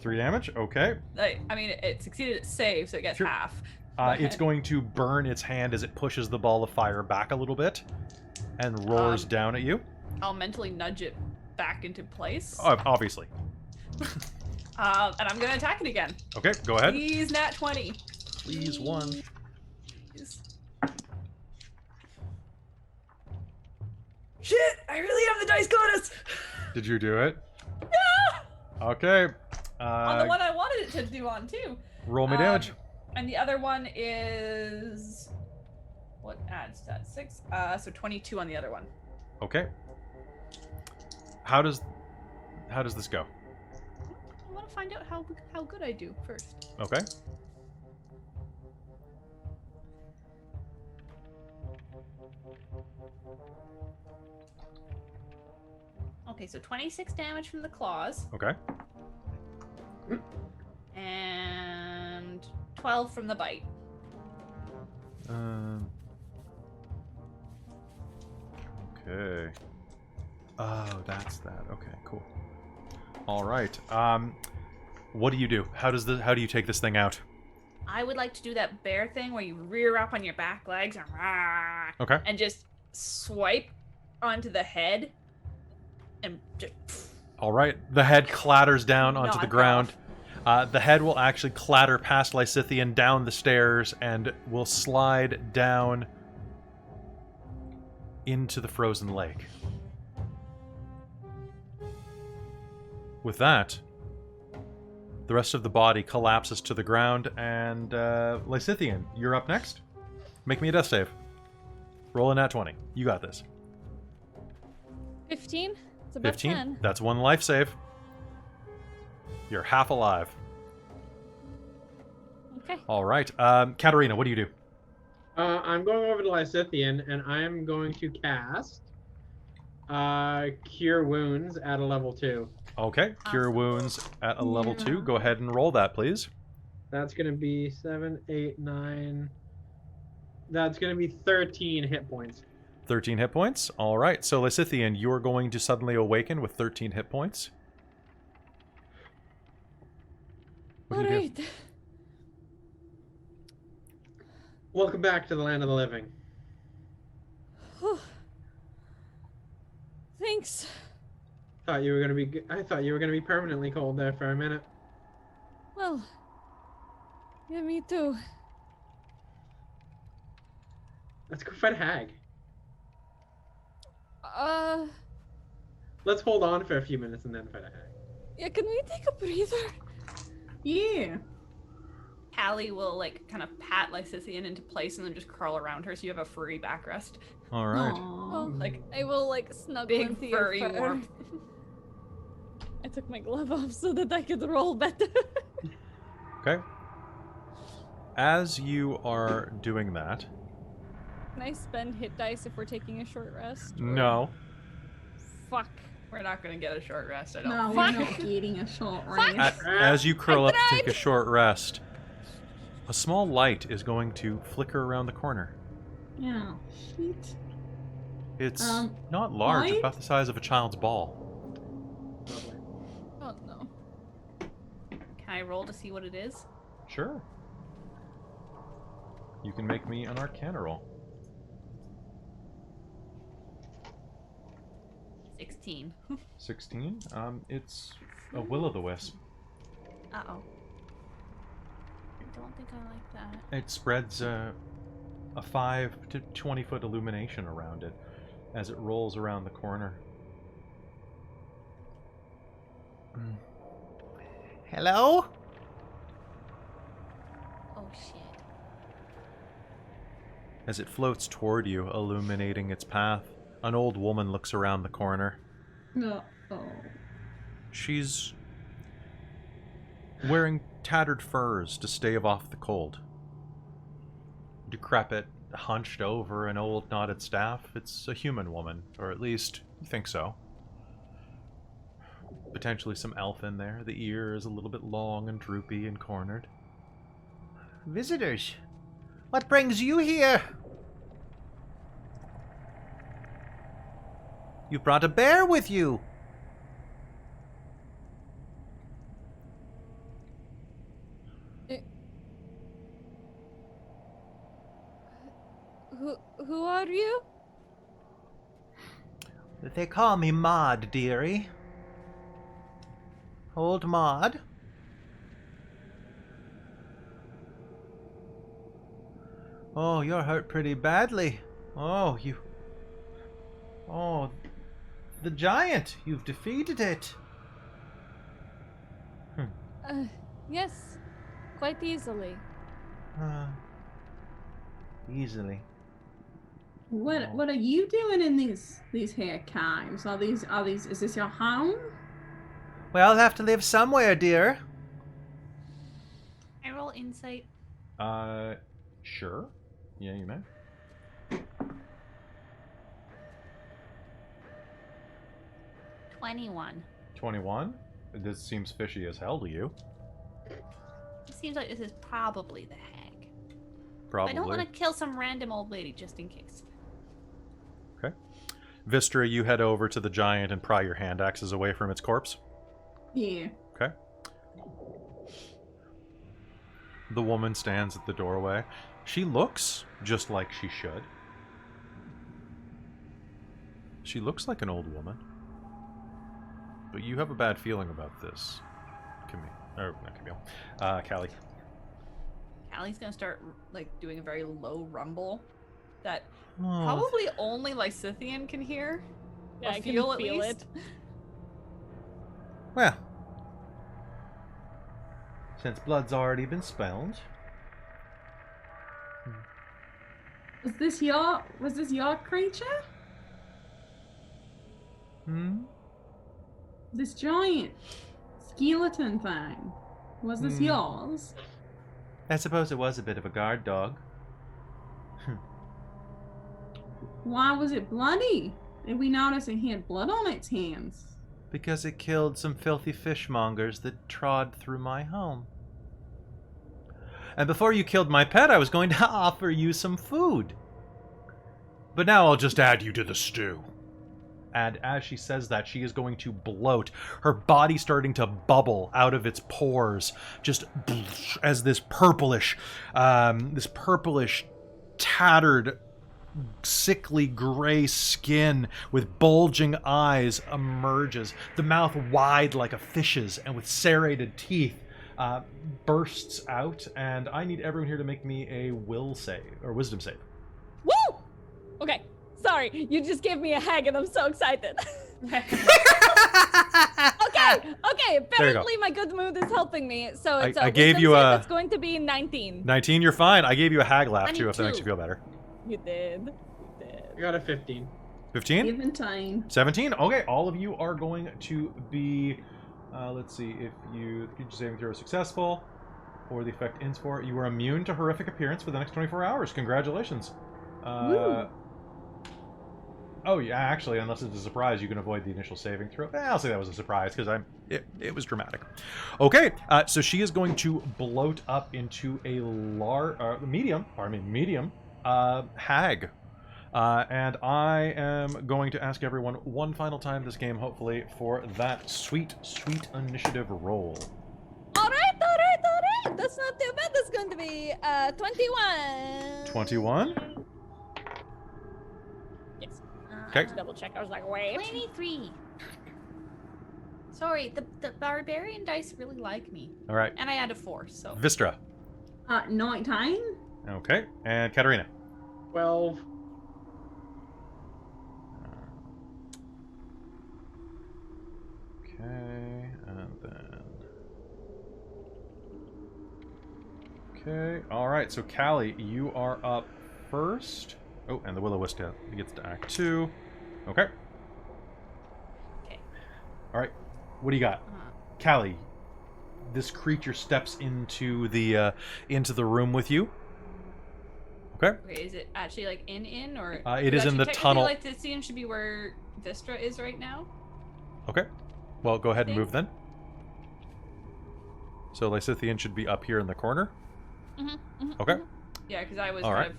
3 damage. Okay. I mean, it succeeded its save, so it gets Sure. half. It's going to burn its hand as it pushes the ball of fire back a little bit, and roars down at you. I'll mentally nudge it back into place. Obviously. And I'm gonna attack it again. Okay, go ahead. Please, nat 20. Please, 1. Please. Shit! I really have the dice goddess! Did you do it? Yeah! Okay. On the one I wanted it to do on, too. Roll me damage. And the other one is... What adds to that? 6? So 22 on the other one. Okay. How does this go? I want to find out how good I do first. Okay. Okay, so 26 damage from the claws. Okay. And 12 from the bite. Okay. Oh, that's that. Okay, cool. All right. What do you do? How do you take this thing out? I would like to do that bear thing where you rear up on your back legs Okay. and just swipe onto the head and just... All right. The head clatters down onto Knock the ground. off. The head will actually clatter past Lysithian down the stairs and will slide down into the frozen lake. With that, The rest of the body collapses to the ground, and Lysithian, you're up next. Make me a death save. Roll a nat 20. You got this. 15? It's about 15? 10. That's one life save. You're half alive. Okay. All right. Katarina, what do you do? I'm going over to Lysithian, and I'm going to cast Cure Wounds at a level 2. Okay. Cure wounds at a level 2. Go ahead and roll that, please. That's going to be 7, 8, 9. That's going to be 13 hit points. 13 hit points. All right. So, Lysithian, you're going to suddenly awaken with 13 hit points. What do you do? Welcome back to the land of the living. Thanks. I thought you were gonna be permanently cold there for a minute. Well, yeah, me too. Let's go fight a hag. Let's hold on for a few minutes and then fight a hag. Yeah, can we take a breather? Yeah. Callie will like kind of pat Lysithian into place and then just curl around her so you have a furry backrest. All right. Oh, Like I will like snuggle big into your furry fur. warmth. I took my glove off so that I could roll better. Okay. As you are doing that... Can I spend hit dice if we're taking a short rest? No. Fuck. We're not gonna get a short rest, I don't No, think. we're not getting a short rest. As you curl I up to take tried. a short rest, a small light is going to flicker around the corner. Yeah. Shit. It's not large, light? about the size of a child's ball. Lovely. Oh no. Can I roll to see what it is? Sure. You can make me an Arcana roll. 16. 16. It's a will-o'-the-wisp. Uh-oh. I don't think I like that. It spreads a 5 to 20 foot illumination around it as it rolls around the corner. Hello? Oh shit. As it floats toward you, illuminating its path, an old woman looks around the corner. No. Oh. She's wearing tattered furs to stave off the cold. Decrepit, hunched over an old knotted staff. It's a human woman, or at least you think so. Potentially some elf in there. The ear is a little bit long and droopy and cornered. Visitors, what brings you here? You brought a bear with you. Who are you? They call me Maud, dearie. Old Maud. Oh, you're hurt pretty badly. Oh, you... Oh, the giant! You've defeated it! Yes. Quite easily. Easily. What are you doing in these here caves? Are these is this your home? Well, I'll have to live somewhere, dear. I roll insight. Sure. Yeah, you may. 21. 21? This seems fishy as hell to you. It seems like this is probably the hag. Probably. I don't want to kill some random old lady just in case. Okay. Vistra, you head over to the giant and pry your hand axes away from its corpse. Yeah. Okay. The woman stands at the doorway. She looks just like she should. She looks like an old woman. But you have a bad feeling about this. Callie. Callie's gonna start like doing a very low rumble that probably only Lysithian can hear. Yeah, Or I feel can at feel least. it. Well, since blood's already been spilled. Was this your creature? This giant skeleton thing. Was this yours? I suppose it was a bit of a guard dog. Why was it bloody? Did we notice it had blood on its hands? Because it killed some filthy fishmongers that trod through my home. And before you killed my pet, I was going to offer you some food. But now I'll just add you to the stew. And as she says that, she is going to bloat, her body starting to bubble out of its pores, just as this purplish, tattered, sickly gray skin with bulging eyes emerges, the mouth wide like a fish's and with serrated teeth bursts out. And I need everyone here to make me a will save, or wisdom save. Woo! Okay, sorry, you just gave me a hag and I'm so excited. Okay, apparently my good mood is helping me. So it's I gave you a... It's going to be 19. 19, you're fine. I gave you a hag laugh too, if that makes you feel better. You did. I got a 15. 15? Even time. 17? Okay, all of you are going to be... let's see, if the creature saving throw is successful, or the effect ends for it, you are immune to horrific appearance for the next 24 hours. Congratulations. Oh, yeah, actually, unless it's a surprise, you can avoid the initial saving throw. I'll say that was a surprise, because it was dramatic. Okay, so she is going to bloat up into a medium hag. And I am going to ask everyone one final time this game, hopefully, for that sweet, sweet initiative roll. All right. That's not too bad. That's going to be 21. 21? Yes. Okay. Double check. I was like, wait. 23. Sorry, the barbarian dice really like me. All right. And I had a 4, so. Vistra. 19. Okay. And Katarina. 12. Okay, and then... Okay, alright, so Callie, you are up first. Oh, and the Will-O-Wisp gets to Act 2. Okay. Okay. Alright, what do you got? Callie, this creature steps into the room with you. Okay. Okay, is it actually like in or? It is in the tunnel. Like the scene should be where Vistra is right now. Okay. Well, go ahead and move then. So Lysithian should be up here in the corner. Okay. Yeah, because I was All kind right.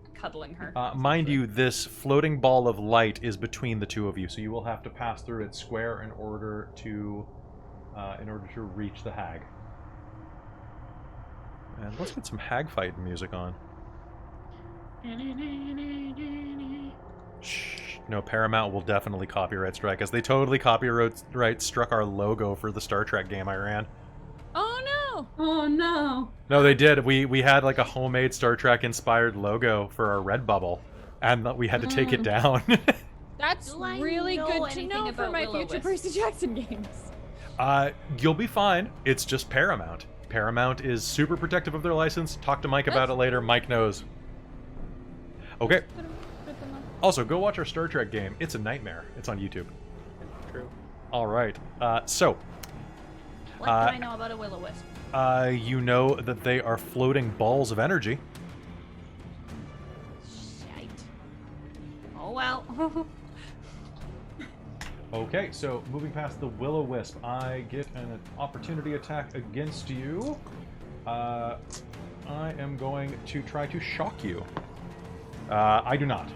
of cuddling her. Mind you, this floating ball of light is between the two of you, so you will have to pass through its square in order to reach the hag. And let's get some hag fight music on. Shh. No, Paramount will definitely copyright strike us. They totally copyright struck our logo for the Star Trek game I ran. Oh no! Oh no. No, they did. We had like a homemade Star Trek inspired logo for our Redbubble, and we had to take it down. That's Do I really know good to anything know for about my future Will-O-Wisp? Percy Jackson games. You'll be fine. It's just Paramount. Paramount is super protective of their license. Talk to Mike about it later. Mike knows. Okay. Also, go watch our Star Trek game. It's a nightmare. It's on YouTube. True. All right. So. What do I know about a Will-O-Wisp? You know that they are floating balls of energy. Shite. Oh well. Okay, so moving past the Will-O-Wisp, I get an opportunity attack against you. I am going to try to shock you. I do not.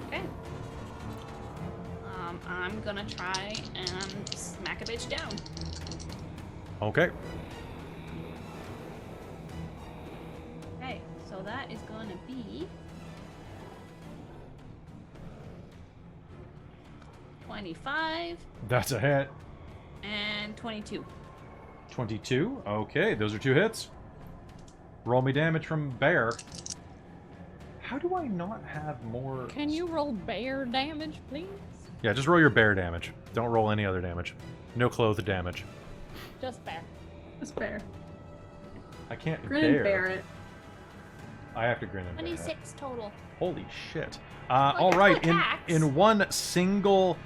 Okay. I'm gonna try and smack a bitch down. Okay. Okay, so that is gonna be 25 That's a hit. and 22. 22. Okay, those are 2 hits. Roll me damage from Bear. How do I not have more... Can you roll bear damage, please? Yeah, just roll your bear damage. Don't roll any other damage. No clothed damage. Just bear. That's fair. I can't Grin and bear it. I have to grin and bear it. 26 total. Holy shit. Well, All right, attacks. in one single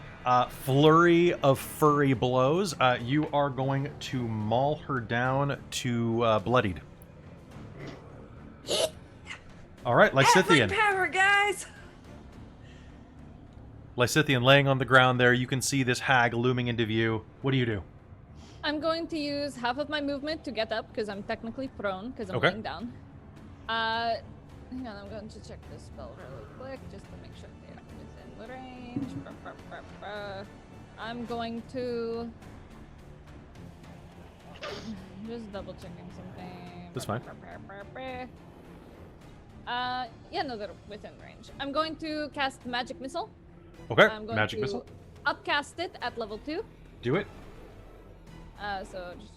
flurry of furry blows, you are going to maul her down to bloodied. All right, Lysithian. Power, guys! Lysithian laying on the ground there. You can see this hag looming into view. What do you do? I'm going to use half of my movement to get up because I'm technically prone because I'm Okay. laying down. Hang on, I'm going to check this spell really quick just to make sure they're within the range. I'm going to just double checking something. That's fine. Yeah, no, they're within range. I'm going to cast Magic Missile. Okay, I'm going magic to missile. upcast it at level 2. Do it. So just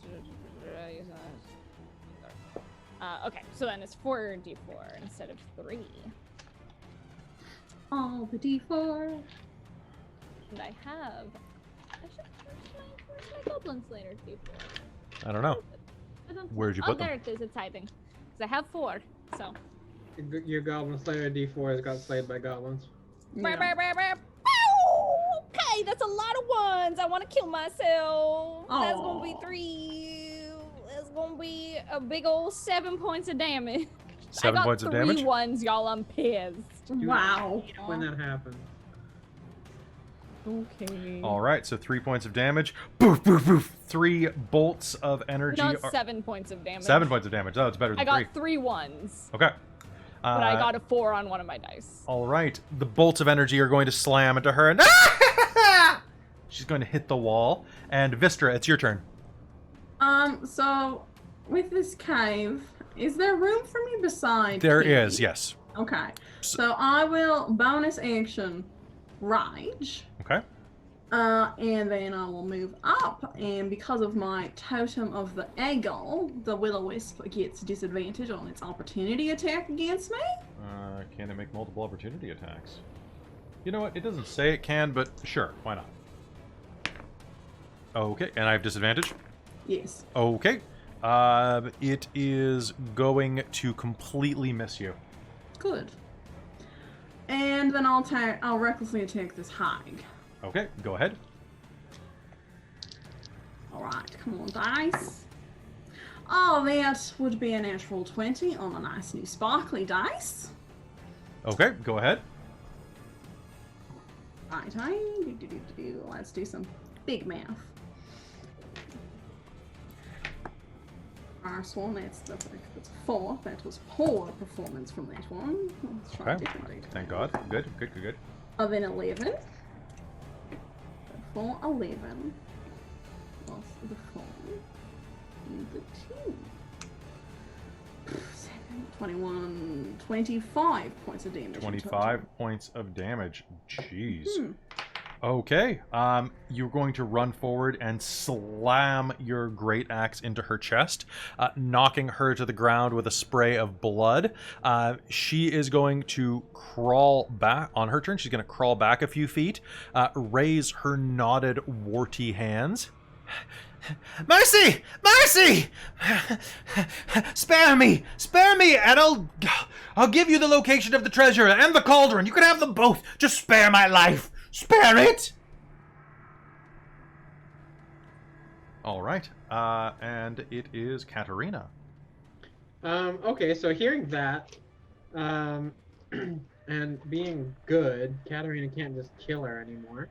okay, so then it's 4d4 instead of 3. All the D4. And I have. Where's my Goblin Slayer d4? I don't know. Where'd you put them? There it is. It's hiding. Because I have 4. So. Your Goblin Slayer D4 has got slayed by goblins. Yeah. Okay, that's a lot of ones. I want to kill myself. That's gonna be Aw. 3. That's gonna be a big old 7 points of damage. 7 points of damage. 3 ones, y'all. I'm pissed. Wow. When that happens. Okay. All right, so 3 points of damage. Boof, boof, boof. 3 bolts of energy. No, 7 points of damage. 7 points of damage. Oh, it's better than I 3. got 3 ones, Okay. but I got a 4 on one of my dice. All right, the bolts of energy are going to slam into her, and she's going to hit the wall. And Vistra, it's your turn. So with this cave, is there room for me beside? There Kitty? is, yes. Okay. So I will bonus action rage. Okay. And then I will move up, and because of my totem of the eagle, the will-o-wisp gets disadvantage on its opportunity attack against me. Can it make multiple opportunity attacks? You know what? It doesn't say it can, but sure, why not? Okay, and I have disadvantage? Yes. Okay. It is going to completely miss you. Good. And then I'll recklessly attack this hag. Okay, go ahead. Alright, come on, dice. Oh, that would be a natural 20 on a nice new sparkly dice. Okay, go ahead. Right, let's do some big math. First one, that's 4. That was poor performance from that one. Let's try a Okay, different data. thank God. Good, good, good, good. Then 11. 4, 11. Plus the 4. And the 2. 7, 21, 25 points of damage. in total. 25 points of damage. Jeez. Hmm. Okay. You're going to run forward and slam your great axe into her chest, knocking her to the ground with a spray of blood. She is going to crawl back on her turn. She's going to crawl back a few feet, raise her knotted, warty hands. Mercy! Mercy! Spare me! Spare me, and I'll give you the location of the treasure and the cauldron. You can have them both. Just spare my life. Spare it! All right. And it is Katarina. Okay, so hearing that, and being good, Katarina can't just kill her anymore.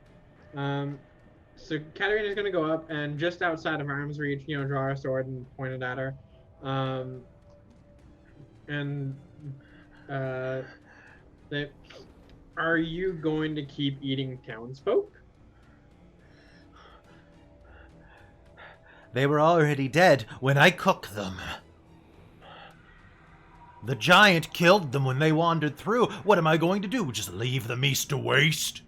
So Katarina's gonna go up and just outside of arm's reach, draw her sword and point it at her. Are you going to keep eating townsfolk? They were already dead when I cooked them. The giant killed them when they wandered through. What am I going to do? Just leave the meat to waste?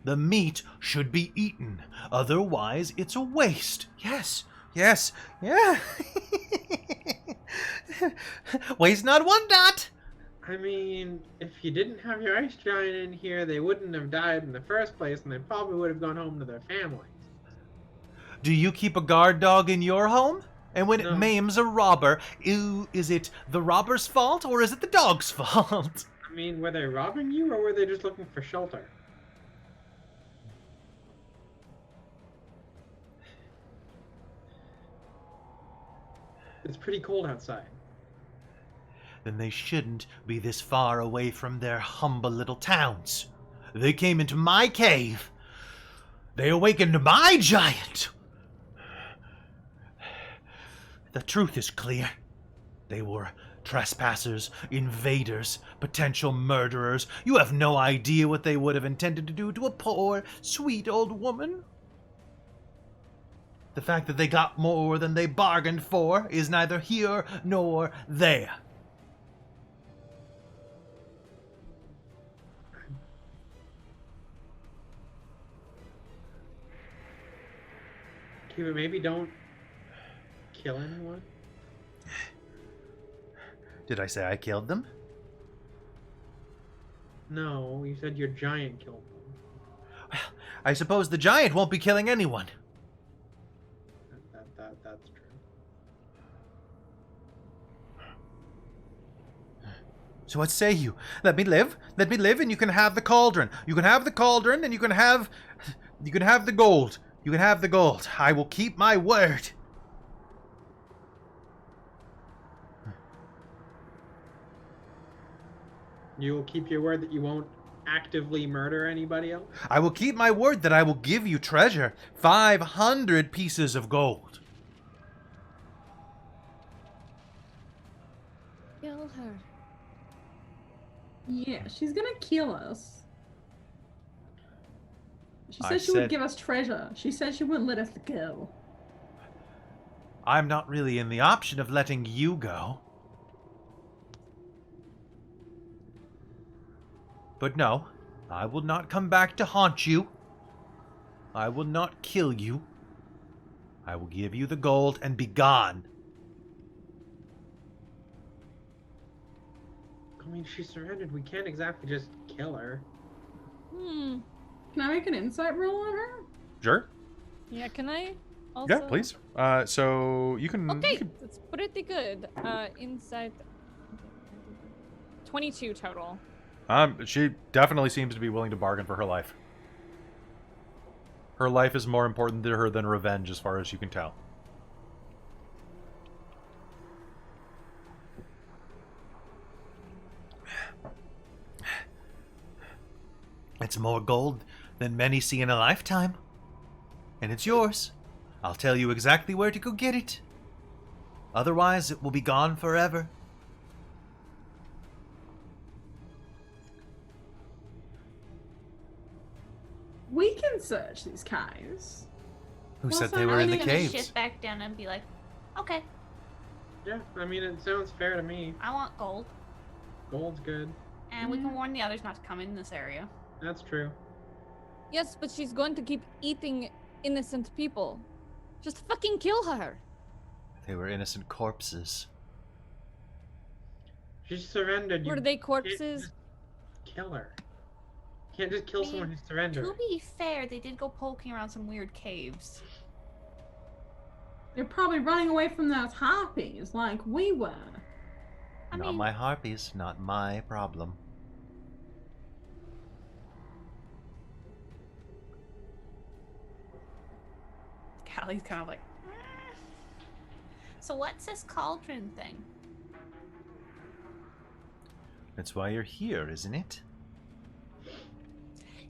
The meat should be eaten. Otherwise, it's a waste. Yes, yes, yeah. Waste not one dot. I mean, if you didn't have your ice giant in here, they wouldn't have died in the first place, and they probably would have gone home to their families. Do you keep a guard dog in your home? And when it maims a robber, is it the robber's fault or is it the dog's fault? I mean, were they robbing you or were they just looking for shelter? It's pretty cold outside. Then they shouldn't be this far away from their humble little towns. They came into my cave. They awakened my giant. The truth is clear. They were trespassers, invaders, potential murderers. You have no idea what they would have intended to do to a poor, sweet old woman. The fact that they got more than they bargained for is neither here nor there. Okay, but maybe don't kill anyone. Did I say I killed them? No, you said your giant killed them. I suppose the giant won't be killing anyone. That's true. So what say you? Let me live, and you can have the cauldron. You can have the cauldron, and you can have the gold. You can have the gold. I will keep my word. You will keep your word that you won't actively murder anybody else? I will keep my word that I will give you treasure. 500 pieces of gold. Kill her. Yeah, she's gonna kill us. She I said she would said- give us treasure. She said she wouldn't let us go. I'm not really in the option of letting you go. But no, I will not come back to haunt you. I will not kill you. I will give you the gold and be gone. I mean, she surrendered. We can't exactly just kill her. Can I make an insight roll on her? Sure. Yeah, can I also? Yeah, please. So you can... Okay, that's pretty good. Insight 22 total. She definitely seems to be willing to bargain for her life. Her life is more important to her than revenge, as far as you can tell. It's more gold than many see in a lifetime. And it's yours. I'll tell you exactly where to go get it. Otherwise, it will be gone forever. We can search these caves. Who Well, said so they how were are in you the gonna caves? Shift back down and be like, okay, Yeah, I mean, it sounds fair to me. I want gold, Gold's good. and we can warn the others not to come in this area. That's true. Yes, but she's going to keep eating innocent people. Just fucking kill her. They were innocent corpses. She surrendered. Were You they can't corpses? just kill her. You can't just kill someone who To surrendered. be fair, they did go poking around some weird caves. They're probably running away from those harpies like we were. I Not mean, my harpies, not my problem. Callie's kind of like, So what's this cauldron thing? That's why you're here, isn't it?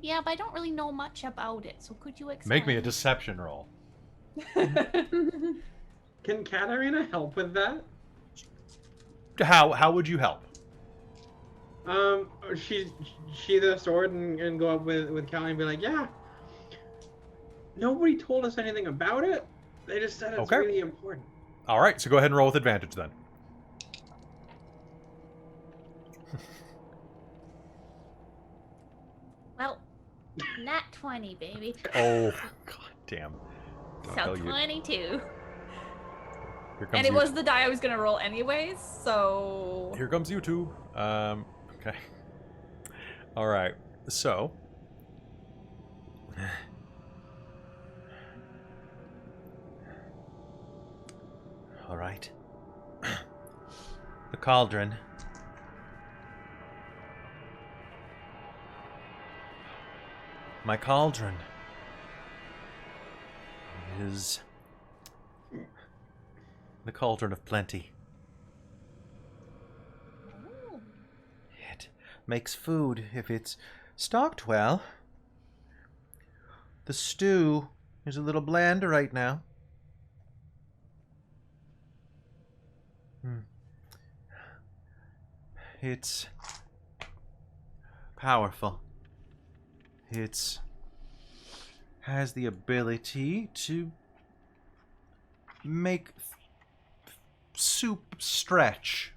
Yeah, but I don't really know much about it, so could you explain? Make me a deception roll. Can Katarina help with that? How would you help? She the sword and go up with Callie and be like, yeah. Nobody told us anything about it. They just said it's Okay. really important. All right, so go ahead and roll with advantage then. Well, nat 20, baby. Oh, god damn. Don't So tell you. 22. Here comes And it you- was the die I was gonna roll anyways, so Here comes YouTube. Okay. All right. So. All right. The cauldron. My cauldron is the cauldron of plenty. It makes food if it's stocked well. The stew is a little bland right now. It's powerful. It has the ability to make soup stretch,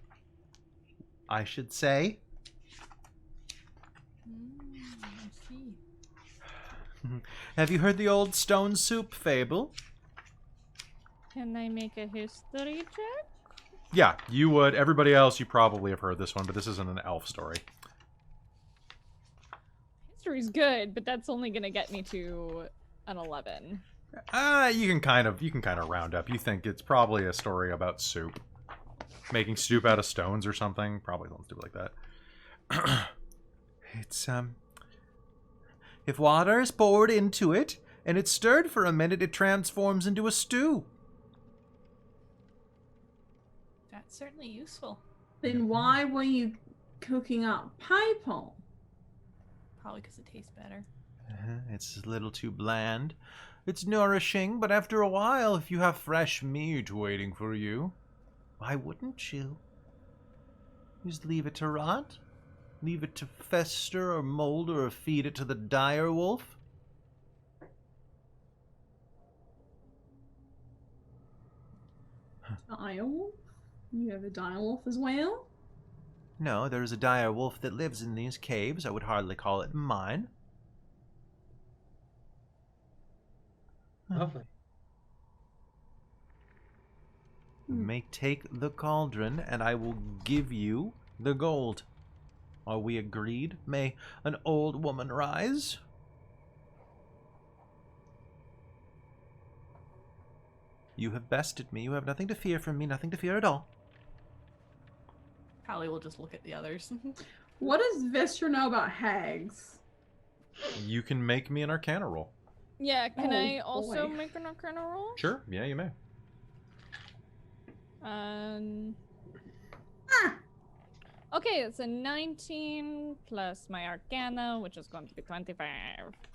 I should say. I see. Have you heard the old stone soup fable? Can I make a history check? Yeah, you would. Everybody else, you probably have heard this one, but this isn't an elf story. History's good, but that's only gonna get me to an 11. You can kind of round up. You think it's probably a story about soup, making soup out of stones or something. Probably something stupid like that. It's if water is poured into it and it's stirred for a minute, it transforms into a stew. That's certainly useful. Then why were you cooking up pineapple? Probably because it tastes better. It's a little too bland. It's nourishing, but after a while, if you have fresh meat waiting for you, why wouldn't you? Just leave it to rot? Leave it to fester or mold or feed it to the dire wolf? Dire wolf? You have a dire wolf as well? No, there is a dire wolf that lives in these caves. I would hardly call it mine. Lovely. You may take the cauldron, and I will give you the gold. Are we agreed? May an old woman rise? You have bested me. You have nothing to fear from me, nothing to fear at all. Callie will just look at the others. What does Vistra know about hags? You can make me an Arcana roll. Yeah, can Oh, I also boy. make an Arcana roll? Sure, yeah, you may. Okay, it's a 19 plus my Arcana, which is going to be 25.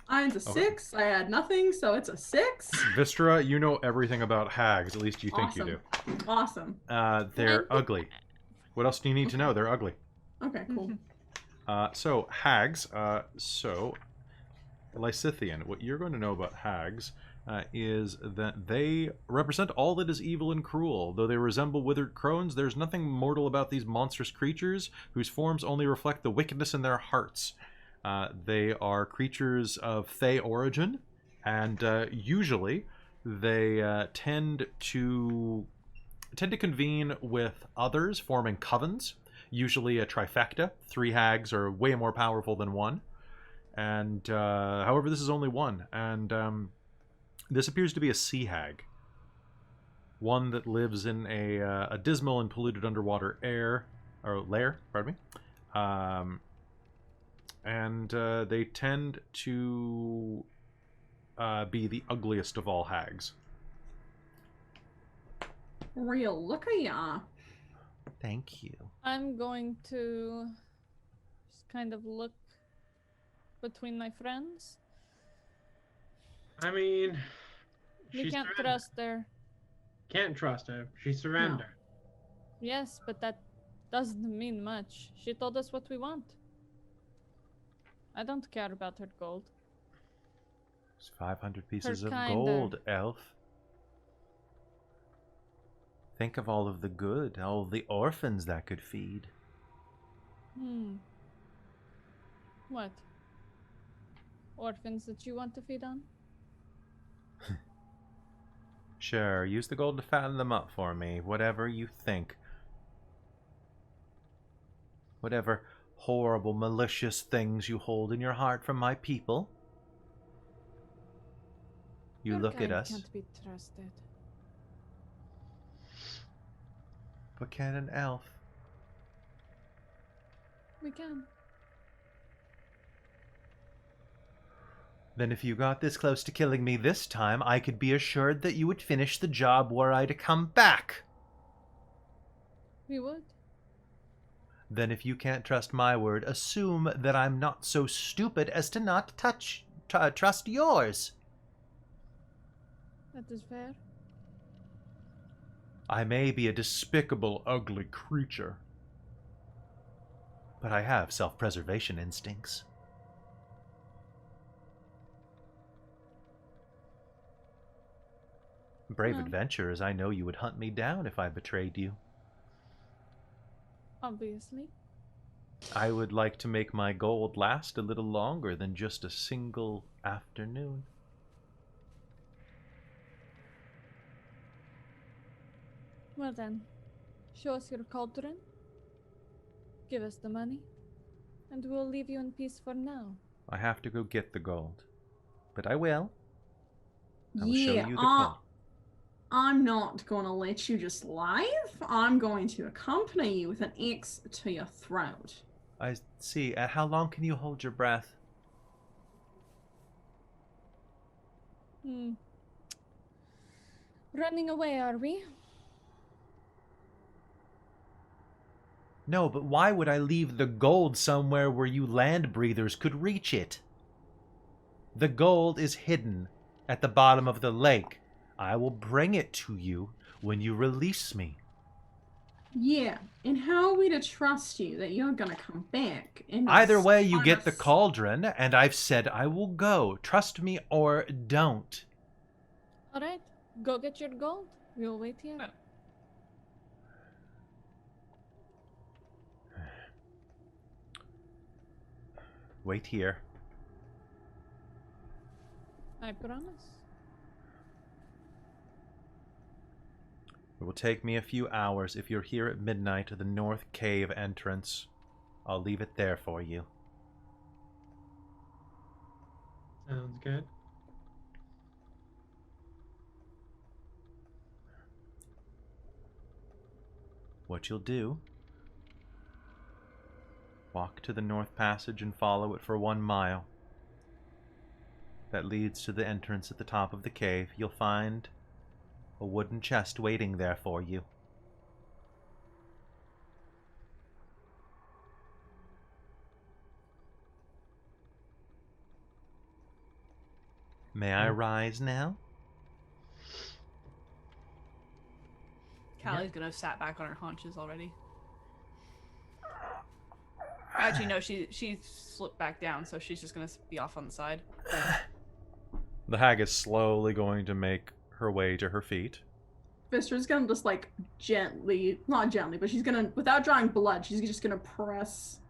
Mine's a 6. I had nothing, so it's a 6. Vistra, you know everything about hags. At least you think you do. Awesome. They're ugly. What else do you need to know? They're ugly. Okay, cool. So, hags. Lysithian, what you're going to know about hags is that they represent all that is evil and cruel. Though they resemble withered crones, there's nothing mortal about these monstrous creatures whose forms only reflect the wickedness in their hearts. They are creatures of Fey origin, and usually they tend to convene with others, forming covens, usually a trifecta. 3 hags are way more powerful than 1. And, however, this is only 1. And, this appears to be a sea hag. One that lives in a dismal and polluted underwater lair, pardon me. And they tend to be the ugliest of all hags. Real, look at ya. Thank you. I'm going to just kind of look between my friends. I mean, We she can't surrendered. trust her. Can't trust her. She surrendered. Yes, but that doesn't mean much. She told us what we want. I don't care about her gold. It's 500 pieces Her of kinda. gold, elf. Think of all of the good, all of the orphans that could feed. What? Orphans that you want to feed on? Sure, use the gold to fatten them up for me, whatever you think. Whatever horrible, malicious things you hold in your heart from my people. You Your look at kind us. Can't be trusted. But can an elf? We can. Then if you got this close to killing me this time, I could be assured that you would finish the job were I to come back. We would. Then if you can't trust my word, assume that I'm not so stupid as to not trust yours. That is fair. I may be a despicable, ugly creature, but I have self-preservation instincts. Brave adventurers, I know you would hunt me down if I betrayed you. Obviously. I would like to make my gold last a little longer than just a single afternoon. Well then, show us your cauldron, give us the money, and we'll leave you in peace for now. I have to go get the gold, but I will. I will Yeah, show you the cauldron. I'm not going to let you just leave. I'm going to accompany you with an axe to your throat. I see. How long can you hold your breath? Running away, are we? No, but why would I leave the gold somewhere where you land breathers could reach it? The gold is hidden at the bottom of the lake. I will bring it to you when you release me. Yeah, and how are we to trust you that you're gonna come back? And Either way, you get the cauldron, and I've said I will go. Trust me or don't. Alright, go get your gold. We'll wait here. No. Wait here. I promise. It will take me a few hours. If you're here at midnight to the north cave entrance, I'll leave it there for you. Sounds good. What you'll do, walk to the north passage and follow it for 1 mile. That leads to the entrance at the top of the cave. You'll find a wooden chest waiting there for you. May I rise now? Callie's gonna have sat back on her haunches already. Actually, no, she slipped back down, so she's just gonna be off on the side. The hag is slowly going to make her way to her feet. Vistra's gonna just like gently, not gently, but she's gonna, without drawing blood, she's just gonna press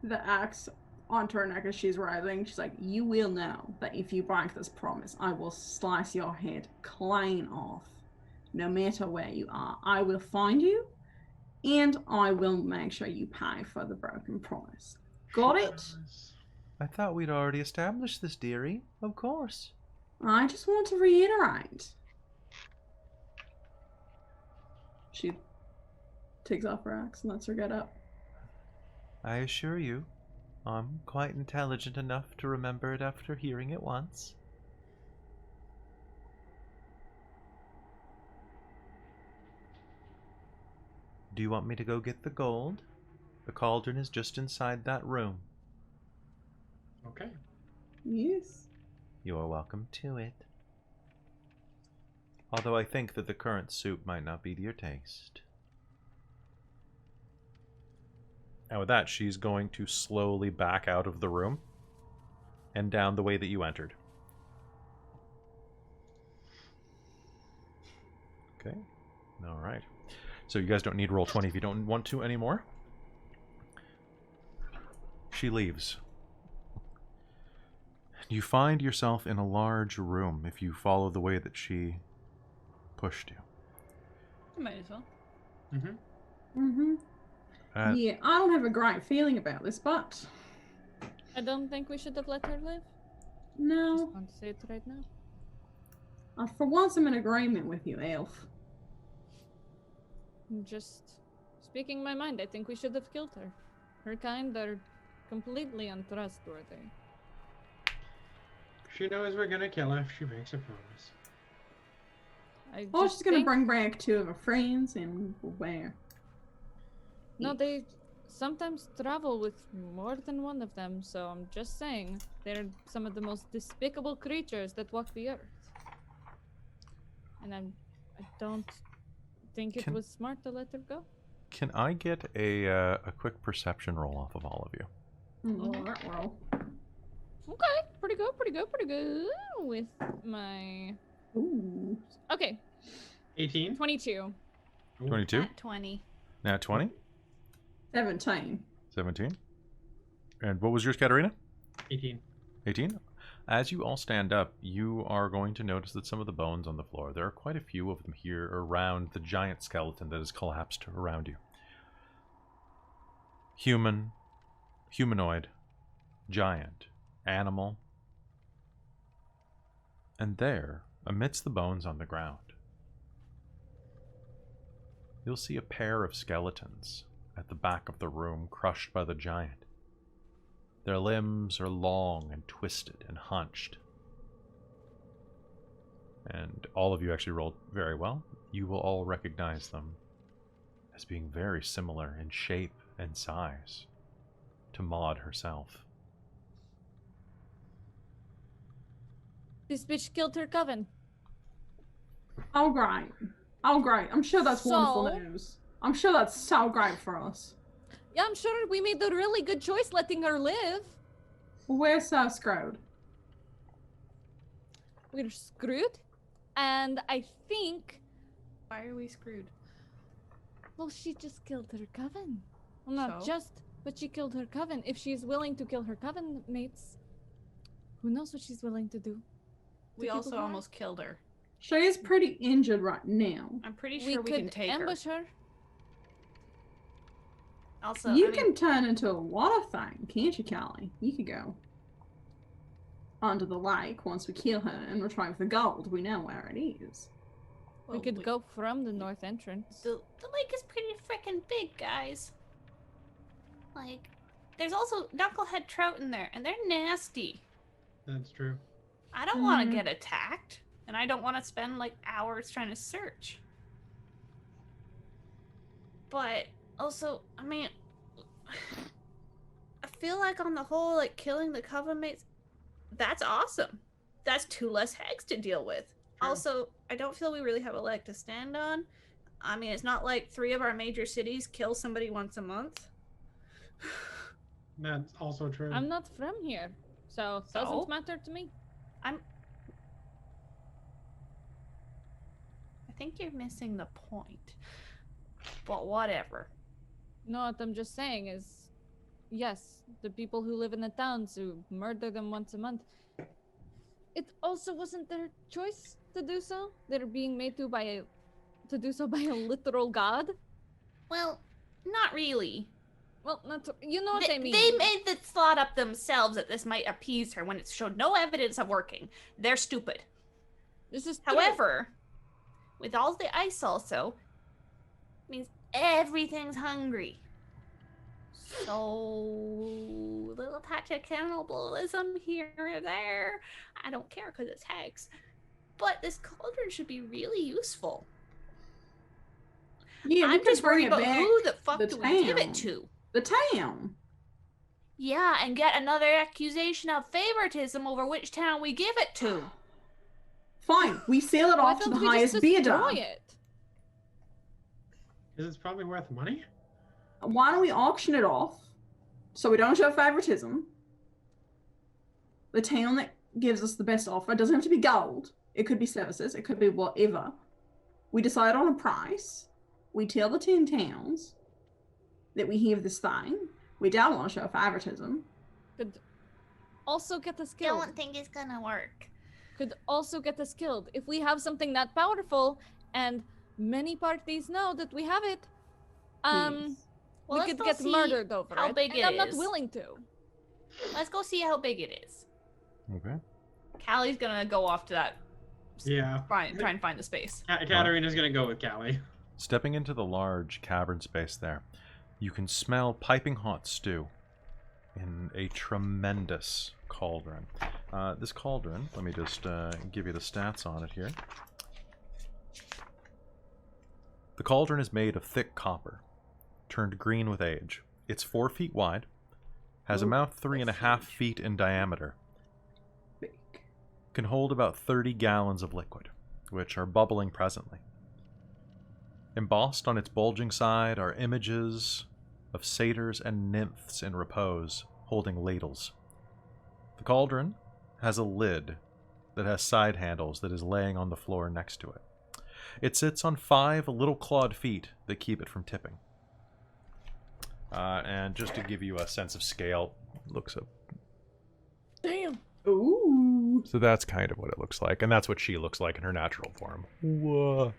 the axe onto her neck as she's rising. She's like, you will know that if you break this promise, I will slice your head clean off. No matter where you are, I will find you, and I will make sure you pay for the broken promise. Got it? I thought we'd already established this, dearie. Of course. I just want to reiterate. She takes off her axe and lets her get up. I assure you, I'm quite intelligent enough to remember it after hearing it once. Do you want me to go get the gold? The cauldron is just inside that room. Okay. Yes. You are welcome to it. Although I think that the current soup might not be to your taste. And with that, she's going to slowly back out of the room and down the way that you entered. Okay. All right. So you guys don't need roll 20 if you don't want to anymore. She leaves. You find yourself in a large room if you follow the way that she pushed you. You might as well. Yeah, I don't have a great feeling about this, but I don't think we should have let her live. no. Just want to say it right now. For once, I'm in agreement with you, Elf. Just speaking my mind, I think we should have killed her. Her kind are completely untrustworthy. She knows we're gonna kill her if she makes a promise. Oh, she's gonna bring back 2 of her friends and where? No, they sometimes travel with more than one of them, so I'm just saying they're some of the most despicable creatures that walk the earth. And I don't think it was smart to let her go. Can I get a quick perception roll off of all of you? Roll. Okay, pretty good with my... Ooh. Okay. 18? 22. 22? At 20. Nat 20? 17. 17? And what was yours, Katarina? 18. 18? As you all stand up, you are going to notice that some of the bones on the floor, there are quite a few of them here around the giant skeleton that has collapsed around you. Human, humanoid, giant, animal. And there, amidst the bones on the ground, you'll see a pair of skeletons at the back of the room, crushed by the giant. Their limbs are long and twisted and hunched. And all of you actually rolled very well. You will all recognize them as being very similar in shape and size to Maud herself. This bitch killed her coven. Oh, great. Oh, great. I'm sure that's So- wonderful news. I'm sure that's so great for us. Yeah, I'm sure we made the really good choice letting her live. We're so screwed. We're screwed. And I think... Why are we screwed? Well, she just killed her coven. Well, not So? just, but she killed her coven. If she's willing to kill her coven mates, who knows what she's willing to do? We people also die? almost killed her. She is pretty injured right now. I'm pretty sure we can could take ambush her. her. Also, You I mean, can turn into a water thing, can't you, Callie? You could go onto the lake once we kill her and retrieve the gold. We know where it is. We could go from the north entrance. The lake is pretty freaking big, guys. Like, there's also knucklehead trout in there, and they're nasty. That's true. I don't want to get attacked, and I don't want to spend like hours trying to search. But also, I mean, I feel like on the whole, like killing the coven mates, that's awesome. That's 2 less hegs to deal with. True. Also, I don't feel we really have a leg to stand on. I mean, it's not like 3 of our major cities kill somebody once a month. That's also true. I'm not from here, so it doesn't matter to me. I think you're missing the point. But whatever. No, what I'm just saying is, yes, the people who live in the towns who murder them once a month, it also wasn't their choice to do so. They're being made to do so by a literal god. Well, not really. Well, you know what I mean. They made the thought up themselves that this might appease her when it showed no evidence of working. They're stupid. This is true. However, with all the ice also, means everything's hungry. So, little touch of cannibalism here or there. I don't care because it's hex. But this cauldron should be really useful. Yeah, we I'm could just bring worried it about back who the fuck the do we give town. it to? The town. Yeah, and get another accusation of favoritism over which town we give it to. Fine, we sell it Why off to the don't we just highest bidder. destroy it? Is it probably worth money? Why don't we auction it off so we don't show favoritism? The town that gives us the best offer, it doesn't have to be gold. It could be services, it could be whatever. We decide on a price. We tell the 10 towns that we have this thing. We don't want to show favoritism. Could also get us killed. Don't think it's gonna work. Could also get us killed. If we have something that powerful and many parties know that we have it, Well, we let's could go get see murdered over how it. big and it I'm not is. willing to. Let's go see how big it is. Okay. Callie's gonna go off to that. Yeah. Try and find the space. Katarina's gonna go with Callie. Stepping into the large cavern space there, you can smell piping hot stew in a tremendous cauldron. This cauldron, let me just give you the stats on it here. The cauldron is made of thick copper, turned green with age. It's 4 feet wide, has about 3.5 feet in diameter, can hold about 30 gallons of liquid, which are bubbling presently. Embossed on its bulging side are images of satyrs and nymphs in repose, holding ladles. The cauldron has a lid that has side handles that is laying on the floor next to it. It sits on 5 little clawed feet that keep it from tipping. And just to give you a sense of scale, looks up. Damn. Ooh. So that's kind of what it looks like, and that's what she looks like in her natural form. Whoa.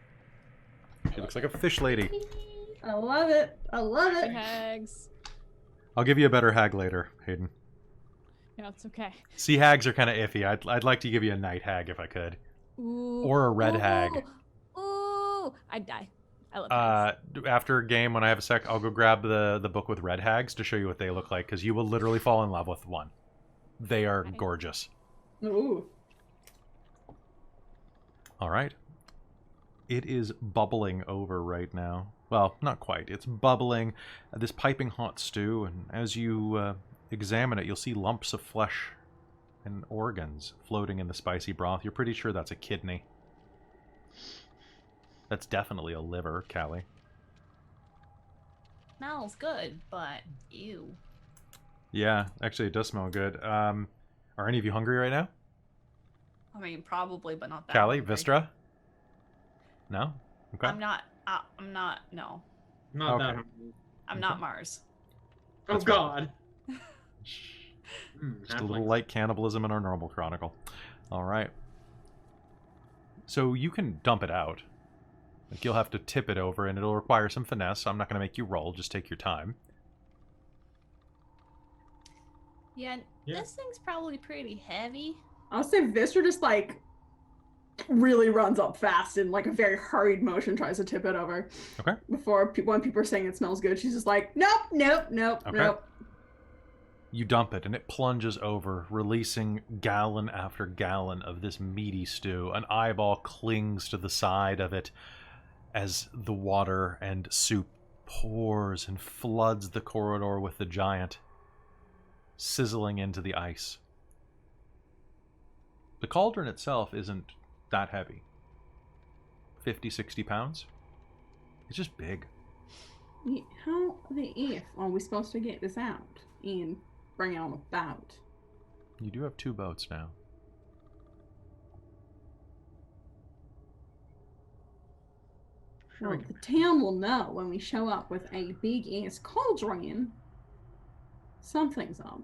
She looks like a fish lady. I love it. I love it. Hags. I'll give you a better hag later, Hayden. Yeah, it's okay. Sea hags are kind of iffy. I'd like to give you a night hag if I could. Ooh. Or a red hag. Ooh. I'd die. I love hags. After a game, when I have a sec, I'll go grab the book with red hags to show you what they look like, because you will literally fall in love with one. They are gorgeous. Ooh. All right. It is bubbling over right now. Well, not quite. It's bubbling, this piping hot stew, and as you examine it, you'll see lumps of flesh and organs floating in the spicy broth. You're pretty sure that's a kidney. That's definitely a liver, Callie. Smells good, but ew. Yeah, actually it does smell good. Are any of you hungry right now? I mean, probably, but not that. Callie, hungry. Vistra? No? Okay. I'm not. No. Not Okay. that hungry. I'm not Mars. Oh That's fine. God. Just a little light cannibalism in our normal chronicle. All right. So you can dump it out. Like, you'll have to tip it over, and it'll require some finesse. I'm not going to make you roll. Just take your time. Yeah, this thing's probably pretty heavy. I'll say Vistra just like really runs up fast in like a very hurried motion, tries to tip it over. Okay. Before when people are saying it smells good, she's just like, nope, nope, nope, Okay. nope. You dump it, and it plunges over, releasing gallon after gallon of this meaty stew. An eyeball clings to the side of it as the water and soup pours and floods the corridor with the giant, sizzling into the ice. The cauldron itself isn't that heavy. 50, 60 pounds. It's just big. Yeah, how the F are we supposed to get this out and bring it on a boat? You do have 2 boats now. Well, the town will know when we show up with a big ass cauldron. Something's up.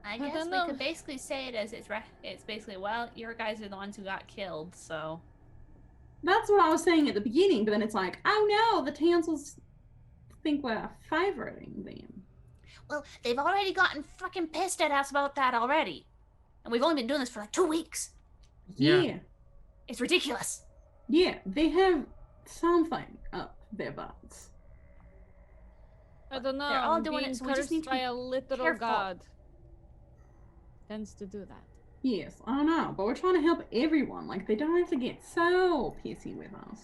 I don't guess we know. could basically say it as it's basically, well, your guys are the ones who got killed, so. That's what I was saying at the beginning, but then it's like, oh no, the towns will think we're favoriting them. Well, they've already gotten fucking pissed at us about that already. And we've only been doing this for like 2 weeks. Yeah. It's ridiculous. Yeah, they have something up their butts. I don't know. They're all doing being it, so we just cursed need to by be a literal careful. god tends to do that. Yes, I don't know, but we're trying to help everyone. Like, they don't have to get so pissy with us.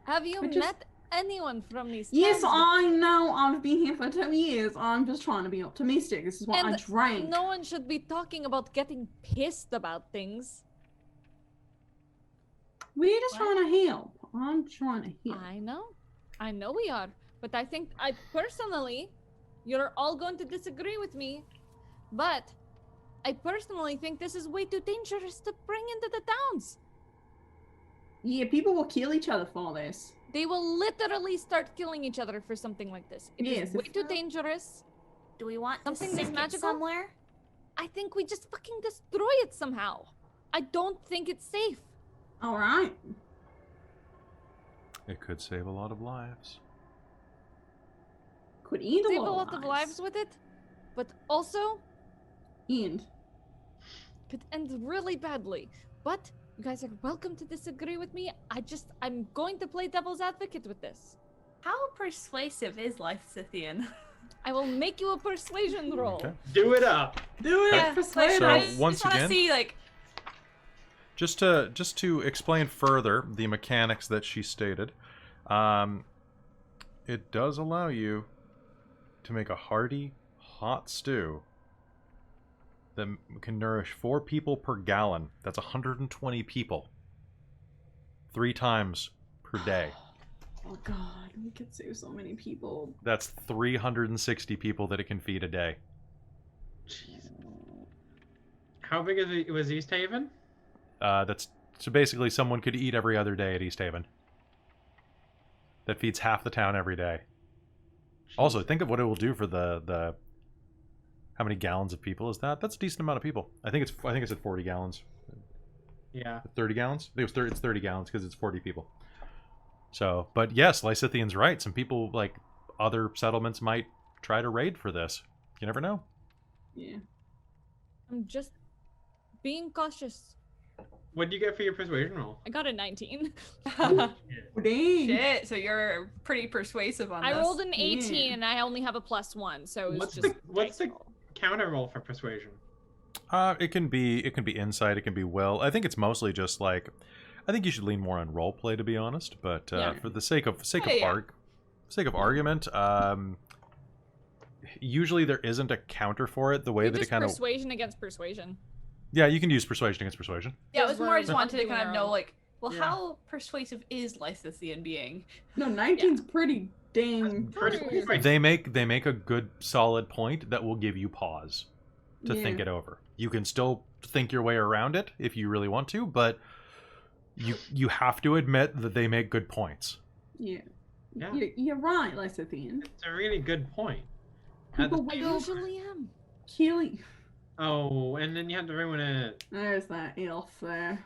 Have you But just- met anyone from these Yes, towns? I know. I've been here for 2 years. I'm just trying to be optimistic. This is what I And drank. No one should be talking about getting pissed about things. We're just What? trying to help. I'm trying to help. I know we are, but I think you're all going to disagree with me, but I personally think this is way too dangerous to bring into the towns. Yeah, people will kill each other for this. They will literally start killing each other for something like this. It is Yes, way if- too dangerous. Do we want Something to that's sink it magical? somewhere? I think we just fucking destroy it somehow. I don't think it's safe. All right. It could save a lot of lives. Could end Save a lot of lives with it, but also End. could end really badly. But You guys are welcome to disagree with me. I'm going to play devil's advocate with this. How persuasive is Lysithian? I will make you a persuasion roll. Okay. Do it up. Do it. Yeah, Persuade So, us. once just wanna again- see, like, Just to explain further the mechanics that she stated, it does allow you to make a hearty, hot stew that can nourish 4 people per gallon. That's 120 people. 3 times per day. Oh god, we could save so many people. That's 360 people that it can feed a day. Jeez. How big is it? Was East Haven? So basically someone could eat every other day at East Haven. That feeds half the town every day. Also, think of what it will do for the how many gallons of people is that? That's a decent amount of people. I think it's at 40 gallons. Yeah. 30 gallons? I think it's 30 gallons because it's 40 people. So, but yes, Lysithian's right. Some people, like, other settlements might try to raid for this. You never know. Yeah. I'm just being cautious. What did you get for your persuasion roll? I got a 19. Dang. Shit, so you're pretty persuasive on I this. rolled an 18 Yeah. and I only have a +1, so it was What's just what's dice the roll. counter roll for persuasion? It can be insight, it can be will. I think it's mostly just like, I think you should lean more on roleplay, to be honest. But Yeah. for the sake of Yeah. argument, usually there isn't a counter for it. The way You that it just kind of persuasion against persuasion. yeah, you can use persuasion against persuasion. Yeah, it was Because more I we're just wanted to doing kind of our know, own. like, well, Yeah. how persuasive is Lysithian being? No, 19's pretty dang Pretty persuasive. quick. They make a good solid point that will give you pause to think Yeah. it over. You can still think your way around it if you really want to, but you have to admit that they make good points. Yeah. Yeah. You're right, Lysithian. It's a really good point. At the People I will usually am. kill you. Oh, and then you had to ruin it. There's that elf there.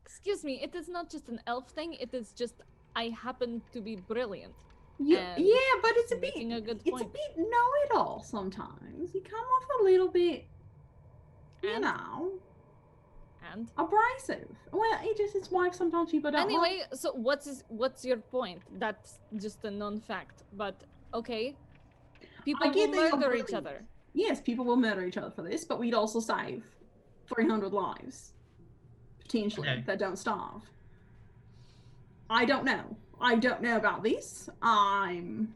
Excuse me, it is not just an elf thing, it is just I happen to be brilliant. Yeah, And yeah, but it's a bit making a good it's a point. bit know-it-all sometimes. You come off a little bit, you And? know, And abrasive. Well, it's why sometimes people don't. anyway, so what's your point? That's just a known fact. But okay, people I get will that you're murder each brilliant. other. Yes, people will murder each other for this, but we'd also save 300 lives potentially Okay. that don't starve. I don't know. I don't know about this. I mean,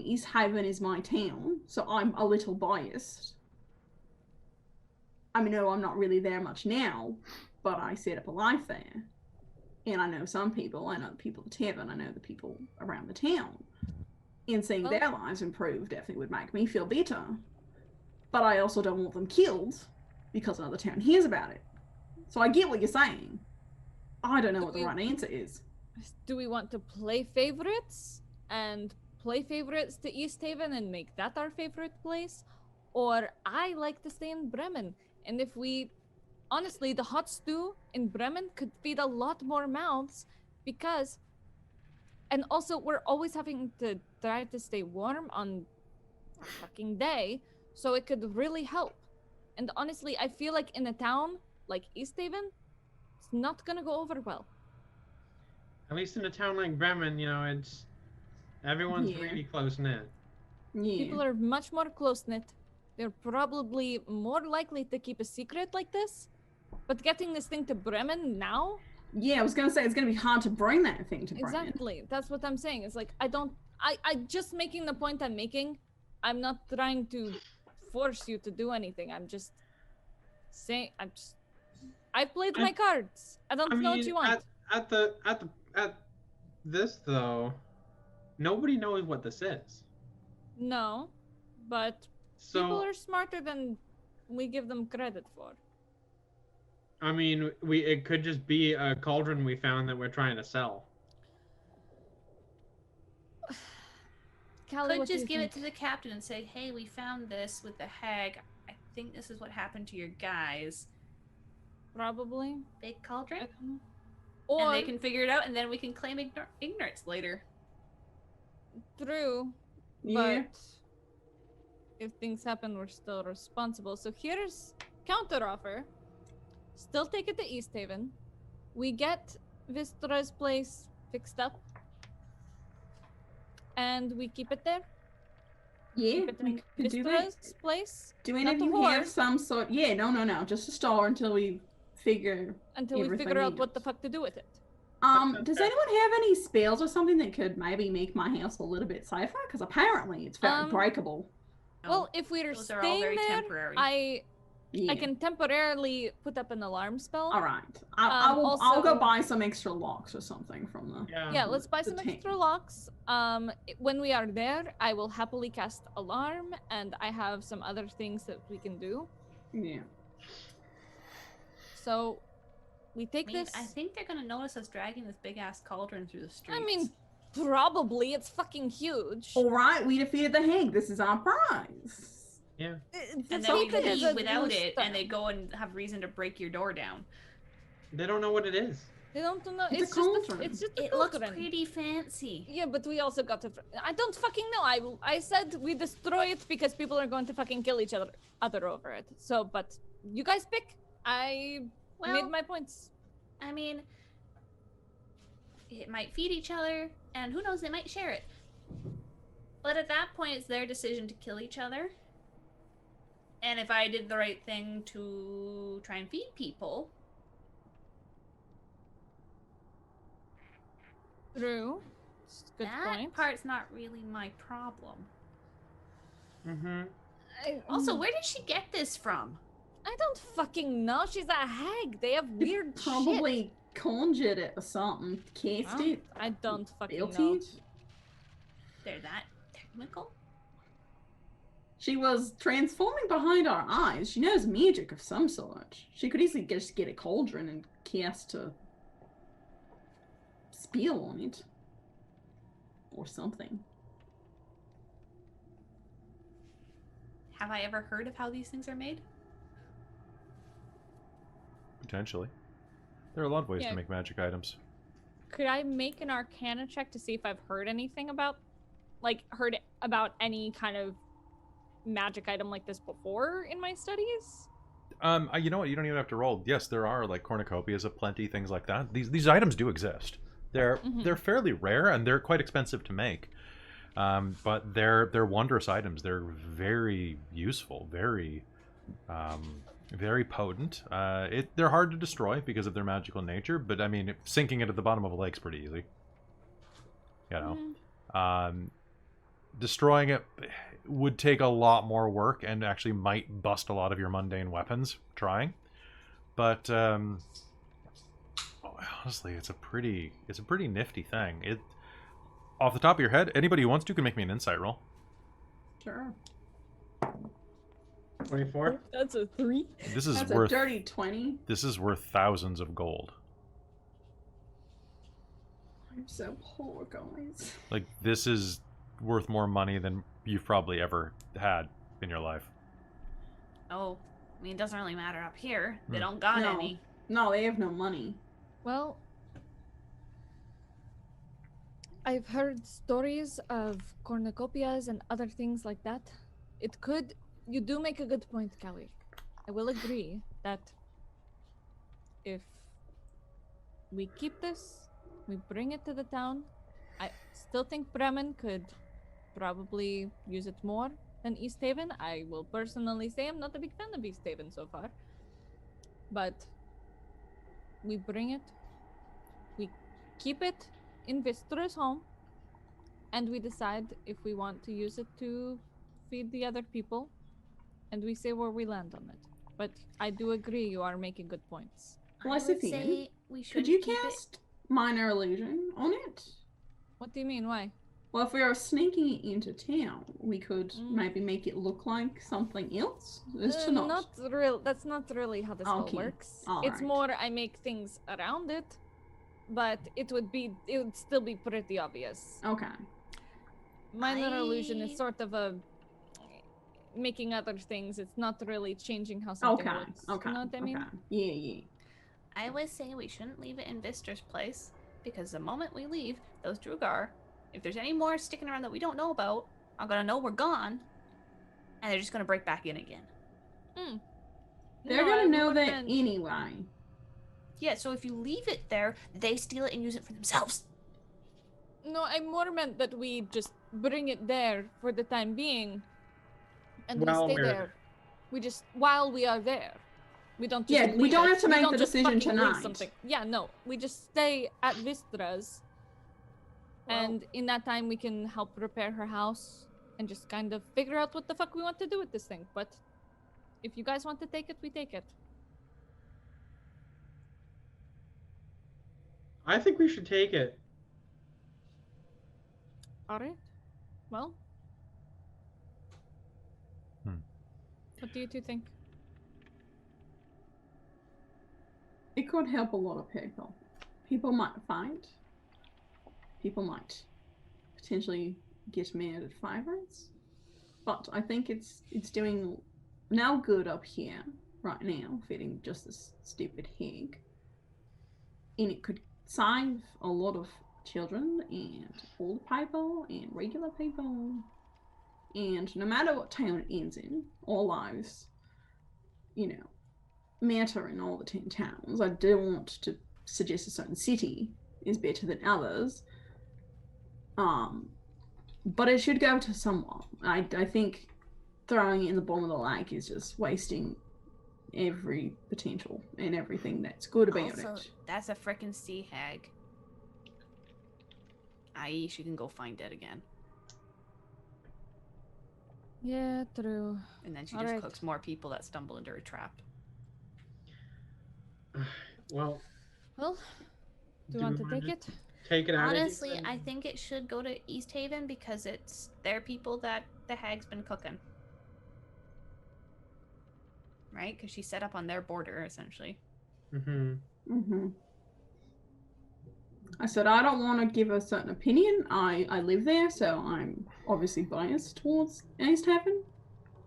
East Haven is my town, so I'm a little biased. I mean, no, I'm not really there much now, but I set up a life there. And I know some people, I know the people at the tavern, I know the people around the town. And seeing Well- their lives improve definitely would make me feel better. But I also don't want them killed because another town hears about it. So I get what you're saying. I don't know what the right answer is. Do we want to play favorites and play favorites to East Haven and make that our favorite place? Or I like to stay in Bremen. And if we, honestly, the hot stew in Bremen could feed a lot more mouths because, and also we're always having to try to stay warm on a fucking day. So it could really help. And honestly, I feel like in a town like East Haven, it's not gonna go over well. At least in a town like Bremen, you know, it's everyone's Yeah. really close knit. Yeah. People are much more close-knit. They're probably more likely to keep a secret like this. But getting this thing to Bremen now? Yeah, I was gonna say it's gonna be hard to bring that thing to Bremen. Exactly. That's what I'm saying. It's like, I just making the point I'm making. I'm not trying to force you to do anything. I'm just saying, I played my cards. I don't know what you want. At this though, nobody knows what this is. No, but So people are smarter than we give them credit for. I mean, it could just be a cauldron we found that we're trying to sell. Callie, Could what do just you give it think? to the captain and say, hey, we found this with the hag. I think this is what happened to your guys. Probably. Big I cauldron? don't know. Or And they can figure it out, and then we can claim ignorance later. true, Yeah. but if things happen, we're still responsible. So here's counter offer. still take it to East Haven. We get Vistra's place fixed up. And we keep it there. Yeah, Keep it we in could do that. Vistra's place. Do any not of the you have whore, some sort? Yeah, no. Just a store until we figure. until we everything figure out we what the need. fuck to do with it. Does anyone have any spells or something that could maybe make my house a little bit safer? Because apparently it's very breakable. Well, if we're Those are all staying very there, temporary. Yeah. I can temporarily put up an alarm spell. All right. I'll also- go buy some extra locks or something from the. Yeah, let's buy the some tank. extra locks. When we are there, I will happily cast alarm, and I have some other things that we can do. Yeah. So, we take this. I think they're gonna notice us dragging this big ass cauldron through the streets. I mean, probably. It's fucking huge. All right, we defeated the hag. This is our prize. Yeah. and then we leave without it, and they go and have reason to break your door down. They don't know what it is. They don't know. It's a It's cauldron. just a It looks cauldron. pretty fancy. Yeah, but we also got to. I don't fucking know. I said we destroy it because people are going to fucking kill each other over it. So, but you guys pick. I Well, made my points. I mean, it might feed each other, and who knows, they might share it. But at that point, it's their decision to kill each other. And if I did the right thing to try and feed people, True. Good that point. part's not really my problem. Mm-hmm. Also, where did she get this from? I don't fucking know. She's a hag. They have weird shit. Probably conjured it or something. Cast Well, it. I don't fucking Built know. it. They're that technical? She was transforming behind our eyes. She knows magic of some sort. She could easily just get a cauldron and cast a spell on it. Or something. Have I ever heard of how these things are made? Potentially. There are a lot of ways Yeah. to make magic items. Could I make an Arcana check to see if I've heard anything about, heard about any kind of magic item like this before in my studies? You know what? You don't even have to roll. Yes, there are like cornucopias of plenty, things like that. These items do exist. They're fairly rare and they're quite expensive to make. But they're wondrous items. They're very useful, very potent. They're hard to destroy because of their magical nature, but I mean, sinking it at the bottom of a lake's pretty easy. You know, destroying it would take a lot more work and actually might bust a lot of your mundane weapons trying. But honestly, it's a pretty nifty thing. Off the top of your head, anybody who wants to can make me an insight roll. Sure. 24. That's a 3. This is That's worth a dirty 20. This is worth thousands of gold. I'm so poor, guys. Like, this is worth more money than you've probably ever had in your life. Oh, I mean, it doesn't really matter up here. They Hmm. don't got No. any. No, they have no money. Well, I've heard stories of cornucopias and other things like that. You do make a good point, Callie. I will agree that if we keep this, we bring it to the town, I still think Bremen could probably use it more than East Haven. I will personally say I'm not a big fan of East Haven so far. But we bring it, we keep it in Vistra's home, and we decide if we want to use it to feed the other people, and we say where we land on it. But I do agree, you are making good points. I would Lycithian, say we should could you keep it. cast minor illusion on it? What do you mean? Why? Well, if we are sneaking it into town, we could Mm. maybe make it look like something else. It's to not. That's not really how this all Okay. works. All It's right. more I make things around it, but it would still be pretty obvious. Okay. Minor illusion I- is sort of a making other things. It's not really changing how something Okay. looks. Okay. You know what I mean? Okay. Yeah. I would say we shouldn't leave it in Vistra's place, because the moment we leave, those Duergar, if there's any more sticking around that we don't know about, are gonna know we're gone, and they're just gonna break back in again. They're No, gonna I know more that meant- anyway. Yeah, so if you leave it there, they steal it and use it for themselves. No, I more meant that we just bring it there for the time being, and While we stay we're there. We just while we are there. We don't just Yeah, we leave don't it. have to We make don't the just decision fucking leave tonight. something. Yeah, no, we just stay at Vistra's, and in that time we can help repair her house and just kind of figure out what the fuck we want to do with this thing. But if you guys want to take it, we take it. I think we should take it. All right. Well. What do you two think? It could help a lot of people. People might find. People might potentially get mad at favorites. But I think it's doing now good up here right now, feeding just this stupid hag. And it could save a lot of children and old people and regular people. And no matter what town it ends in, all lives, matter in all the 10 towns. I don't want to suggest a certain city is better than others. But it should go to someone. I think throwing it in the bottom of the lake is just wasting every potential and everything that's good about Also, it. that's a frickin' sea hag. I.e., she can go find it again. Yeah, true. And then she All just right. cooks more people that stumble into her trap. Well, Well, do you want to take it? Take it out? Honestly, I think it should go to East Haven because it's their people that the hag's been cooking. Right? Because she's set up on their border, essentially. I said I don't want to give a certain opinion. I live there, so I'm obviously biased towards East Haven.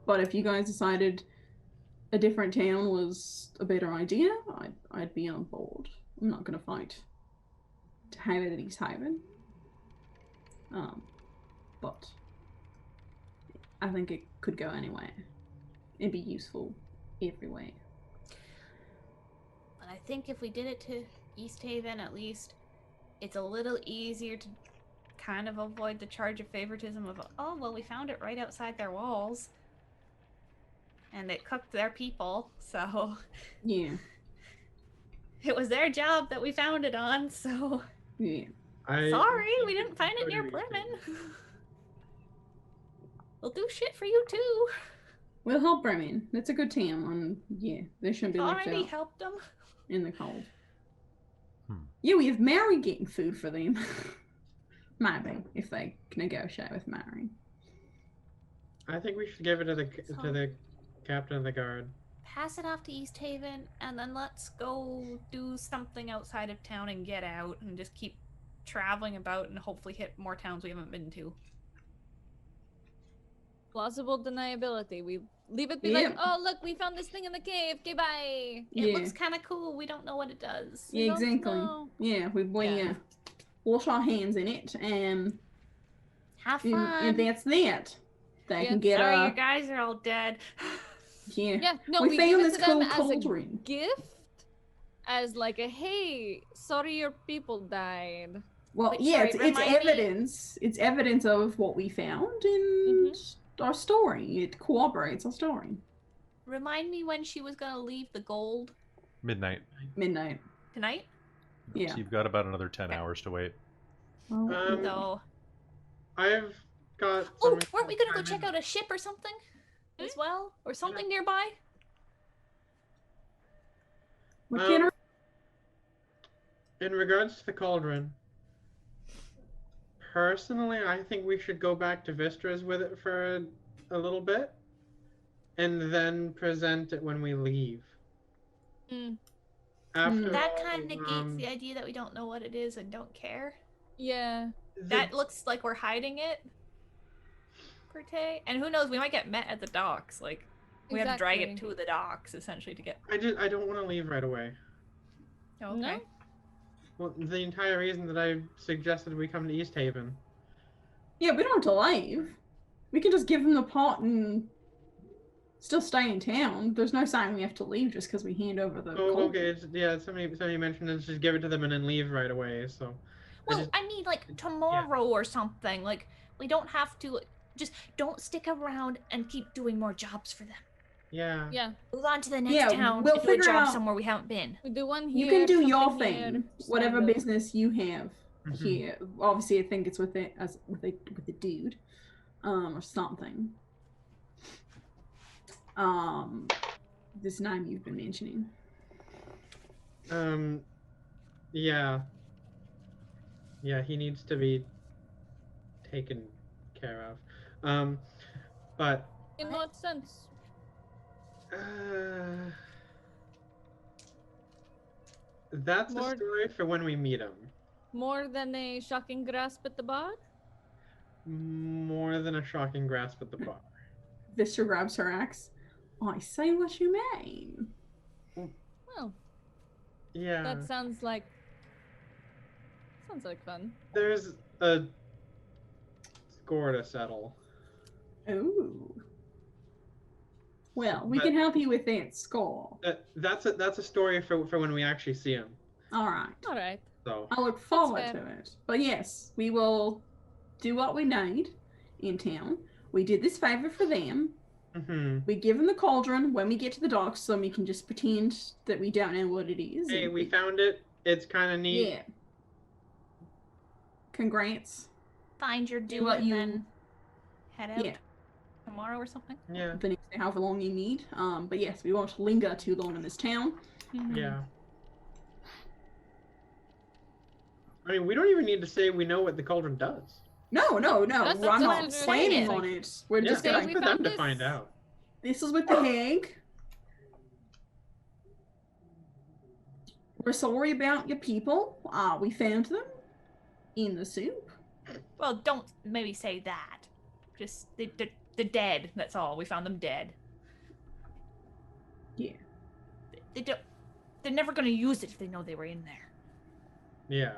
But if you guys decided a different town was a better idea, I'd be on board. I'm not going to fight to have it at East Haven. But I think it could go anywhere. It'd be useful everywhere. But I think if we did it to East Haven, at least, it's a little easier to kind of avoid the charge of favoritism of, oh, well, we found it right outside their walls. And it cooked their people, so... Yeah. It was their job that we found it on, so... Yeah. Sorry, we didn't find it near Bremen. We'll do shit for you, too. We'll help Bremen. That's a good town, and yeah, they shouldn't be left Already out helped them. in the cold. Yeah, we have Mary getting food for them. Maybe, if they negotiate with Mary. I think we should give it to the captain of the guard. Pass it off to East Haven, and then let's go do something outside of town and get out and just keep traveling about and hopefully hit more towns we haven't been to. Plausible deniability. We leave it be like, oh, look, we found this thing in the cave. Okay, bye. It looks kind of cool. We don't know what it does. Yeah, exactly. Yeah, we wash our hands in it and have fun. And that's that. They can get Sorry, you guys are all dead. Yeah, no, we found give it this to them cool as cauldron. a gift, as like a hey, sorry your people died. Well, yeah, it's evidence. It's evidence of what we found in our story. It corroborates our story. Remind me when she was gonna leave the gold. Midnight. Tonight? Yeah. So you've got about another 10 hours to wait. So I've got. Oh, weren't we gonna go check out a ship or something as well, or something nearby? In regards to the cauldron, personally, I think we should go back to Vistra's with it for a little bit, and then present it when we leave. That kind of negates the idea that we don't know what it is and don't care. Yeah. That looks like we're hiding it. Per se. And who knows, we might get met at the docks. Like, we have to drag it to the docks, essentially, to get... I don't want to leave right away. Okay. No? Well, the entire reason that I suggested we come to East Haven. Yeah, we don't have to leave. We can just give them the pot and still stay in town. There's no sign we have to leave just because we hand over the. Oh, cauldron. okay. Yeah, somebody mentioned let's just give it to them and then leave right away. So. Well, I mean, like tomorrow or something. Like we don't have to. Just don't stick around and keep doing more jobs for them. Yeah. Yeah. Move on to the next town. We'll and do a figure job out. somewhere we haven't been. We do one here. You can do your something here, thing, just whatever kind of- business you have Mhm. here. Obviously, I think it's with it as with a dude, or something. This name you've been mentioning. Yeah. Yeah, he needs to be taken care of. But In what sense? that's More- a story for when we meet him. More than a shocking grasp at the bar? More than a shocking grasp at the bar. Vista grabs her axe. I say what you mean. Well, Yeah. that sounds like fun. There's a score to settle. Ooh. Well, we But- can help you with that score. That's a story for when we actually see him. All right. All right. So I look forward fair. to it. But yes, we will do what we need in town. We did this favor for them. We give them the cauldron when we get to the docks, so we can just pretend that we don't know what it is. hey, and we found it. It's kind of neat. Yeah. Congrats. Find your Do due what and you- then head out Yeah. tomorrow or something. Yeah. The next day, however long you need. But yes, we won't linger too long in this town. Yeah. I mean, we don't even need to say we know what the cauldron does. No. That's We're not what I'm planning saying. on it. We're Yeah, just say that's gonna. we for them found to this. find out. This is with the hag. We're sorry about your people. We found them in the soup. Well, don't maybe say that. Just they're dead. That's all. We found them dead. Yeah. They don't. They're never gonna use it if they know they were in there. Yeah.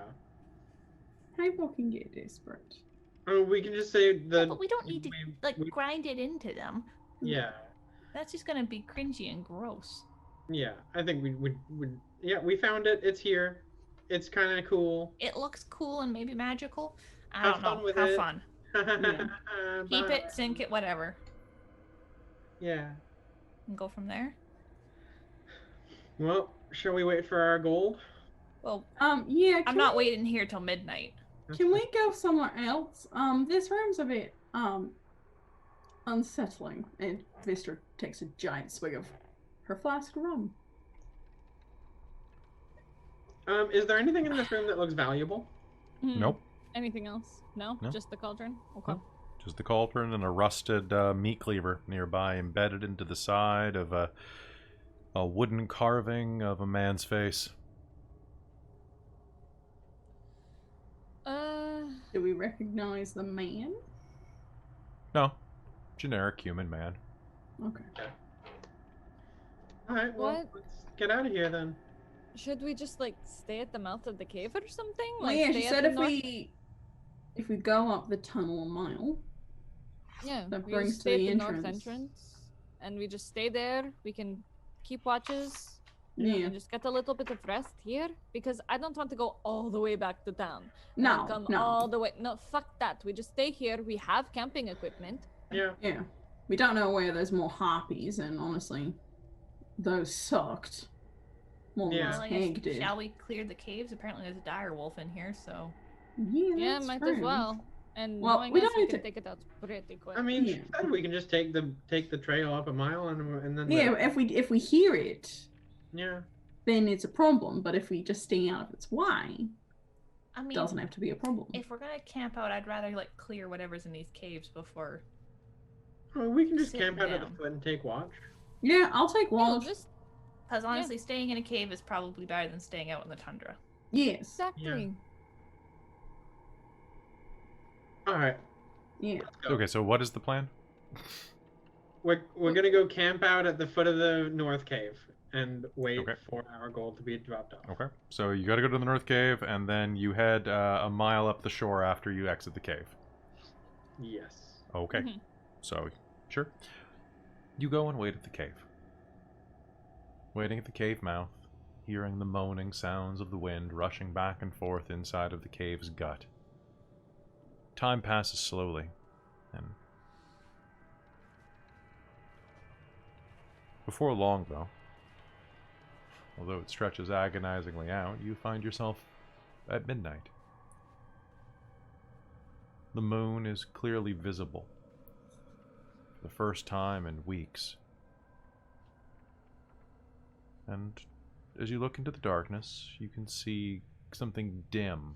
People can get desperate. I mean, we can just say the. But we don't need to we- grind it into them. Yeah. That's just gonna be cringy and gross. Yeah. I think we would. Yeah, we found it. It's here. It's kind of cool. It looks cool and maybe magical. I Have don't know. fun with Have it. fun. Keep Bye. it, sink it, whatever, Yeah. and go from there. Well, shall we wait for our gold? Well, Yeah. I'm not waiting here till midnight. Can we go somewhere else? This room's a bit unsettling. And Vista takes a giant swig of her flask of rum. Is there anything in this room that looks valuable? Nope. Anything else? No? No. Just the cauldron? Okay. Nope. Just the cauldron and a rusted meat cleaver nearby, embedded into the side of a wooden carving of a man's face. Do we recognize the man? No, generic human man. Okay. All right. Well, What? let's get out of here then. Should we just like stay at the mouth of the cave or something? Well, Like yeah, stay she at said the if we go up the tunnel a mile. Yeah, that we brings just to stay the at the north entrance. entrance, and we just stay there. We can keep watches. Yeah. And just get a little bit of rest here because I don't want to go all the way back to town. No, Come no. all the way. No, fuck that. We just stay here. We have camping equipment. Yeah. Yeah. We don't know where there's more harpies, and honestly, those sucked. More than Yeah. this Well, I guess, hag did. shall we clear the caves? Apparently, there's a dire wolf in here, so Yeah, that's might true. as well. And Well, knowing we us, don't we need can to- take it out pretty quick. I mean, Yeah. she said we can just take the trail up a mile and then. Yeah, if we hear it, Yeah. then it's a problem. But if we just stay out of its way, I it mean, doesn't have to be a problem. if we're gonna camp out, I'd rather like clear whatever's in these caves before. Well, we can just Sit camp out at the down. foot and take watch. Yeah, I'll take No, watch. just Because honestly, staying in a cave is probably better than staying out in the tundra. Yes. exactly. All right. Yeah. Let's go. Okay, so what is the plan? We're gonna go camp out at the foot of the north cave and wait Okay. for our gold to be dropped off. Okay, so you got to go to the North Cave, and then you head a mile up the shore after you exit the cave. Yes. Okay, Mhm. so sure. You go and wait at the cave. Waiting at the cave mouth, hearing the moaning sounds of the wind rushing back and forth inside of the cave's gut. Time passes slowly, and before long, though, although it stretches agonizingly out, you find yourself at midnight. The moon is clearly visible for the first time in weeks. And as you look into the darkness, you can see something dim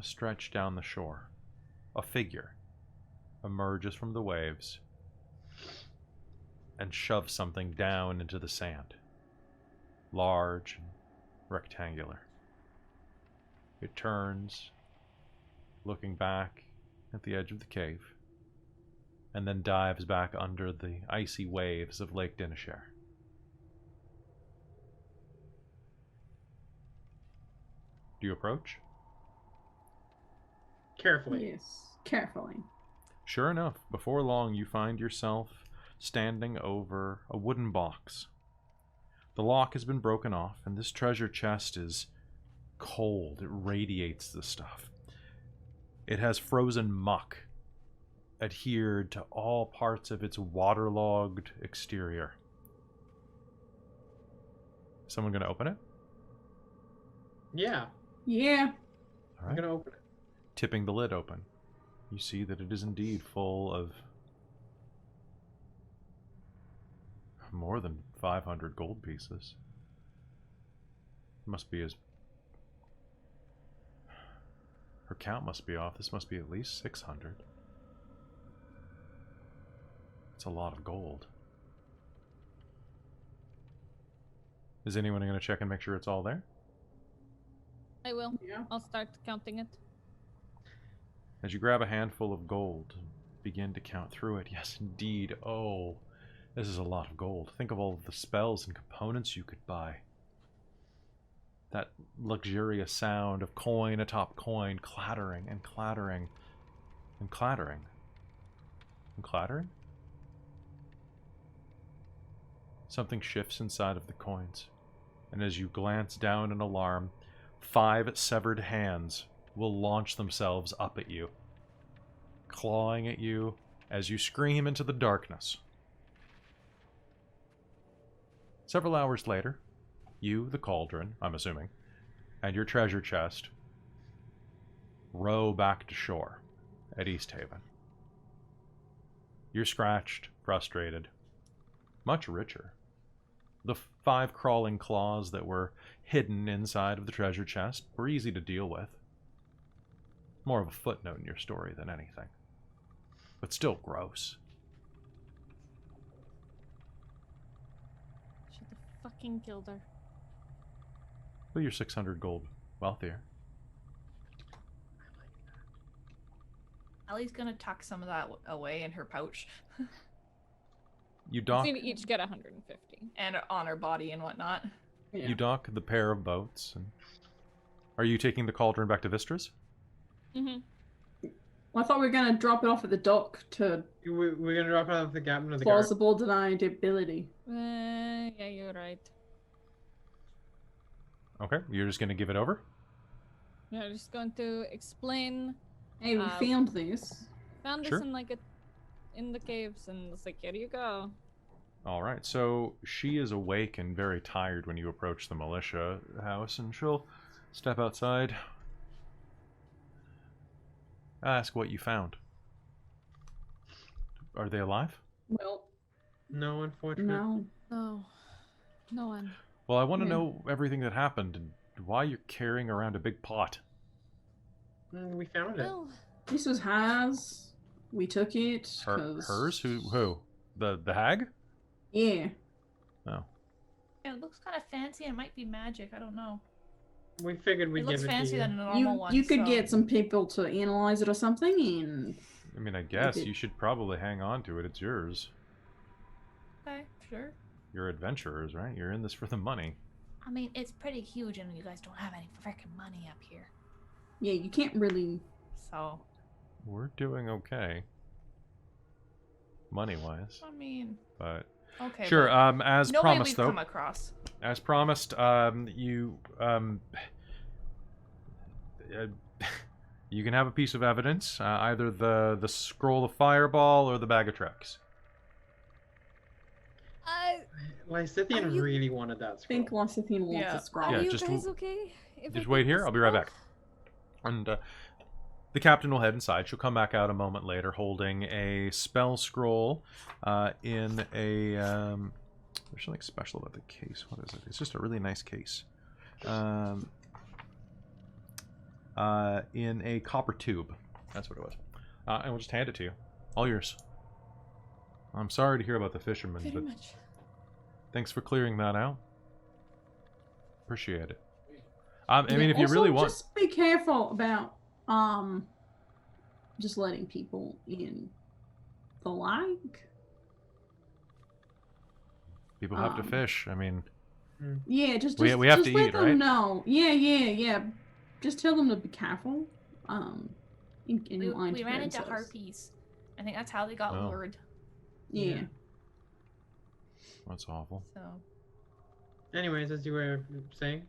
stretched down the shore. A figure emerges from the waves and shoves something down into the sand. Large and rectangular. It turns, looking back at the edge of the cave, and then dives back under the icy waves of Lake Dinishare. Do you approach? Carefully. Yes, carefully. Sure enough, before long you find yourself standing over a wooden box. The lock has been broken off, and this treasure chest is cold. It radiates the stuff. It has frozen muck adhered to all parts of its waterlogged exterior. Someone gonna open it? Yeah. Yeah. All I'm right. gonna open it. Tipping the lid open, you see that it is indeed full of more than 500 gold pieces. Must be as... Her count must be off. This must be at least 600. It's a lot of gold. Is anyone going to check and make sure it's all there? I will. Yeah. I'll start counting it. As you grab a handful of gold, begin to count through it. Yes, indeed. Oh, this is a lot of gold. Think of all of the spells and components you could buy. That luxurious sound of coin atop coin clattering and clattering and clattering and clattering. Something shifts inside of the coins, and as you glance down in alarm, 5 severed hands will launch themselves up at you, clawing at you as you scream into the darkness. Several hours later, you, the Cauldron, I'm assuming, and your treasure chest row back to shore at East Haven. You're scratched, frustrated, much richer. The 5 crawling claws that were hidden inside of the treasure chest were easy to deal with. More of a footnote in your story than anything. But still gross. Should have fucking killed her. But you're 600 gold wealthier. Ellie's gonna tuck some of that away in her pouch You We dock, seem to each get 150. and on her body and whatnot. Yeah. you dock the pair of boats. And are you taking the Cauldron back to Vistra's? Mm-hmm. Well, I thought we were gonna drop it off at the dock to We're gonna drop out of the captain of the guard. plausible deniability. Yeah, you're right. Okay, you're just going to give it over? Yeah, I'm just going to explain. Hey, we found this. Found this Sure. in in the caves, and it's like, here you go. Alright, so she is awake and very tired when you approach the militia house, and she'll step outside. Ask what you found. Are they alive? Well, No, unfortunately. no. No, no one. Well, I want to Yeah. know everything that happened and why you're carrying around a big pot. We found it. Well, This was hers. We took it. Hers? Who? The hag? Yeah. Oh. Yeah, it looks kind of fancy. It might be magic. I don't know. We figured we'd It give looks it fancier to than you. a normal one. You could so- get some people to analyze it or something, and I mean, I guess it- you should probably hang on to it. It's yours. Okay, sure. You're adventurers, right? You're in this for the money. I mean, it's pretty huge, and you guys don't have any freaking money up here. yeah, you can't really. So, We're doing okay. money-wise. I mean, But okay. sure. but As no way promised, we've though. come across. As promised, you you can have a piece of evidence, either the scroll of fireball or the bag of tricks. Lysithian Are you- really wanted that I scroll. think Lysithian wants Yeah. a scroll. Yeah, Are you just guys okay? If I Just take wait here. this I'll be right scroll? back. And the captain will head inside. She'll come back out a moment later, holding a spell scroll in a. There's something special about the case. What is it? It's just a really nice case. In a copper tube. That's what it was. And we'll just hand it to you. All yours. I'm sorry to hear about the fisherman, Very but much. thanks for clearing that out. Appreciate it. I mean, if you Also, really want... just be careful about just letting people in the like. People have to fish. I mean... Yeah, just We have just to let eat, them right? know. Yeah. Just tell them to be careful. In We line to ran into themselves. harpies. I think that's how they got Oh. lured. Yeah. That's awful. So Anyways, as you were saying,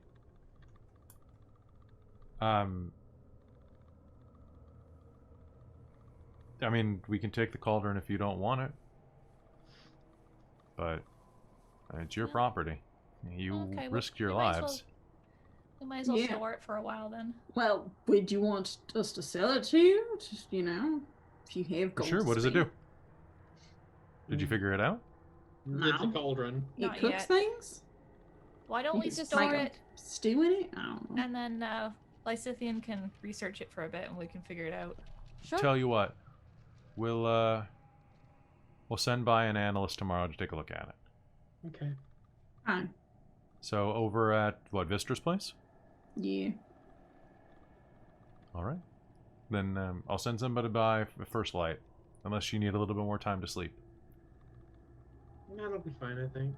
I mean, we can take the cauldron if you don't want it. But it's your Yeah. property. You Okay, well, risked your we might as lives. we might as well Yeah. store it for a while then. Well, would you want us to sell it to you? Just, if you have gold. Sure, to what does it spend. do? Did you figure it out? it's a No. cauldron. It Not cooks yet. things? Why don't You we can store make a it stew in it? I don't know. and then Lysithian can research it for a bit and we can figure it out. Sure. Tell you what. We'll send by an analyst tomorrow to take a look at it. Okay. Fine. So over at what, Vistra's place? Yeah. All right. Then I'll send somebody by first light, unless you need a little bit more time to sleep. That'll be fine, I think.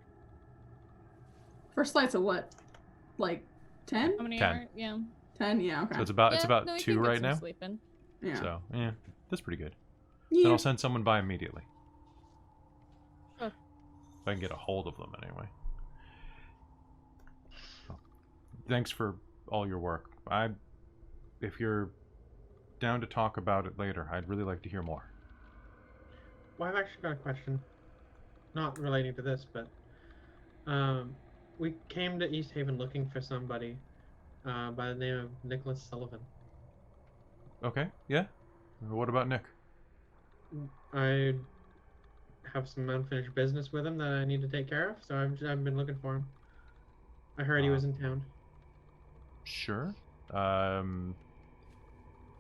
First light's at what? Like 10? How many 10. are? Yeah. 10? Yeah, okay. So it's about Yeah, no, we 2 can get right some now. Sleep in. yeah. So yeah, that's pretty good. yeah. Then I'll send someone by immediately. Sure. If I can get a hold of them anyway. Well, thanks for all your work. If you're down to talk about it later, I'd really like to hear more. Well, I've actually got a question. Not relating to this, but we came to East Haven looking for somebody by the name of Nicholas Sullivan. Okay, yeah. What about Nick? I have some unfinished business with him that I need to take care of, so I've been looking for him. I heard he was in town. Sure.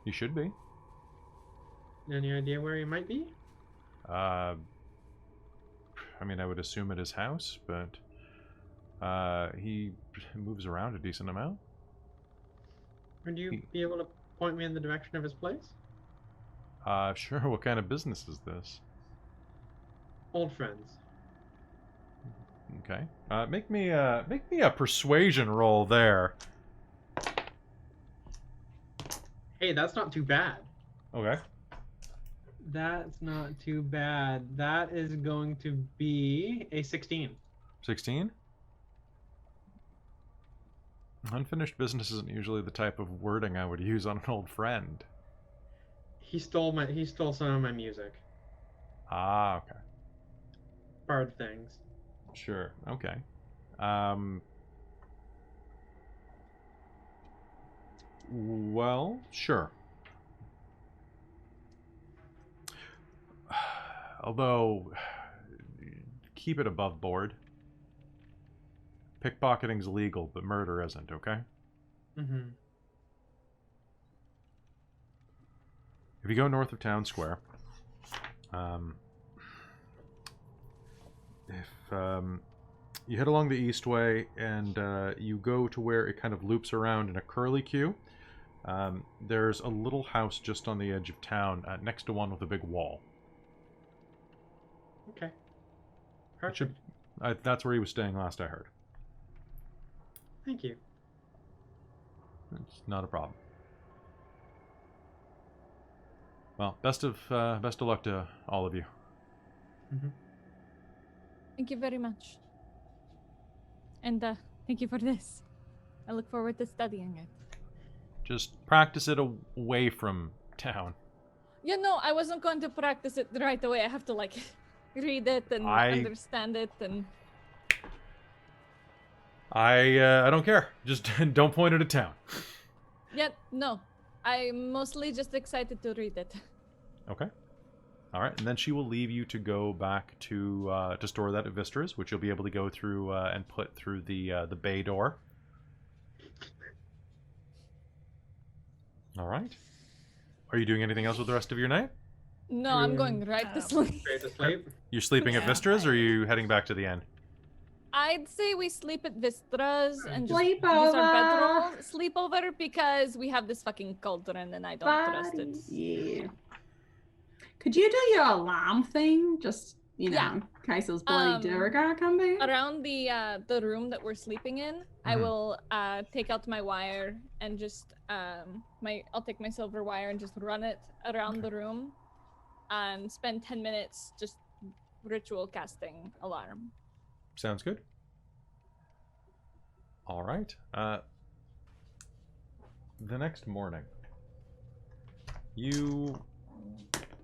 You should be. Any idea where he might be? I mean, I would assume at his house, but he moves around a decent amount. Would you be able to point me in the direction of his place? Sure. What kind of business is this? Old friends. Okay. Make me a persuasion roll there. Hey, that's not too bad. Okay. That's not too bad. That is going to be a 16. 16? Unfinished business isn't usually the type of wording I would use on an old friend. He stole some of my music. Ah, okay. Bard things. Sure. Okay. Well, sure. Although, keep it above board. Pickpocketing's legal, but murder isn't, okay? Mm-hmm. If you go north of Town Square, you head along the Eastway and you go to where it kind of loops around in a curly queue. There's a little house just on the edge of town, next to one with a big wall. Okay. It should, that's where he was staying last I heard. Thank you. It's not a problem. Well, best of luck to all of you. Thank you very much. And thank you for this. I look forward to studying it. Just practice it away from town. You know, I wasn't going to practice it right away. I have to, like, read it and understand it and... I don't care. Just don't point it at town. Yeah, no. I'm mostly just excited to read it. Okay. All right, and then she will leave you to go back to store that at Vistra's, which you'll be able to go through and put through the bay door. All right. Are you doing anything else with the rest of your night? No, I'm going right to sleep. Straight to sleep. You're sleeping at Vistra's, or are you heading back to the inn? I'd say we sleep at Vistra's and just Sleep use our over. bedroom sleepover because we have this fucking cauldron and I don't trust it. Yeah. Could you do your alarm thing? Just, you know, Yeah. in case those bloody Duergar come back? Around the room that we're sleeping in, I will take out my wire and just I'll take my silver wire and just run it around the room and spend 10 minutes just ritual casting alarm. Sounds good. All right. The next morning, you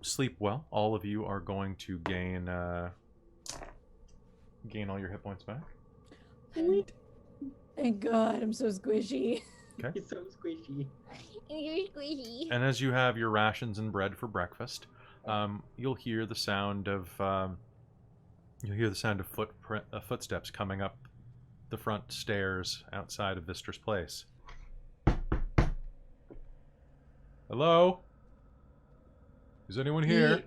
sleep well. All of you are going to gain all your hit points back. Thank God, I'm so squishy. Okay. He's so squishy. You're squishy. And as you have your rations and bread for breakfast, you'll hear the sound of footsteps coming up the front stairs outside of Vistra's place. Hello? Is anyone here?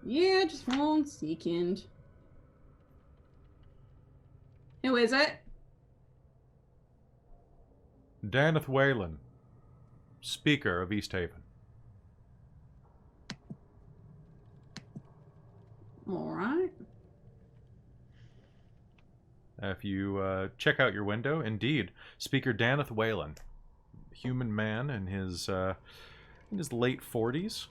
Yeah, just 1 second. Who is it? Daneth Whalen, Speaker of East Haven. Alright. If you check out your window, indeed, Speaker Daneth Whalen, human man in his late 40s,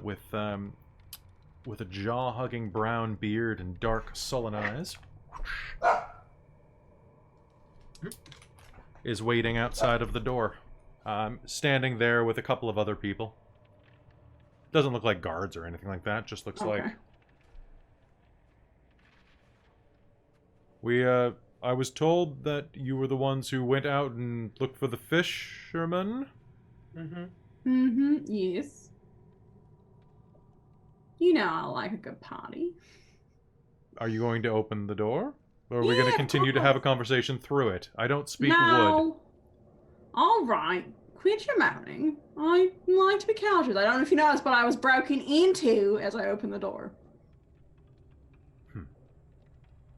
with a jaw-hugging brown beard and dark, sullen eyes, is waiting outside of the door, standing there with a couple of other people. Doesn't look like guards or anything like that. Just looks like. I was told that you were the ones who went out and looked for the fisherman. Yes. You know I like a good party. Are you going to open the door? Or are we going to continue to have a conversation through it? I don't speak wood. No. Alright. Quit your moaning. I like to be casual. I don't know if you noticed, but I was broken into as I opened the door.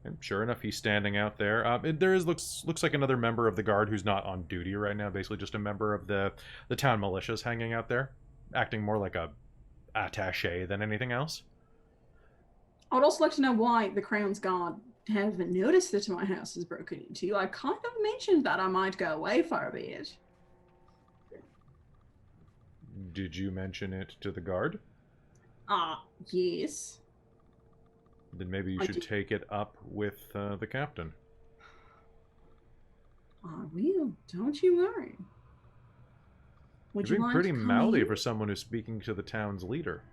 And sure enough, he's standing out there. Looks like another member of the guard who's not on duty right now. Basically, just a member of the town militias hanging out there, acting more like a attaché than anything else. I would also like to know why the Crown's Guard haven't noticed that my house is broken into. I kind of mentioned that I might go away for a bit. Did you mention it to the guard? Yes. Then maybe you should take it up with the captain. I will. Don't you worry. Would You're you being like pretty to come mouthy in? for someone who's speaking to the town's leader.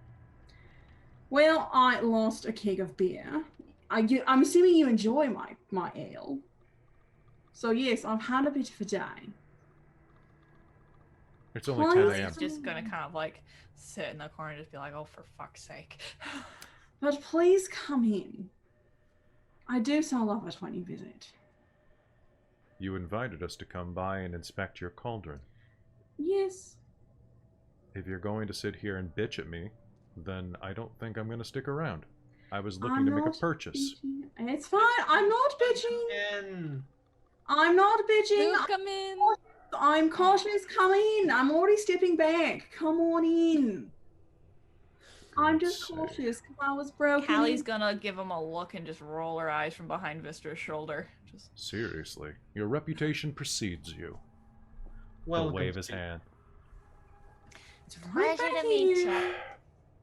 Well, I lost a keg of beer. I'm assuming you enjoy my ale. So yes, I've had a bit of a day. It's only 10 Please a.m. He's just gonna kind of like sit in the corner and just be like, oh, for fuck's sake. But please come in. I do so love it when you visit. You invited us to come by and inspect your cauldron. Yes. If you're going to sit here and bitch at me, then I don't think I'm going to stick around. I was looking to make a purchase. Bitching. It's fine. I'm not bitching. And I'm not bitching. Luke, come in. I'm cautious. Come in. I'm already stepping back. Come on in. I'm just cautious because I was broken. Callie's gonna give him a look and just roll her eyes from behind Vistra's shoulder. Just Seriously, your reputation precedes you. well, He'll wave his hand. Right Pleasure back to meet here. you.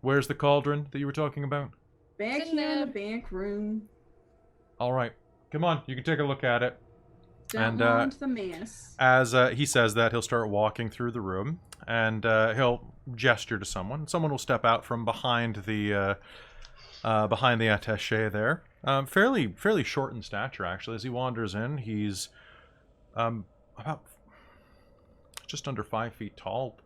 Where's the cauldron that you were talking about? Back It's in here in the there. back room. All right, come on, you can take a look at it. Don't want the mess. As he says that, he'll start walking through the room, and he'll gesture to someone. Someone will step out from behind the attaché there. Fairly short in stature, actually. As he wanders in, he's about just under 5 feet tall,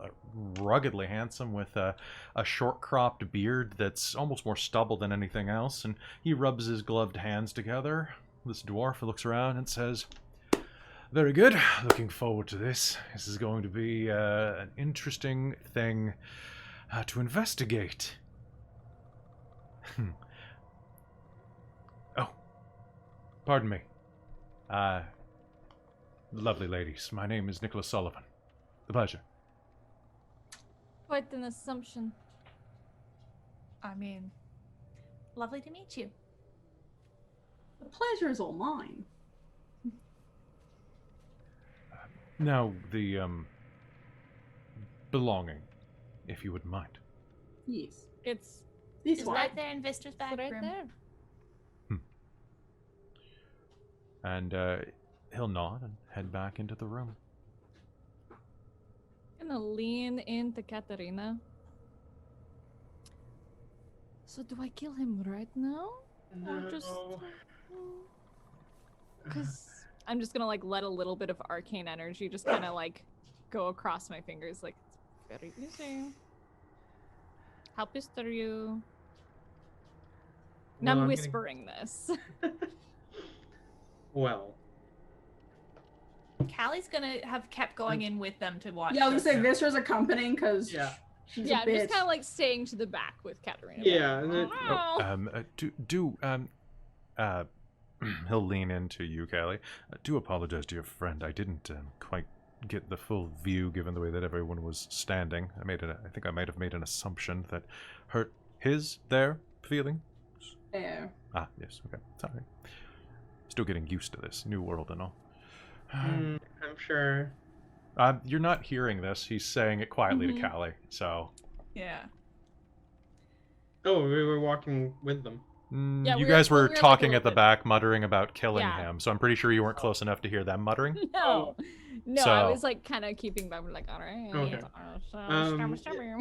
ruggedly handsome, with a short-cropped beard that's almost more stubble than anything else. And he rubs his gloved hands together. This dwarf looks around and says, "Very good. Looking forward to this. This is going to be an interesting thing to investigate." Oh, pardon me. Lovely ladies. My name is Nicholas Sullivan. The pleasure. Quite an assumption. I mean, Lovely to meet you. The pleasure is all mine. Now, the belonging, if you wouldn't mind. Yes. It's This It's one. right there in Vister's back right room. there. And he'll nod and head back into the room. Gonna lean into Katarina. So do I kill him right now? Or just... Because I'm just gonna like let a little bit of arcane energy just kind of like go across my fingers, like it's very easy. How pissed are you? And Well, I'm I'm whispering this. Well, Callie's gonna have kept going in with them to watch. Yeah, I was gonna say this. Vistra's accompanying because Yeah. she's Yeah, a I'm bitch. just kind of like staying to the back with Katarina. yeah, and then, He'll lean into you, Callie. Do apologize to your friend. I didn't quite get the full view given the way that everyone was standing. I think I might have made an assumption that hurt their feeling. Yeah. Ah, yes, okay. Sorry. Still getting used to this new world and all. I'm sure. You're not hearing this. He's saying it quietly Mhm. to Callie, so... Yeah. Oh, we were walking with them. Yeah, you we guys were were like, a talking little at the bit- back, muttering about killing Yeah. him, so I'm pretty sure you weren't close enough to hear them muttering. No, no, I So- was like kind of keeping back, like, all right. Okay. So,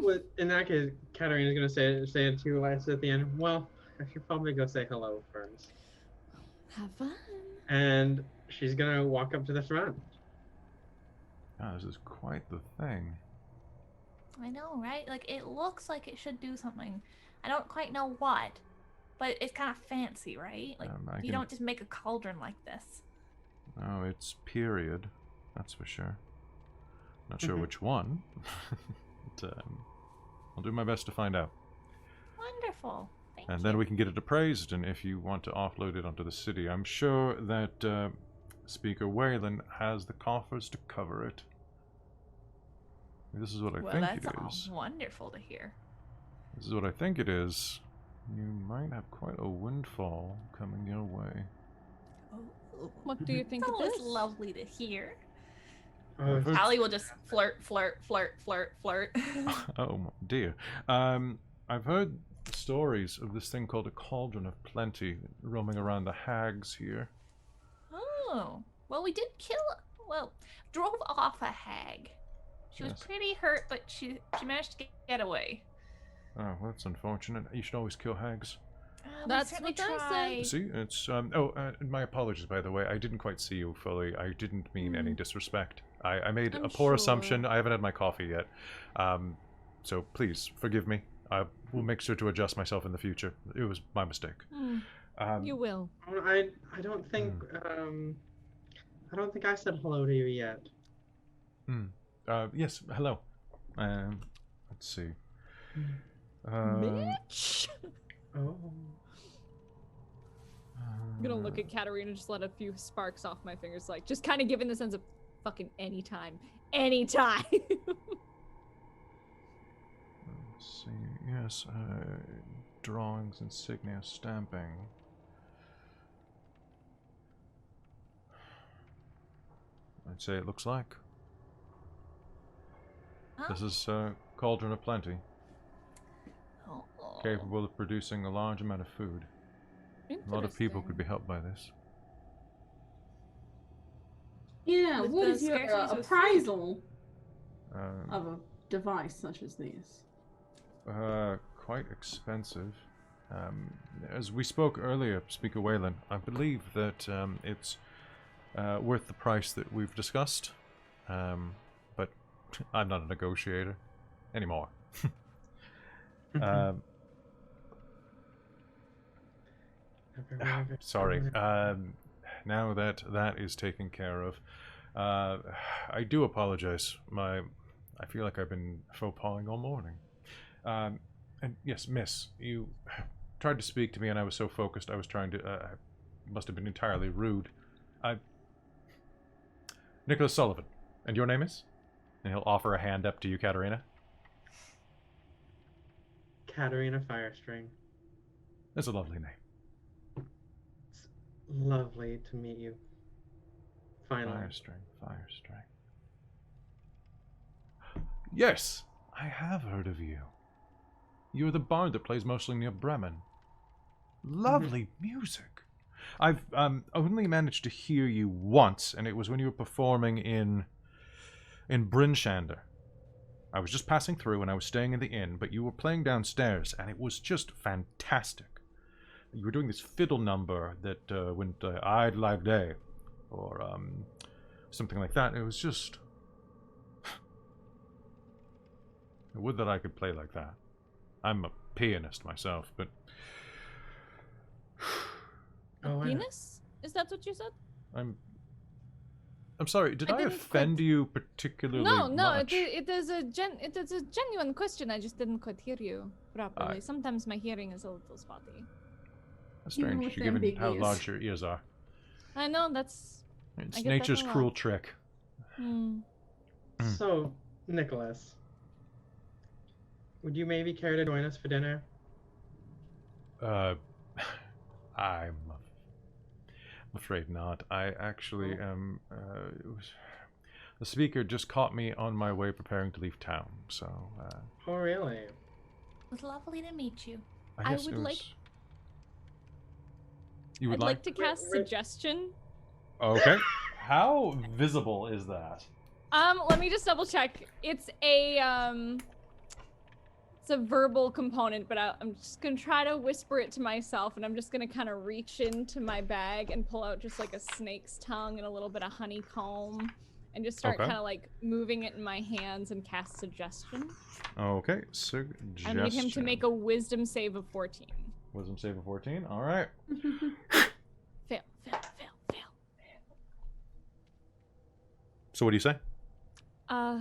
Well, in that case, Katarina's gonna say it to Elias at the end. Well, I should probably go say hello first. have fun. And she's gonna walk up to the front. Oh, this is quite the thing. I know, right? Like, it looks like it should do something. I don't quite know what, but it's kind of fancy, right? Like, I you can- don't just make a cauldron like this. Oh, it's period. That's for sure. Not sure Mhm. which one. But, I'll do my best to find out. Wonderful. Thank And you. then we can get it appraised, and if you want to offload it onto the city, I'm sure that Speaker Whalen has the coffers to cover it. This is what I Well, think that's it all is. wonderful to hear. This is what I think it is. You might have quite a windfall coming your way. Oh, What do you think It's it always is? lovely to hear. Oh, I've heard- Callie will just flirt. Oh my dear. I've heard stories of this thing called a Cauldron of Plenty roaming around the hags here. Oh, well, we did drove off a hag. She was Yes. pretty hurt, but she managed to get away. Oh, well, that's unfortunate. You should always kill hags. We That's certainly what I said. tried. See, it's my apologies, by the way. I didn't quite see you fully. I didn't mean any disrespect. I made I'm a poor sure. assumption. I haven't had my coffee yet. So please forgive me. I will make sure to adjust myself in the future. It was my mistake. You will. I don't think I don't think I said hello to you yet. Yes, hello. Let's see. Bitch! Oh. I'm gonna look at Katarina, just let a few sparks off my fingers, like, just kind of giving the sense of fucking anytime. Anytime! Let's see. Yes, drawings, insignia, stamping. I'd say it looks like. Huh? This is Cauldron of Plenty. Oh. capable of producing a large amount of food. A lot of people could be helped by this. Yeah, With what the is your scarcities with appraisal Um, of a device such as this? Quite expensive. As we spoke earlier, Speaker Wayland, I believe that it's worth the price that we've discussed. But I'm not a negotiator anymore. Sorry. Now that that is taken care of, I do apologize. I feel like I've been faux pawing all morning. And yes, miss, you tried to speak to me and I was so focused I was trying to, must have been entirely rude. Nicholas Sullivan. And your name is? And he'll offer a hand up to you, Katerina. Katerina Firestring. That's a lovely name. It's lovely to meet you. Finally. Firestring. Yes, I have heard of you. You're the bard that plays mostly near Bremen. Lovely music. I've only managed to hear you once, and it was when you were performing in Brynshander. I was just passing through and I was staying in the inn, but you were playing downstairs, and it was just fantastic. You were doing this fiddle number that went I'd Live Day, or something like that. It was just... I would that I could play like that. I'm a pianist myself, but... Penis? Is that what you said? I'm sorry, did I didn't offend you particularly No, much? it is a genuine question. I just didn't quite hear you properly. Sometimes my hearing is a little spotty. That's Even strange, with given them big how ears. large your ears are. I know, that's... It's I get that nature's a lot. cruel trick. So, Nicholas, would you maybe care to join us for dinner? I'm afraid not. I actually am... the speaker just caught me on my way preparing to leave town, so... Oh, really? It was lovely to meet you. I guess would it was... like- You would I'd like to cast suggestion. Okay. How visible is that? Let me just double check. It's a verbal component, but I'm just gonna try to whisper it to myself, and I'm just gonna kind of reach into my bag and pull out just like a snake's tongue and a little bit of honeycomb, and just start Okay. kind of like moving it in my hands and cast suggestion. Okay, suggestion. I need him to make a wisdom save of 14. Wisdom save of 14, alright. Fail. So what do you say? Uh,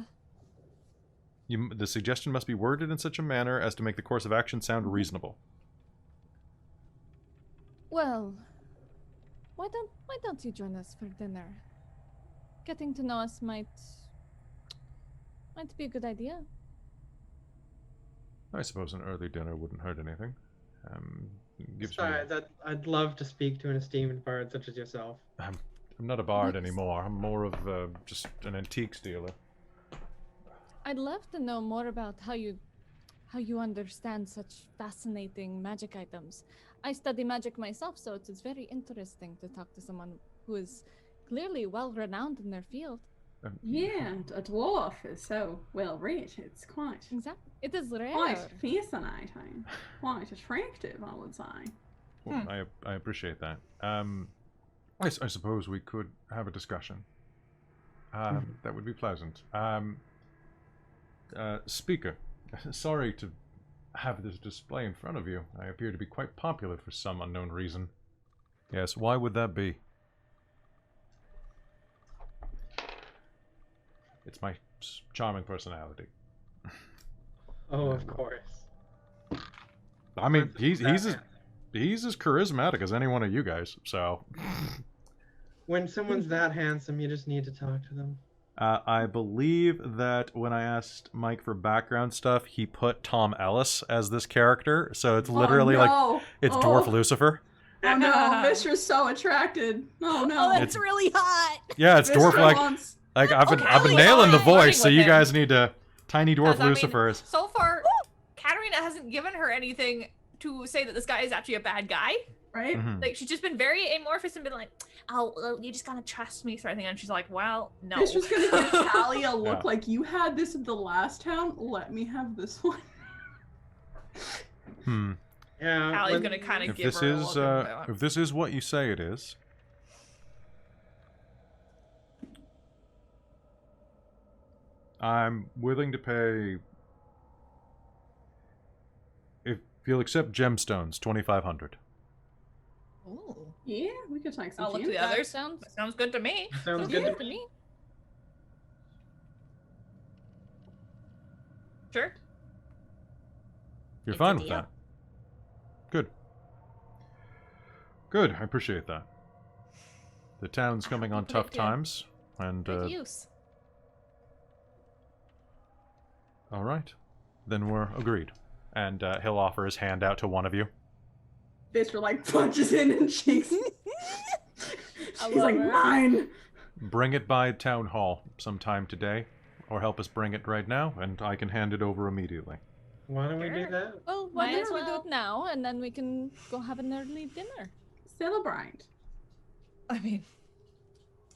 The suggestion must be worded in such a manner as to make the course of action sound reasonable. well, why don't you join us for dinner? Getting to know us might be a good idea. I suppose an early dinner wouldn't hurt anything. Gives Sorry, me... I'd love to speak to an esteemed bard such as yourself. I'm not a bard anymore. I'm more of just an antiques dealer. I'd love to know more about how you understand such fascinating magic items. I study magic myself, so it's very interesting to talk to someone who is clearly well renowned in their field. Yeah, a dwarf is so well read. It's quite Exactly. It is rare. quite fascinating, quite attractive, I would say. Well, I appreciate that. I suppose we could have a discussion. That would be pleasant. Speaker, sorry to have this display in front of you. I appear to be quite popular for some unknown reason. Yes, why would that be? It's my charming personality. Oh, of course. I mean, he's as charismatic as any one of you guys, so... When someone's that handsome, you just need to talk to them. I believe that when I asked Mike for background stuff, he put Tom Ellis as this character, so it's literally like it's Dwarf Lucifer. Oh no, Viscer's so attracted. Oh no. Oh, that's really hot. Yeah, it's Dwarf wants... like I've been Kelly, nailing the I'm running voice, so with you him. guys need to Tiny Dwarf 'Cause, I mean, Lucifers. so far, Katerina Serena hasn't given her anything to say that this guy is actually a bad guy. Right? Mhm. Like, she's just been very amorphous and been like, oh, you just gotta trust me, sort of thing. And she's like, well, no. This was gonna give Callie a look Yeah. like, you had this at the last town, let me have this one. Yeah. Callie's when- gonna kind of If give this her a is look and if this is what you say it is, I'm willing to pay. If you'll accept gemstones, 2,500. Ooh. Yeah, we could take some I'll look to the gems. others. Sounds That sounds good to me. Sounds good to me. Sure. You're It's fine a with deal. that. Good. Good. I appreciate that. The town's coming on people tough do. times, and Good use. all right, then we're agreed. And he'll offer his hand out to one of you. Fister like punches in and shakes. He's like, mine. Bring it by town hall sometime today, or help us bring it right now, and I can hand it over immediately. Why don't we do Sure. that? well. Why Might don't as we do well. it now, and then we can go have an early dinner. Celebrate. I mean,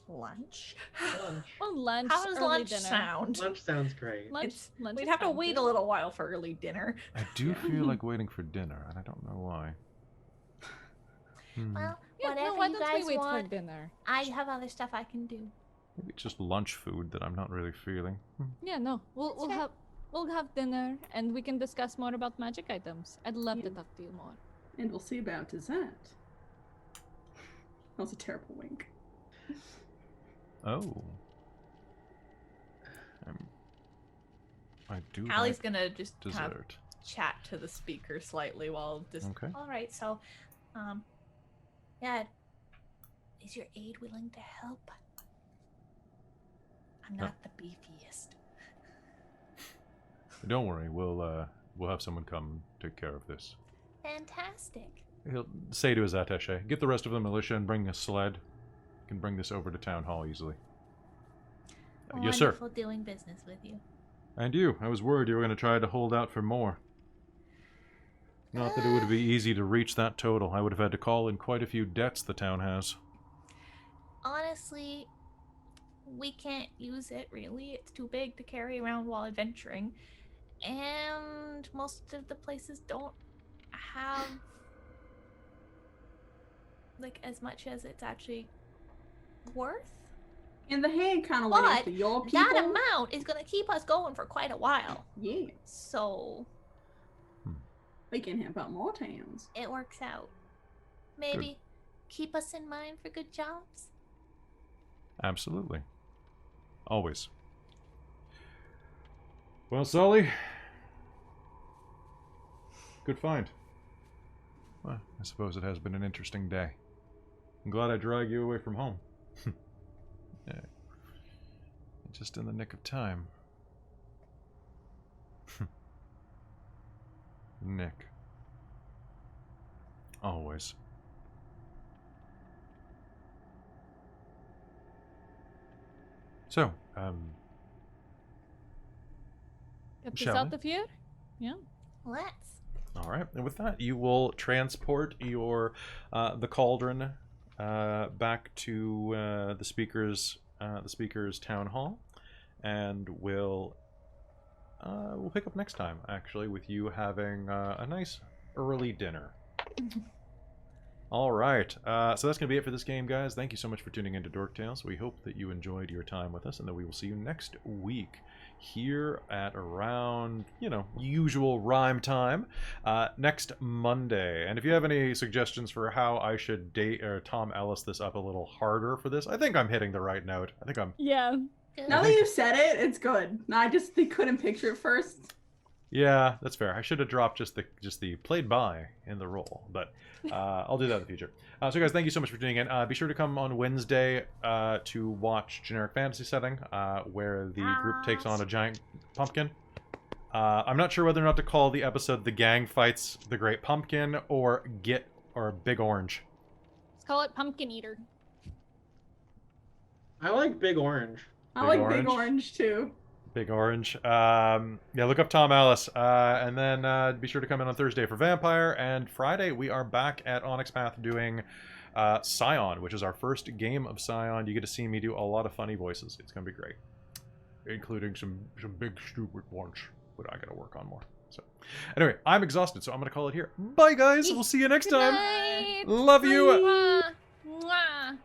lunch. Lunch. Well, lunch, How does early lunch dinner. sound? Lunch sounds great. Lunch, It's- lunch We'd is have to fine, wait too. a little while for early dinner. I do feel like waiting for dinner, and I don't know why. Well, Yeah, whatever no, why you don't guys we wait want, for dinner? I have other stuff I can do. Maybe it's just lunch food that I'm not really feeling. Yeah, no, we'll fair. have dinner, and we can discuss more about magic items. I'd love to Yeah. talk to you more. And we'll see about dessert. That was a terrible wink. Oh. I do Callie's like gonna just kind of dessert. chat to the speaker slightly while just Okay. All right, so, yeah, is your aide willing to help? I'm No. not the beefiest. Don't worry, we'll have someone come take care of this. Fantastic. He'll say to his attaché, "Get the rest of the militia and bring a sled. You can bring this over to town hall easily." Yes, sir. Wonderful doing business with you. And you. I was worried you were going to try to hold out for more. Not that it would be easy to reach that total. I would have had to call in quite a few debts the town has. Honestly, we can't use it really. It's too big to carry around while adventuring. And most of the places don't have like as much as it's actually worth. And the hand kind of went But after your people. That amount is gonna keep us going for quite a while. Yeah, So we can help out more towns. it works out. Maybe keep us in mind for good jobs. Absolutely. Always. Well, Sully. Good find. Well, I suppose it has been an interesting day. I'm glad I dragged you away from home. Yeah. Just in the nick of time. Nick. Always. So, Get this Shall out we? of here? Yeah. Let's. all right, and with that, you will transport your the cauldron back to the speaker's town hall, and we'll pick up next time. Actually, with you having a nice early dinner. All right, so that's going to be it for this game, guys. Thank you so much for tuning into Dork Tales. We hope that you enjoyed your time with us, and that we will see you next week here at around, usual Rime time, next Monday. And if you have any suggestions for how I should date or Tom Ellis this up a little harder for this, I think I'm hitting the right note. I think I'm... Yeah. Now that you said it, it's good. I just couldn't picture it first. Yeah, that's fair. I should have dropped just the played by in the role, but I'll do that in the future. So guys, thank you so much for tuning in. Be sure to come on Wednesday to watch Generic Fantasy Setting, where the group takes on a giant pumpkin. I'm not sure whether or not to call the episode "The Gang Fights the Great Pumpkin" or Big Orange. Let's call it Pumpkin Eater. I like Big Orange. I Big like Orange? Big Orange too. Big Orange. Yeah, look up Tom Alice. And then be sure to come in on Thursday for Vampire. And Friday, we are back at Onyx Path doing Scion, which is our first game of Scion. You get to see me do a lot of funny voices. It's going to be great. Including some big stupid ones that I got to work on more. So, anyway, I'm exhausted, so I'm going to call it here. Bye, guys. We'll see you next time. Night. Love you. Mwah. Mwah.